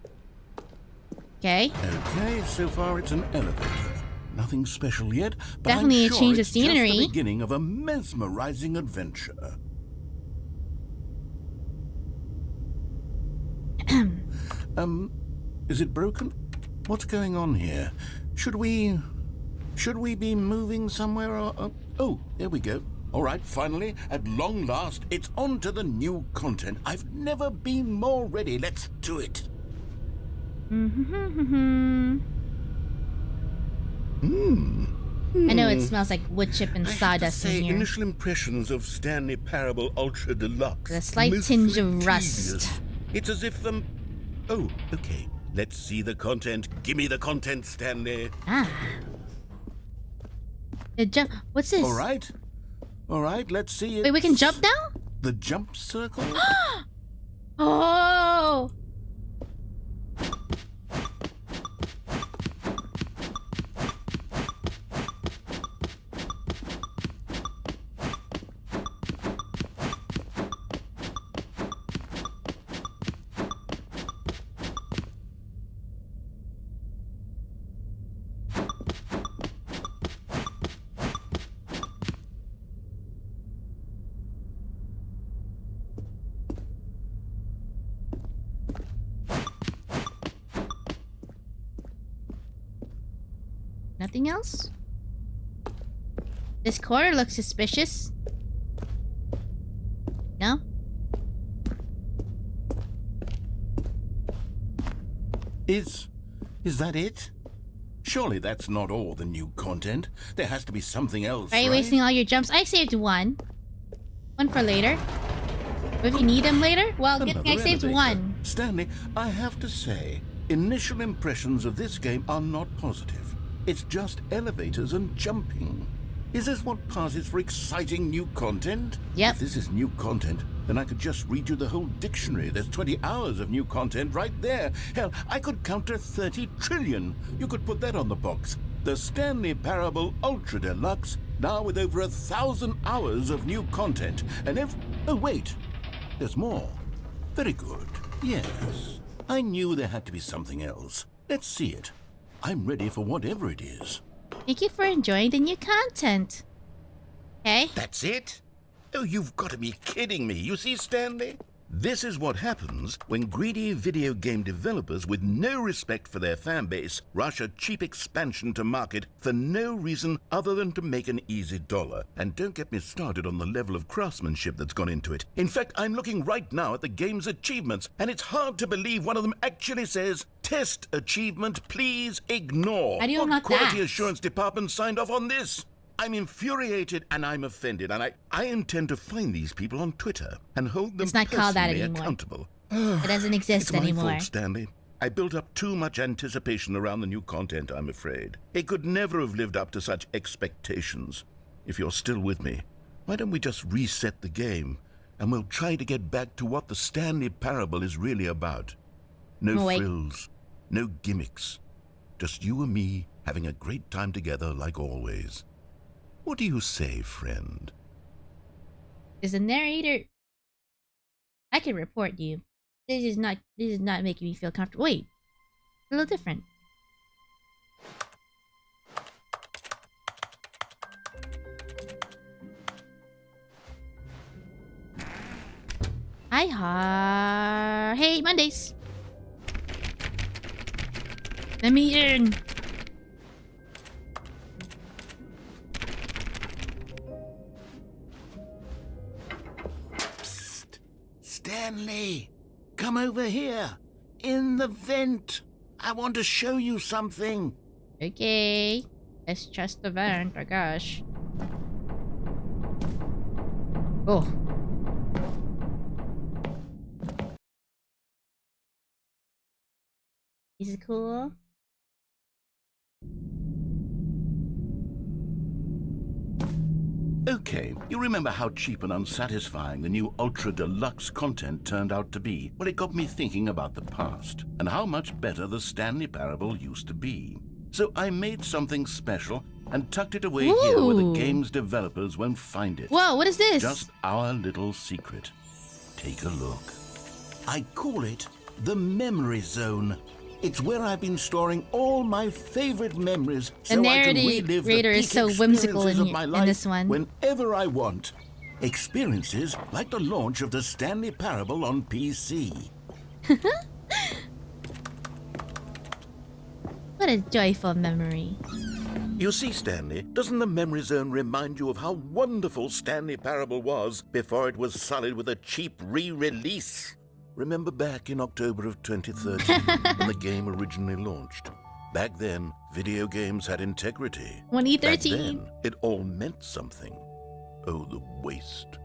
Okay. Okay, so far it's an elevator. Nothing special yet, but Definitely I'm a sure change of it's just scenery. the beginning of a mesmerizing adventure. Is it broken? What's going on here? Should we be moving somewhere or... Oh, there we go. All right, finally, at long last, it's on to the new content. I've never been more ready. Let's do it. I know it smells like wood chip and I have to sawdust say, in here. initial impressions of Stanley Parable Ultra Deluxe. The slight mostly tinge of rust. tedious. It's as if Oh, okay. Let's see the content. Give me the content, Stanley. It jump. What's this? All right, let's see it. Wait, we can jump now? The jump circle? Oh! Nothing else? This corner looks suspicious. No? Is that it? Surely that's not all the new content. There has to be something else, Are you right? wasting all your jumps? I saved one. One for later. If you need them later, well, good thing I Another saved elevator. one. Stanley, I have to say, initial impressions of this game are not positive. It's just elevators and jumping. Is this what passes for exciting new content? Yep. If this is new content, then I could just read you the whole dictionary. There's 20 hours of new content right there. Hell, I could counter 30 trillion. You could put that on the box. The Stanley Parable Ultra Deluxe, now with over 1,000 hours of new content. And oh, wait. There's more. Very good. Yes. I knew there had to be something else. Let's see it. I'm ready for whatever it is. Thank you for enjoying the new content. Okay. That's it? Oh, you've got to be kidding me. You see, Stanley? This is what happens when greedy video game developers with no respect for their fan base rush a cheap expansion to market for no reason other than to make an easy dollar. And don't get me started on the level of craftsmanship that's gone into it. In fact, I'm looking right now at the game's achievements, and it's hard to believe one of them actually says, "Test achievement, please ignore." How do you What unlock quality that? assurance department signed off on this? I'm infuriated and I'm offended, and I intend to find these people on Twitter and hold them It's not called that personally anymore. accountable. It doesn't exist It's my anymore. fault, Stanley. I built up too much anticipation around the new content, I'm afraid. It could never have lived up to such expectations. If you're still with me, why don't we just reset the game, and we'll try to get back to what the Stanley Parable is really about. No Wait. frills, no gimmicks. Just you and me having a great time together like always. What do you say, friend? Is the narrator? I can report you. This is not making me feel comfortable. Wait, a little different. Hey, Mondays. Let me in. Stanley, come over here. In the vent. I want to show you something. Okay, let's trust the vent. Oh gosh. Oh. This is cool. Okay, you remember how cheap and unsatisfying the new Ultra Deluxe content turned out to be? Well, it got me thinking about the past and how much better the Stanley Parable used to be. So I made something special and tucked it away here where the Ooh. game's developers won't find it. Whoa, what is this? Just our little secret. Take a look. I call it the Memory Zone. It's where I've been storing all my favorite memories so I can relive the narrator is peak so whimsical experiences in of my in life this one. whenever I want. Experiences like the launch of the Stanley Parable on PC. What a joyful memory. You see, Stanley, doesn't the Memory Zone remind you of how wonderful Stanley Parable was before it was sullied with a cheap re-release? Remember back in October of 2013 when the game originally launched? Back then, video games had integrity. When Back E13. then, it all meant something. Oh, the waste.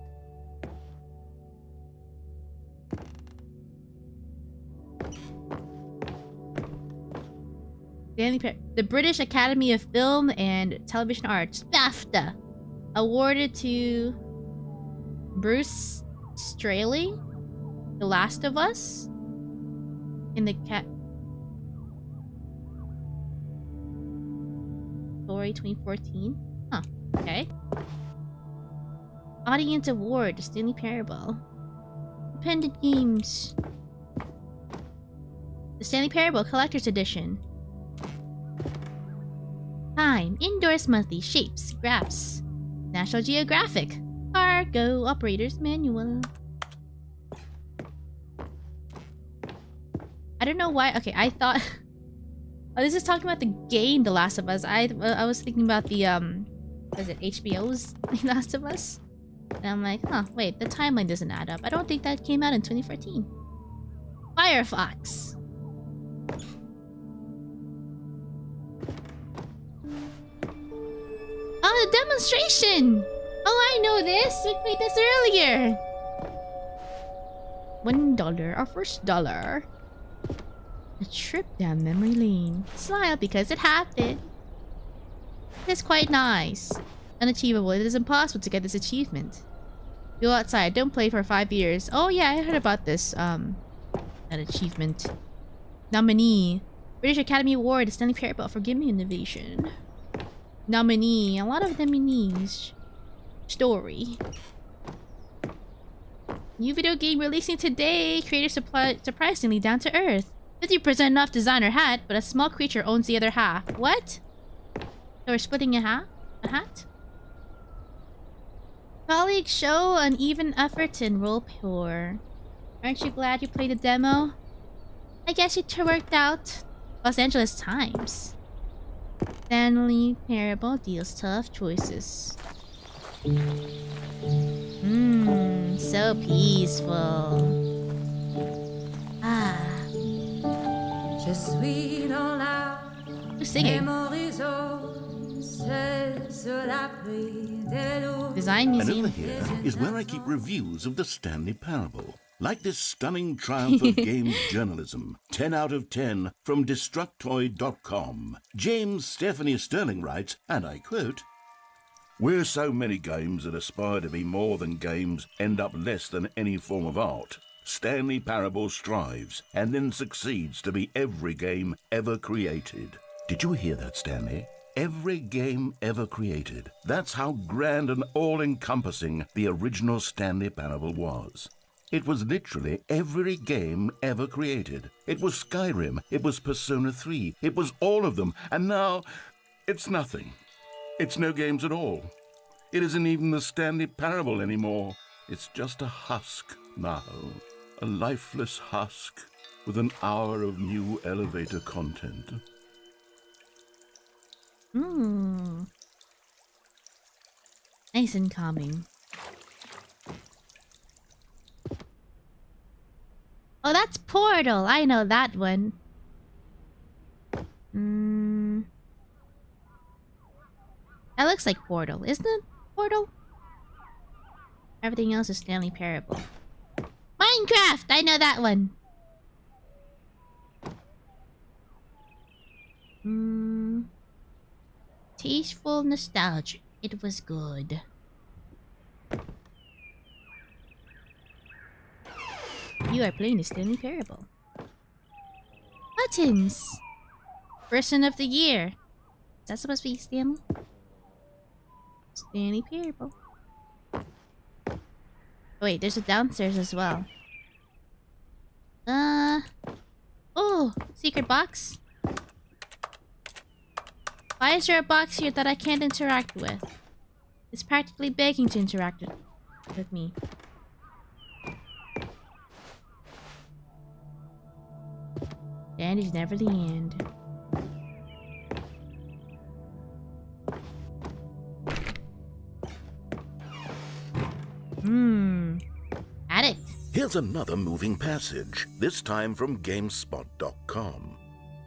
The British Academy of Film and Television Arts, BAFTA, awarded to Bruce Straley, The Last of Us, in the Story 2014. Huh. Okay. Audience Award, The Stanley Parable. Independent Games. The Stanley Parable Collector's Edition. Time, Indoors Monthly, Shapes, Graphs. National Geographic. Cargo Operator's Manual. I don't know why. Okay, I thought... Oh, this is talking about the game The Last of Us. I was thinking about the, was it HBO's The Last of Us? And I'm like, huh, wait, the timeline doesn't add up. I don't think that came out in 2014. Firefox. Oh, the demonstration! Oh, I know this! We played this earlier! $1, our first dollar. A trip down memory lane. Smile because it happened. It's quite nice. Unachievable. It is impossible to get this achievement. Go outside. Don't play for 5 years. Oh yeah, I heard about this. An achievement. Nominee. British Academy Award. Stanley Parable for Game Innovation. Nominee. A lot of nominees. Story. New video game releasing today. Creator surprisingly down to earth. 50% off designer hat, but a small creature owns the other half. What? So we're splitting a hat? A hat? Colleagues show uneven effort to enroll poor. Aren't you glad you played the demo? I guess it worked out. Los Angeles Times. Stanley Parable deals tough choices. So peaceful. Ah. Who's singing? Design And Museum. over here is where I keep reviews of the Stanley Parable. Like this stunning triumph of games journalism. 10 out of 10 from Destructoid.com. James Stephanie Sterling writes, and I quote, "Where so many games that aspire to be more than games end up less than any form of art, Stanley Parable strives and then succeeds to be every game ever created." Did you hear that, Stanley? Every game ever created. That's how grand and all-encompassing the original Stanley Parable was. It was literally every game ever created. It was Skyrim, it was Persona 3, it was all of them, and now it's nothing. It's no games at all. It isn't even the Stanley Parable anymore. It's just a husk now. A lifeless husk with an hour of new elevator content. Nice and calming. Oh, that's Portal. I know that one. That looks like Portal, isn't it? Portal? Everything else is Stanley Parable. Minecraft! I know that one. Tasteful nostalgia. It was good. You are playing the Stanley Parable. Buttons! Person of the Year. Is that supposed to be Stanley? Stanley Parable. Oh, wait, there's a downstairs as well. Oh, secret box. Why is there a box here that I can't interact with? It's practically begging to interact with me. The end is never the end. Addict. Here's another moving passage, this time from GameSpot.com.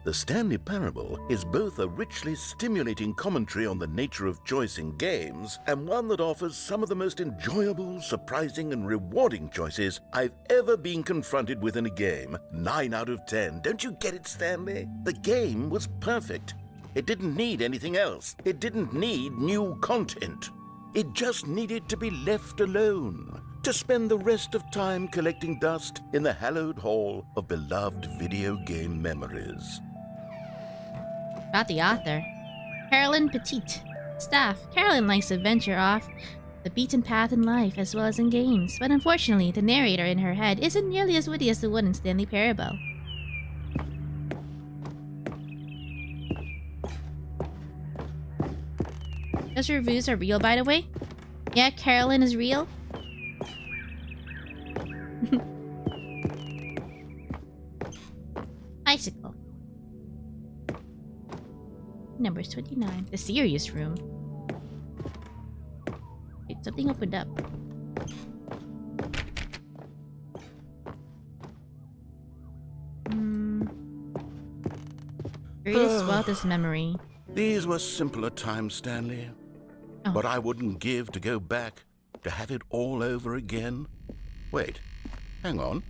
The Stanley Parable is both a richly stimulating commentary on the nature of choice in games and one that offers some of the most enjoyable, surprising, and rewarding choices I've ever been confronted with in a game. 9 out of 10. Don't you get it, Stanley? The game was perfect. It didn't need anything else. It didn't need new content. It just needed to be left alone, to spend the rest of time collecting dust in the hallowed hall of beloved video game memories. About the author. Carolyn Petit. Staff. Carolyn likes to venture off the beaten path in life as well as in games, but unfortunately, the narrator in her head isn't nearly as witty as the one in Stanley Parable. Those reviews are real, by the way? Yeah, Carolyn is real? Bicycle. Number 29. The serious room. Wait, something opened up. Greatest wildest memory. These were simpler times, Stanley. Oh. But I wouldn't give to go back, to have it all over again. Wait, hang on.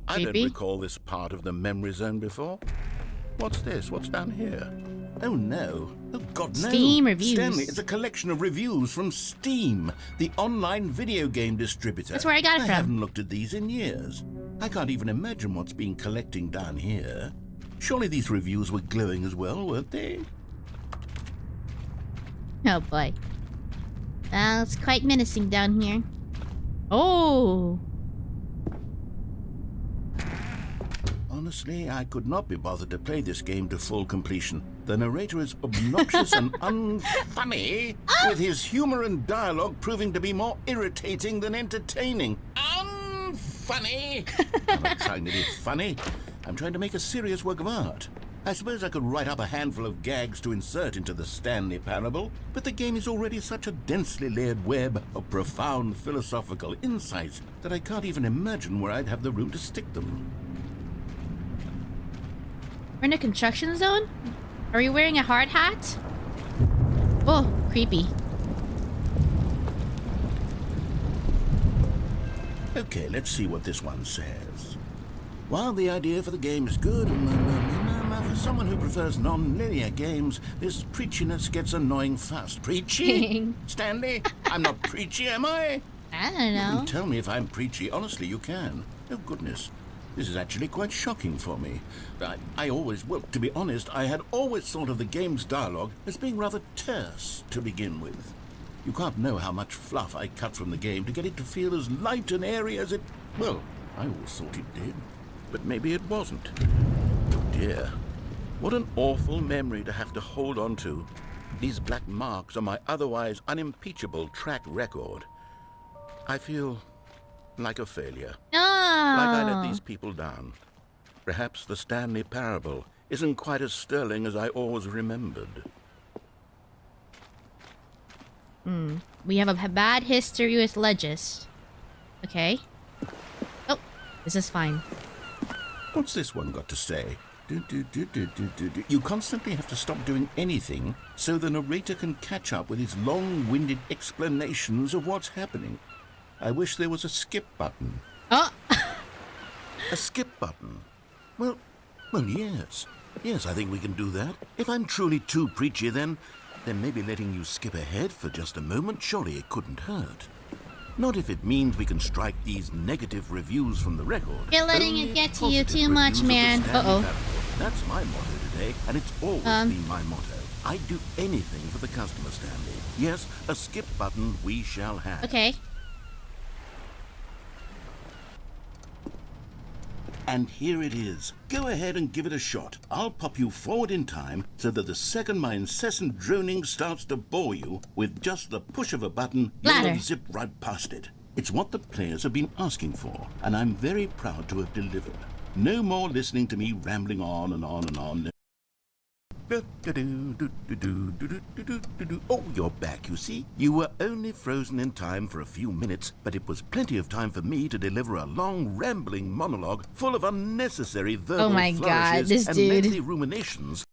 I don't Creepy. recall this part of the memory zone before. What's this? What's down here? Oh no. Oh God, no. Steam reviews. Stanley, it's a collection of reviews from Steam, the online video game distributor. That's where I got it from. I haven't looked at these in years. I can't even imagine what's been collecting down here. Surely these reviews were glowing as well, weren't they? Oh boy. Well, it's quite menacing down here. Oh! Honestly, I could not be bothered to play this game to full completion. The narrator is obnoxious and unfunny, with his humor and dialogue proving to be more irritating than entertaining. Unfunny! funny? I'm not trying to be funny. I'm trying to make a serious work of art. I suppose I could write up a handful of gags to insert into the Stanley Parable, but the game is already such a densely layered web of profound philosophical insights that I can't even imagine where I'd have the room to stick them. We're in a construction zone? Are you wearing a hard hat? Oh, creepy. Okay, let's see what this one says. While the idea for the game is good, for someone who prefers non-linear games, this preachiness gets annoying fast. Preachy? Stanley? I'm not preachy, am I? I don't You know. can tell me if I'm preachy. Honestly, you can. Oh, goodness. This is actually quite shocking for me. Well, to be honest, I had always thought of the game's dialogue as being rather terse to begin with. You can't know how much fluff I cut from the game to get it to feel as light and airy as it... Well, I always thought it did. But maybe it wasn't. Oh, dear. What an awful memory to have to hold on to. These black marks on my otherwise unimpeachable track record. I feel like a failure. No. Like I let these people down. Perhaps the Stanley Parable isn't quite as sterling as I always remembered. We have a bad history with ledges. Okay. Oh, this is fine. What's this one got to say? You constantly have to stop doing anything so the narrator can catch up with his long-winded explanations of what's happening. I wish there was a skip button. Oh! A skip button? Well, yes. Yes, I think we can do that. If I'm truly too preachy, then maybe letting you skip ahead for just a moment, surely it couldn't hurt. Not if it means we can strike these negative reviews from the record. You're letting Only it get to you positive too much, reviews of the man. Stanley Uh-oh. Parable. That's my motto today, and it's always been my motto. I'd do anything for the customer, Stanley. Yes, a skip button we shall have. Okay. And here it is. Go ahead and give it a shot. I'll pop you forward in time so that the second my incessant droning starts to bore you, with just the push of a button, Ladder. you'll zip right past it. It's what the players have been asking for, and I'm very proud to have delivered. No more listening to me rambling on and on and on. Oh, you're back, you see. You were only frozen in time for a few minutes, but it was plenty of time for me to deliver a long, rambling monologue full of unnecessary verbal Oh my God, flourishes this and dude. lengthy ruminations.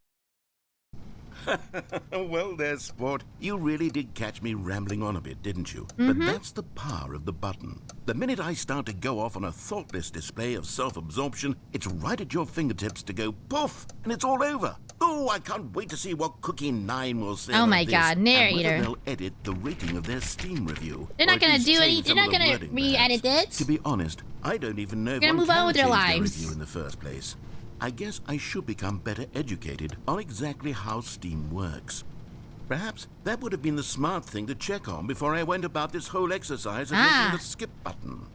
Well, there, sport. You really did catch me rambling on a bit, didn't you? But that's the power of the button. The minute I start to go off on a thoughtless display of self-absorption, it's right at your fingertips to go poof, and it's all over. Oh, I can't wait to see what Cookie 9 will say. Oh about my this, God, and whether narrator. they'll edit the rating of their Steam review. They're or not at gonna least do any. change They're some not of the gonna wording, re-edit perhaps. it. To be honest, I don't even know if They're gonna one move on can with their change their lives. review in the first place. I guess I should become better educated on exactly how Steam works. Perhaps that would have been the smart thing to check on before I went about this whole exercise of making the skip button.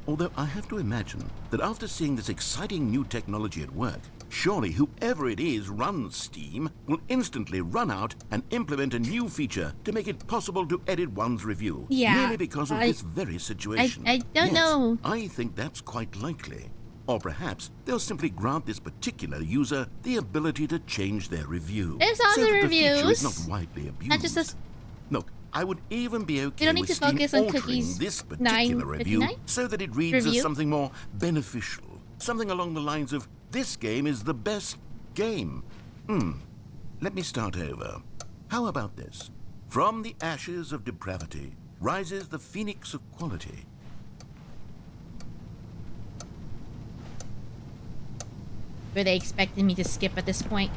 Although I have to imagine that after seeing this exciting new technology at work, surely whoever it is runs Steam will instantly run out and implement a new feature to make it possible to edit one's review. Yeah, Merely because of this very situation. I don't know. I think that's quite likely. Or perhaps they'll simply grant this particular user the ability to change their review. There's other so that the feature reviews. is not widely abused. Not just this. Look, I would even be okay don't need with to Steam focus on altering Cookies this particular review 959? so that it reads Review? as something more beneficial. Something along the lines of, this game is the best game. Let me start over. How about this? From the ashes of depravity rises the phoenix of quality. Were they expecting me to skip at this point?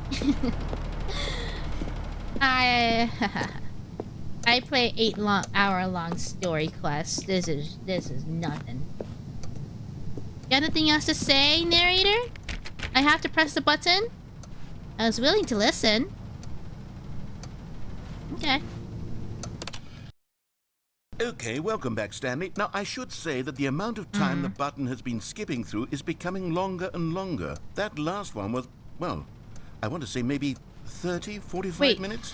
I play 8-hour-long story quests. This is nothing. Got anything else to say, narrator? I have to press the button? I was willing to listen. Okay. Okay, welcome back, Stanley. Now, I should say that the amount of time the button has been skipping through is becoming longer and longer. That last one was, well, I want to say maybe 30, 45 Wait. minutes.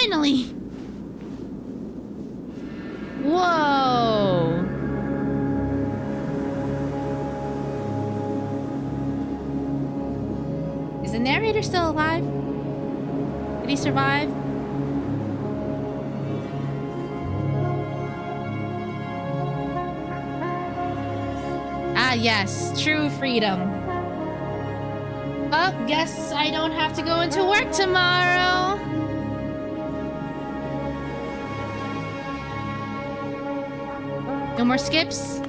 finally! Whoa! Is the narrator still alive? Did he survive? Ah, yes. True freedom. Oh, guess I don't have to go into work tomorrow. No more skips?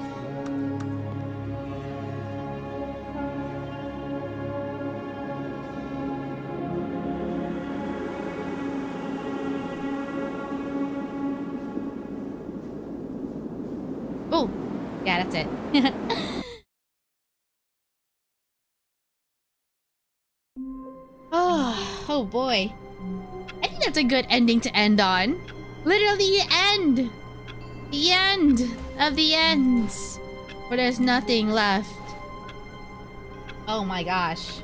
Oh, yeah, that's it. Oh boy. I think that's a good ending to end on. Literally the end! The end of the ends. Where there's nothing left. Oh my gosh.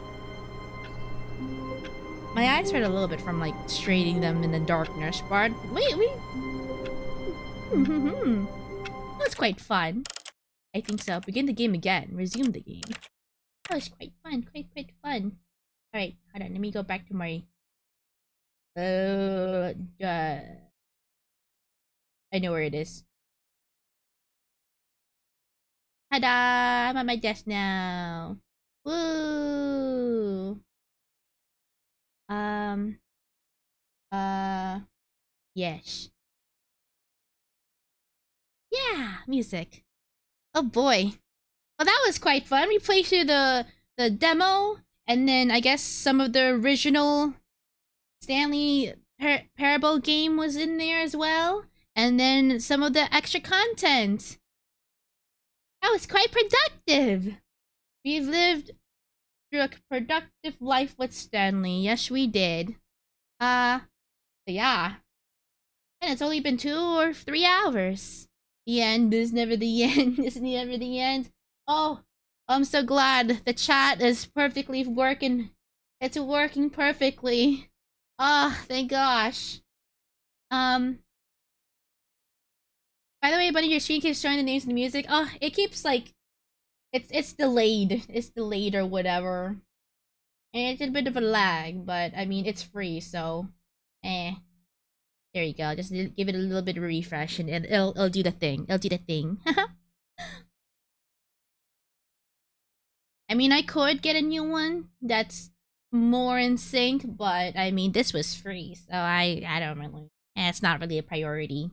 My eyes hurt a little bit from like straining them in the darkness, but wait. That's quite fun. I think so. Begin the game again. Resume the game. That was quite fun. Quite fun. Alright, hold on. Let me go back to my... I know where it is. Ta-da! I'm at my desk now. Woo! Yes. Yeah, music. Oh boy. Well, that was quite fun. We played through the demo, and then I guess some of the original Stanley Parable game was in there as well, and then some of the extra content. That was quite productive. We've lived through a productive life with Stanley. Yes, we did. Yeah. And it's only been 2 or 3 hours. The end is never the end. It's never the end. Oh, I'm so glad the chat is perfectly working. It's working perfectly. Oh, thank gosh. By the way, Bunny, your screen keeps showing the names of the music. Oh, it keeps like, it's delayed. It's delayed or whatever. And it's a bit of a lag, but I mean, it's free, so, there you go. Just give it a little bit of a refresh, and it'll do the thing. It'll do the thing. I mean, I could get a new one that's more in sync, but I mean, this was free, so I don't really. It's not really a priority.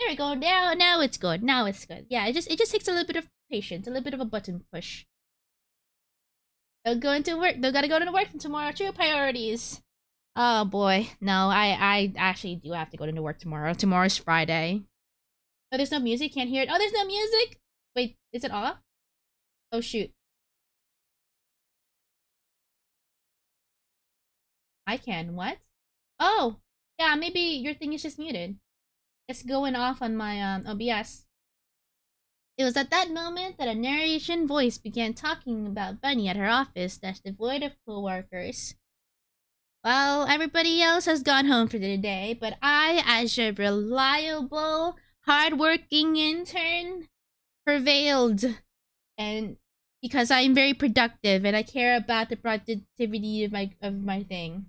There we go. Now it's good. Now it's good. Yeah, it just takes a little bit of patience, a little bit of a button push. They'll go into work. They'll gotta go to work tomorrow. True priorities. Oh boy, no, I actually do have to go to work tomorrow. Tomorrow's Friday. Oh, there's no music. Can't hear it. Oh, there's no music. Wait, is it off? Oh shoot. I can. What? Oh, yeah. Maybe your thing is just muted. It's going off on my OBS. It was at that moment that a narration voice began talking about Bunny at her office that's devoid of co-workers. Well, everybody else has gone home for the day, but I, as a reliable, hardworking intern, prevailed. And because I'm very productive and I care about the productivity of my thing.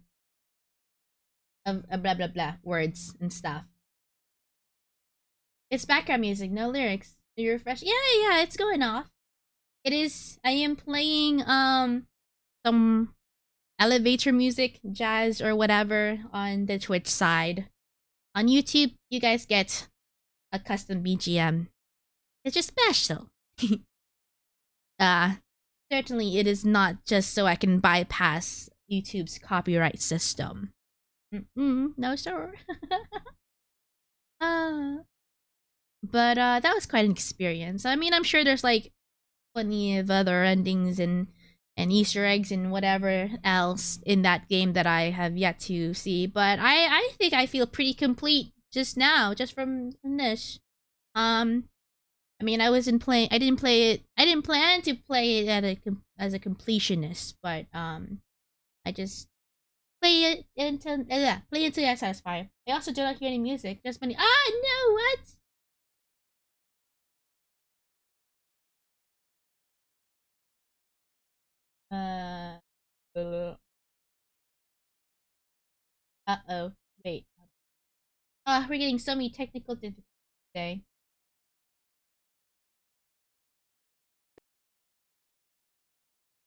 Of blah blah blah words and stuff. It's background music, no lyrics. You refresh. Yeah, it's going off. It is. I am playing some elevator music, jazz or whatever on the Twitch side. On YouTube, you guys get a custom BGM. It's just special. Certainly it is not just so I can bypass YouTube's copyright system. No sir. But that was quite an experience. I mean, I'm sure there's like plenty of other endings and Easter eggs and whatever else in that game that I have yet to see. But I think I feel pretty complete just now, just from this. I mean, I didn't play it. I didn't plan to play it as a completionist, but I just play it until play until you're satisfied. I also do not hear any music. Just money. Ah, no, what? Uh-oh. Wait. We're getting so many technical difficulties today.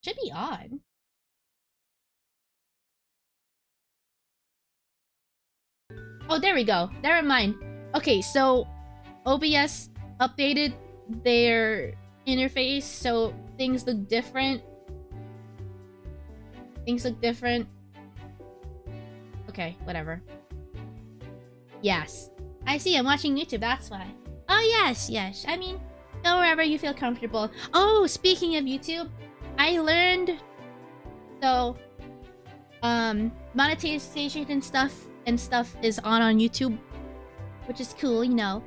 Should be on. Oh, there we go. Never mind. Okay, so OBS updated their interface, so things look different. Okay, whatever. Yes. I see, I'm watching YouTube, that's why. Oh, yes. I mean, go wherever you feel comfortable. Oh, speaking of YouTube, I learned... So, monetization and stuff is on YouTube, which is cool, you know.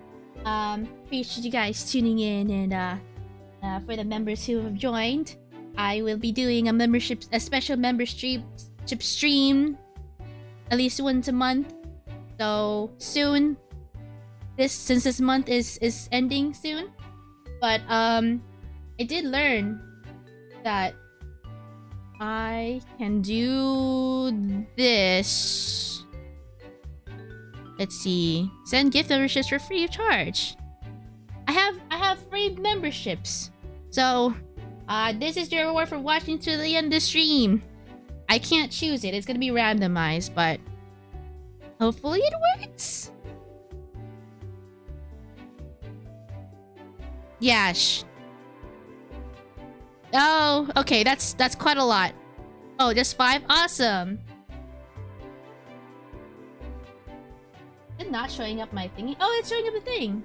Appreciate you guys tuning in, and for the members who have joined, I will be doing a special membership stream at least once a month. So soon, since this month is ending soon, but I did learn that I can do this. Let's see. Send gift memberships for free of charge. I have free memberships. So, this is your reward for watching to the end of the stream. I can't choose it. It's gonna be randomized, but hopefully it works. Yash. Oh, okay. That's quite a lot. Oh, just 5? Awesome. It's not showing up my thingy. Oh, it's showing up the thing.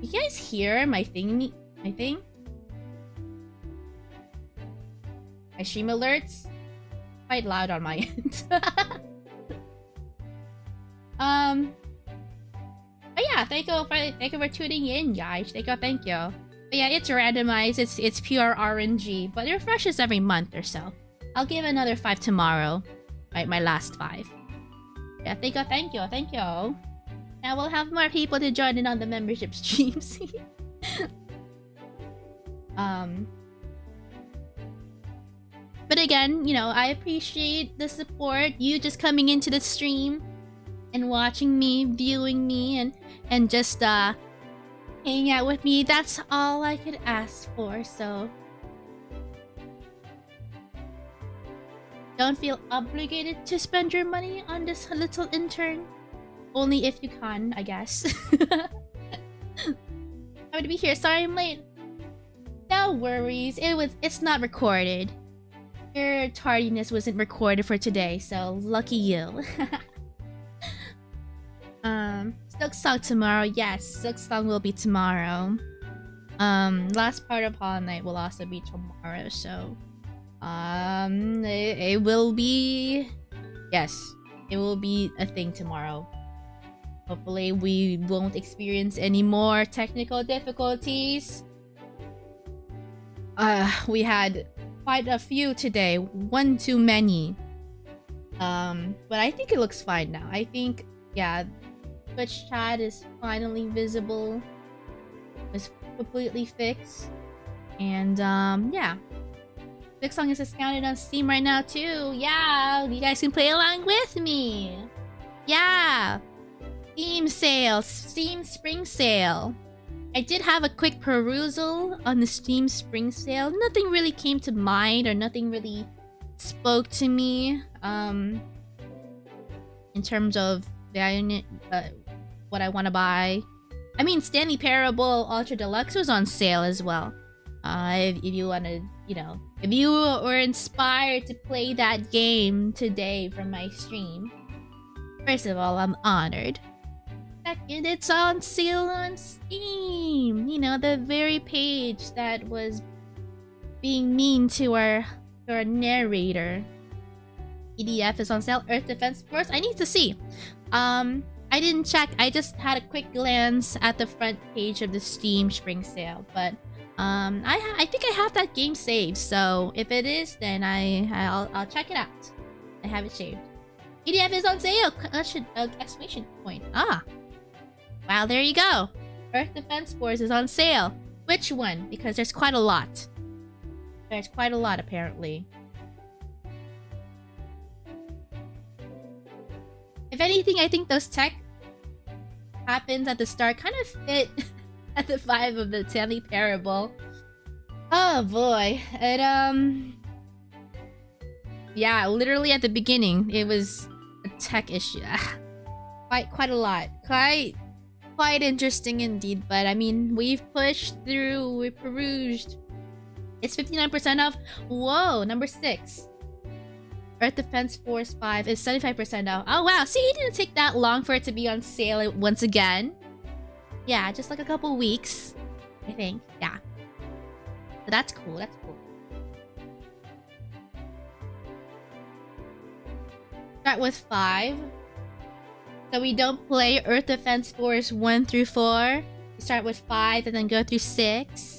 You guys hear my thing? My thing? My stream alerts? Quite loud on my end. But yeah, thank you for tuning in, guys. Thank you. But yeah, it's randomized. It's pure RNG, but it refreshes every month or so. I'll give another 5 tomorrow. Right, my last 5. Yeah, thank you. Now we'll have more people to join in on the membership streams. But again, you know, I appreciate the support. You just coming into the stream and watching me, viewing me, and just hanging out with me. That's all I could ask for, so don't feel obligated to spend your money on this little intern. Only if you can, I guess. I'm gonna be here. Sorry I'm late. No worries. It's not recorded. Your tardiness wasn't recorded for today, so lucky you. Silksong tomorrow. Yes, Silksong will be tomorrow. Last part of Hollow Knight will also be tomorrow, so it will be... Yes, it will be a thing tomorrow. Hopefully we won't experience any more technical difficulties. We had quite a few today. One too many. But I think it looks fine now. I think, yeah, Twitch chat is finally visible. It's completely fixed. And, yeah. Silksong is discounted on Steam right now, too. Yeah, you guys can play along with me. Yeah. Steam sale. Steam spring sale. I did have a quick perusal on the Steam spring sale. Nothing really came to mind or nothing really spoke to me. In terms of what I want to buy. I mean, Stanley Parable Ultra Deluxe was on sale as well. If you want to, you know, if you were inspired to play that game today from my stream, first of all, I'm honored. Second, it's on sale on Steam. You know, the very page that was being mean to our narrator. EDF is on sale. Earth Defense Force. I need to see. I didn't check. I just had a quick glance at the front page of the Steam spring sale, but I think I have that game saved, so if it is, then I'll check it out. I have it saved. PDF is on sale! Exclamation point. Ah. Wow, there you go. Earth Defense Force is on sale. Which one? Because there's quite a lot. There's quite a lot, apparently. If anything, I think those tech happens at the start kind of fit at the vibe of the Stanley Parable. Oh boy. Yeah, literally at the beginning, it was a tech issue. Quite a lot. Quite interesting indeed, but I mean, we've pushed through, we've perused. It's 59% off. Whoa, number 6. Earth Defense Force 5 is 75% off. Oh wow, see, it didn't take that long for it to be on sale once again. Yeah, just like a couple weeks, I think. Yeah. So that's cool, that's cool. Start with 5. So we don't play Earth Defense Force 1 through 4. We start with 5 and then go through 6.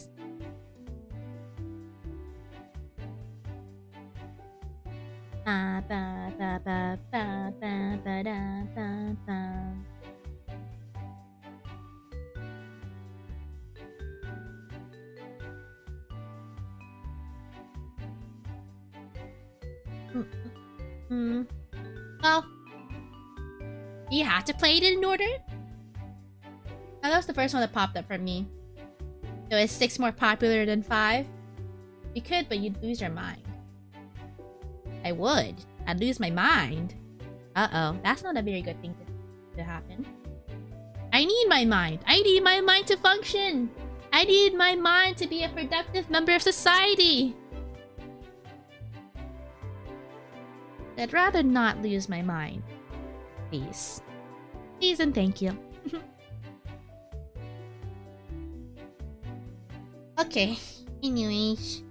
Well, you have to play it in order? Now, that was the first one that popped up for me. So is 6 more popular than 5? You could, but you'd lose your mind. I would. I'd lose my mind. Uh-oh. That's not a very good thing to happen. I need my mind. I need my mind to function. I need my mind to be a productive member of society. I'd rather not lose my mind. Please. Please and thank you. Okay. Anyways.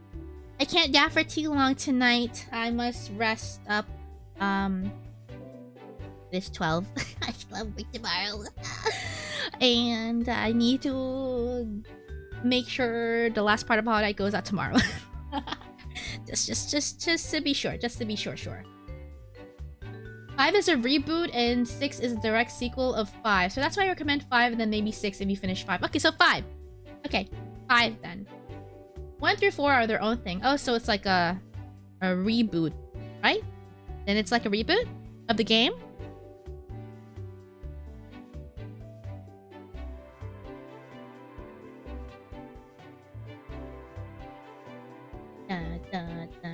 I can't gap for too long tonight. I must rest up. This 12. I still have work tomorrow. And I need to make sure the last part of holiday goes out tomorrow. just to be sure. Just to be sure. 5 is a reboot and 6 is a direct sequel of 5. So that's why I recommend 5 and then maybe 6 if you finish 5. Okay, so 5. Okay, 5 then. 1 through 4 are their own thing. Oh, so it's like a reboot, right? Then it's like a reboot of the game?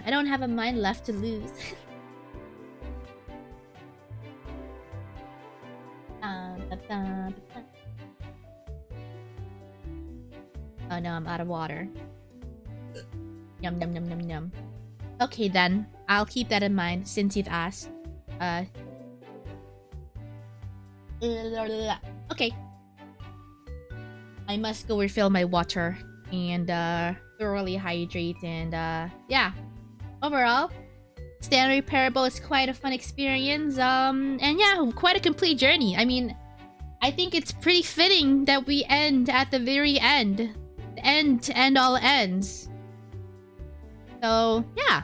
I don't have a mind left to lose. Oh no, I'm out of water. Yum yum yum yum yum. Okay then, I'll keep that in mind since you've asked. Okay. I must go refill my water and thoroughly hydrate and yeah. Overall, Stanley Parable is quite a fun experience. And yeah, quite a complete journey. I mean, I think it's pretty fitting that we end at the very end. The end to end all ends. So, yeah.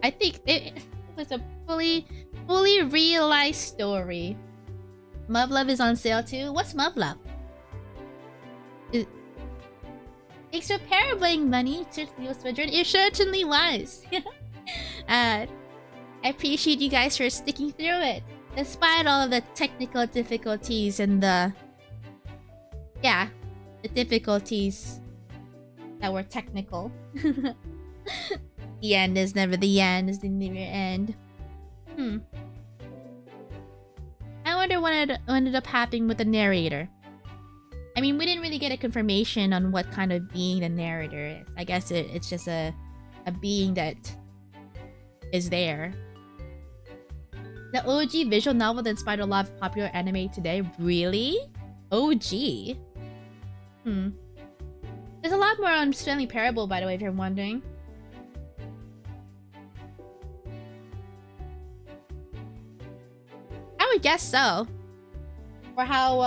I think it was a fully realized story. Muv-Love is on sale too. What's Muv-Love? Thanks for parabling, money. It certainly was. I appreciate you guys for sticking through it. Despite all of the technical difficulties and the difficulties that were technical. The end is never the end, is the never end. I wonder what ended up happening with the narrator. I mean, we didn't really get a confirmation on what kind of being the narrator is. I guess it's just a being that is there. The OG visual novel that inspired a lot of popular anime today? Really? OG? There's a lot more on Stanley Parable, by the way, if you're wondering. I would guess so. For how,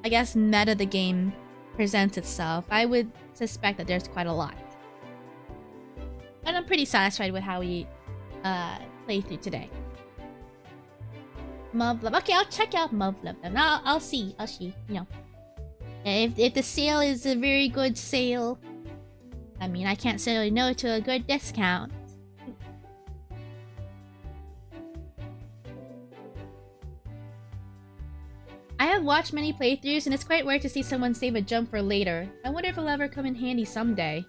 I guess, meta the game presents itself, I would suspect that there's quite a lot. And I'm pretty satisfied with how we played through today. Muv-Luv. Okay, I'll check out Muv-Luv then. I'll see. You know. If the sale is a very good sale, I mean, I can't say no to a good discount. I have watched many playthroughs, and it's quite rare to see someone save a jump for later. I wonder if it'll ever come in handy someday.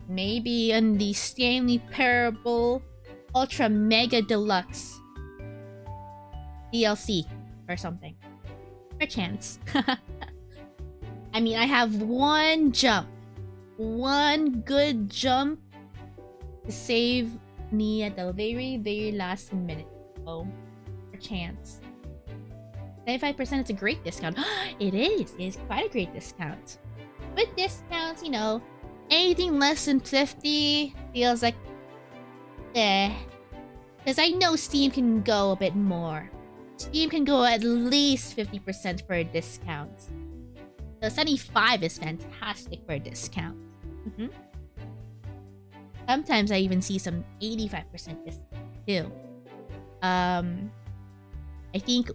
Maybe in the Stanley Parable Ultra Mega Deluxe DLC or something. Perchance. I mean, I have one jump. One good jump to save me at the very, very last minute. Oh, perchance. 75% is a great discount. It is. It is quite a great discount. With discounts, you know, anything less than 50 feels like because I know Steam can go a bit more. Steam can go at least 50% for a discount. So 75 is fantastic for a discount. Sometimes I even see some 85% discount too. I think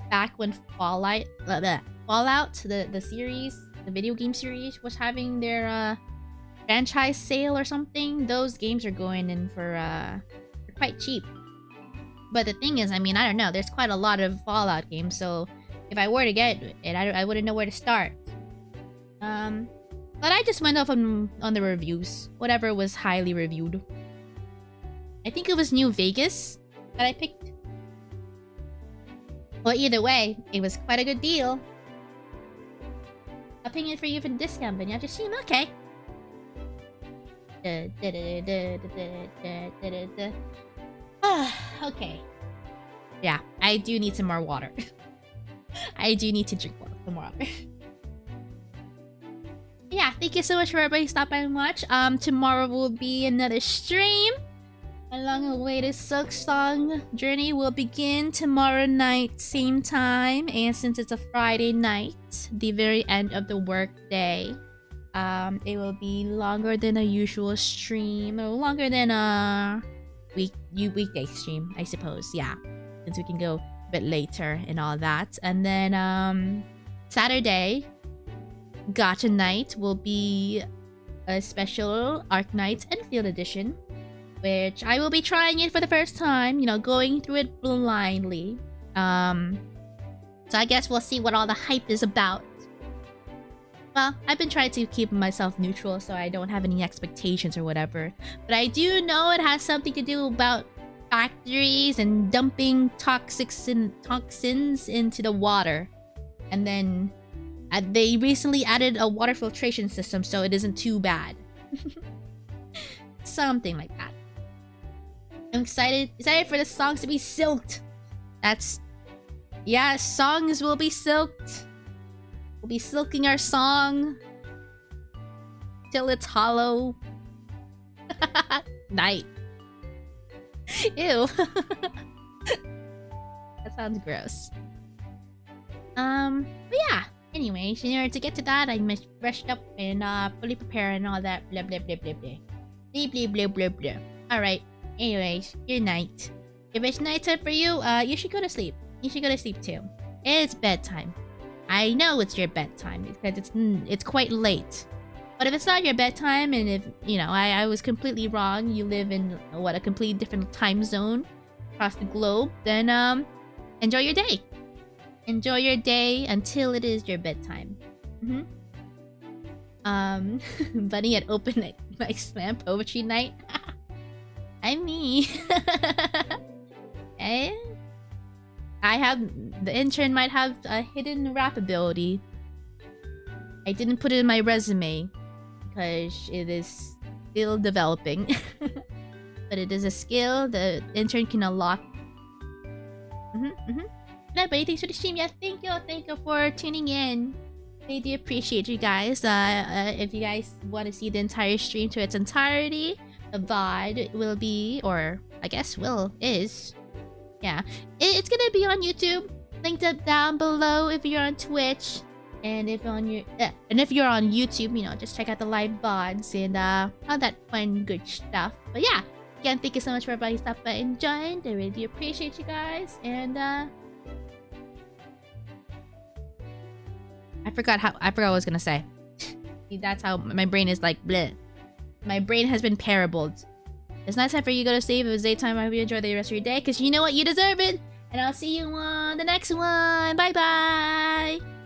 back when Fallout, the series, the video game series, was having their franchise sale or something, those games are going in for quite cheap. But the thing is, I mean, I don't know. There's quite a lot of Fallout games, so if I were to get it, I wouldn't know where to start. But I just went off on the reviews, whatever was highly reviewed. I think it was New Vegas that I picked. Well, either way, it was quite a good deal. Opinion for you for the discount, but you have to assume, okay. Okay. Yeah, I do need some more water. I do need to drink some water. Yeah, thank you so much for everybody stopping by and watch. Tomorrow will be another stream. A long-awaited Silksong journey will begin tomorrow night, same time. And since it's a Friday night, the very end of the work day, it will be longer than a usual stream, or longer than a weekday stream, I suppose. Yeah, since we can go a bit later and all that. And then Saturday, Gacha Night will be a special Arknights Enfield edition, which I will be trying it for the first time, you know, going through it blindly. So I guess we'll see what all the hype is about. Well, I've been trying to keep myself neutral so I don't have any expectations or whatever. But I do know it has something to do about factories and dumping toxins into the water. And then they recently added a water filtration system, so it isn't too bad. Something like that. I'm excited for the songs to be silked. Yeah, songs will be silked. We'll be silking our song till it's hollow. Night. Ew. That sounds gross. But yeah. Anyways, in order to get to that, I must brushed up and fully prepare and all that. Blah blah blah blah blah. Blah blah blah blah blah. Alright. Anyways, good night. If it's nighttime for you, you should go to sleep. You should go to sleep too. It's bedtime. I know it's your bedtime because it's quite late. But if it's not your bedtime, and if, you know, I was completely wrong, you live in, a completely different time zone across the globe, then, enjoy your day. Enjoy your day until it is your bedtime. Bunny had open my slam poetry night. I'm me. Eh? The intern might have a hidden rap ability. I didn't put it in my resume because it is still developing. But it is a skill the intern can unlock. Everybody, thanks for the stream. Yeah, thank you for tuning in. I do appreciate you guys. If you guys want to see the entire stream to its entirety, the VOD will be, or I guess is. Yeah, it's gonna be on YouTube. Linked up down below if you're on Twitch. And if you're on YouTube, you know, just check out the live VODs and all that fun good stuff. But yeah, again, thank you so much for everybody stopping by and joined. I really do appreciate you guys. And I forgot what I was gonna say. That's how my brain is like bleh. My brain has been parabled. It's not time for you to go to sleep. It was daytime. I hope you enjoy the rest of your day, because you know what? You deserve it. And I'll see you on the next one. Bye bye.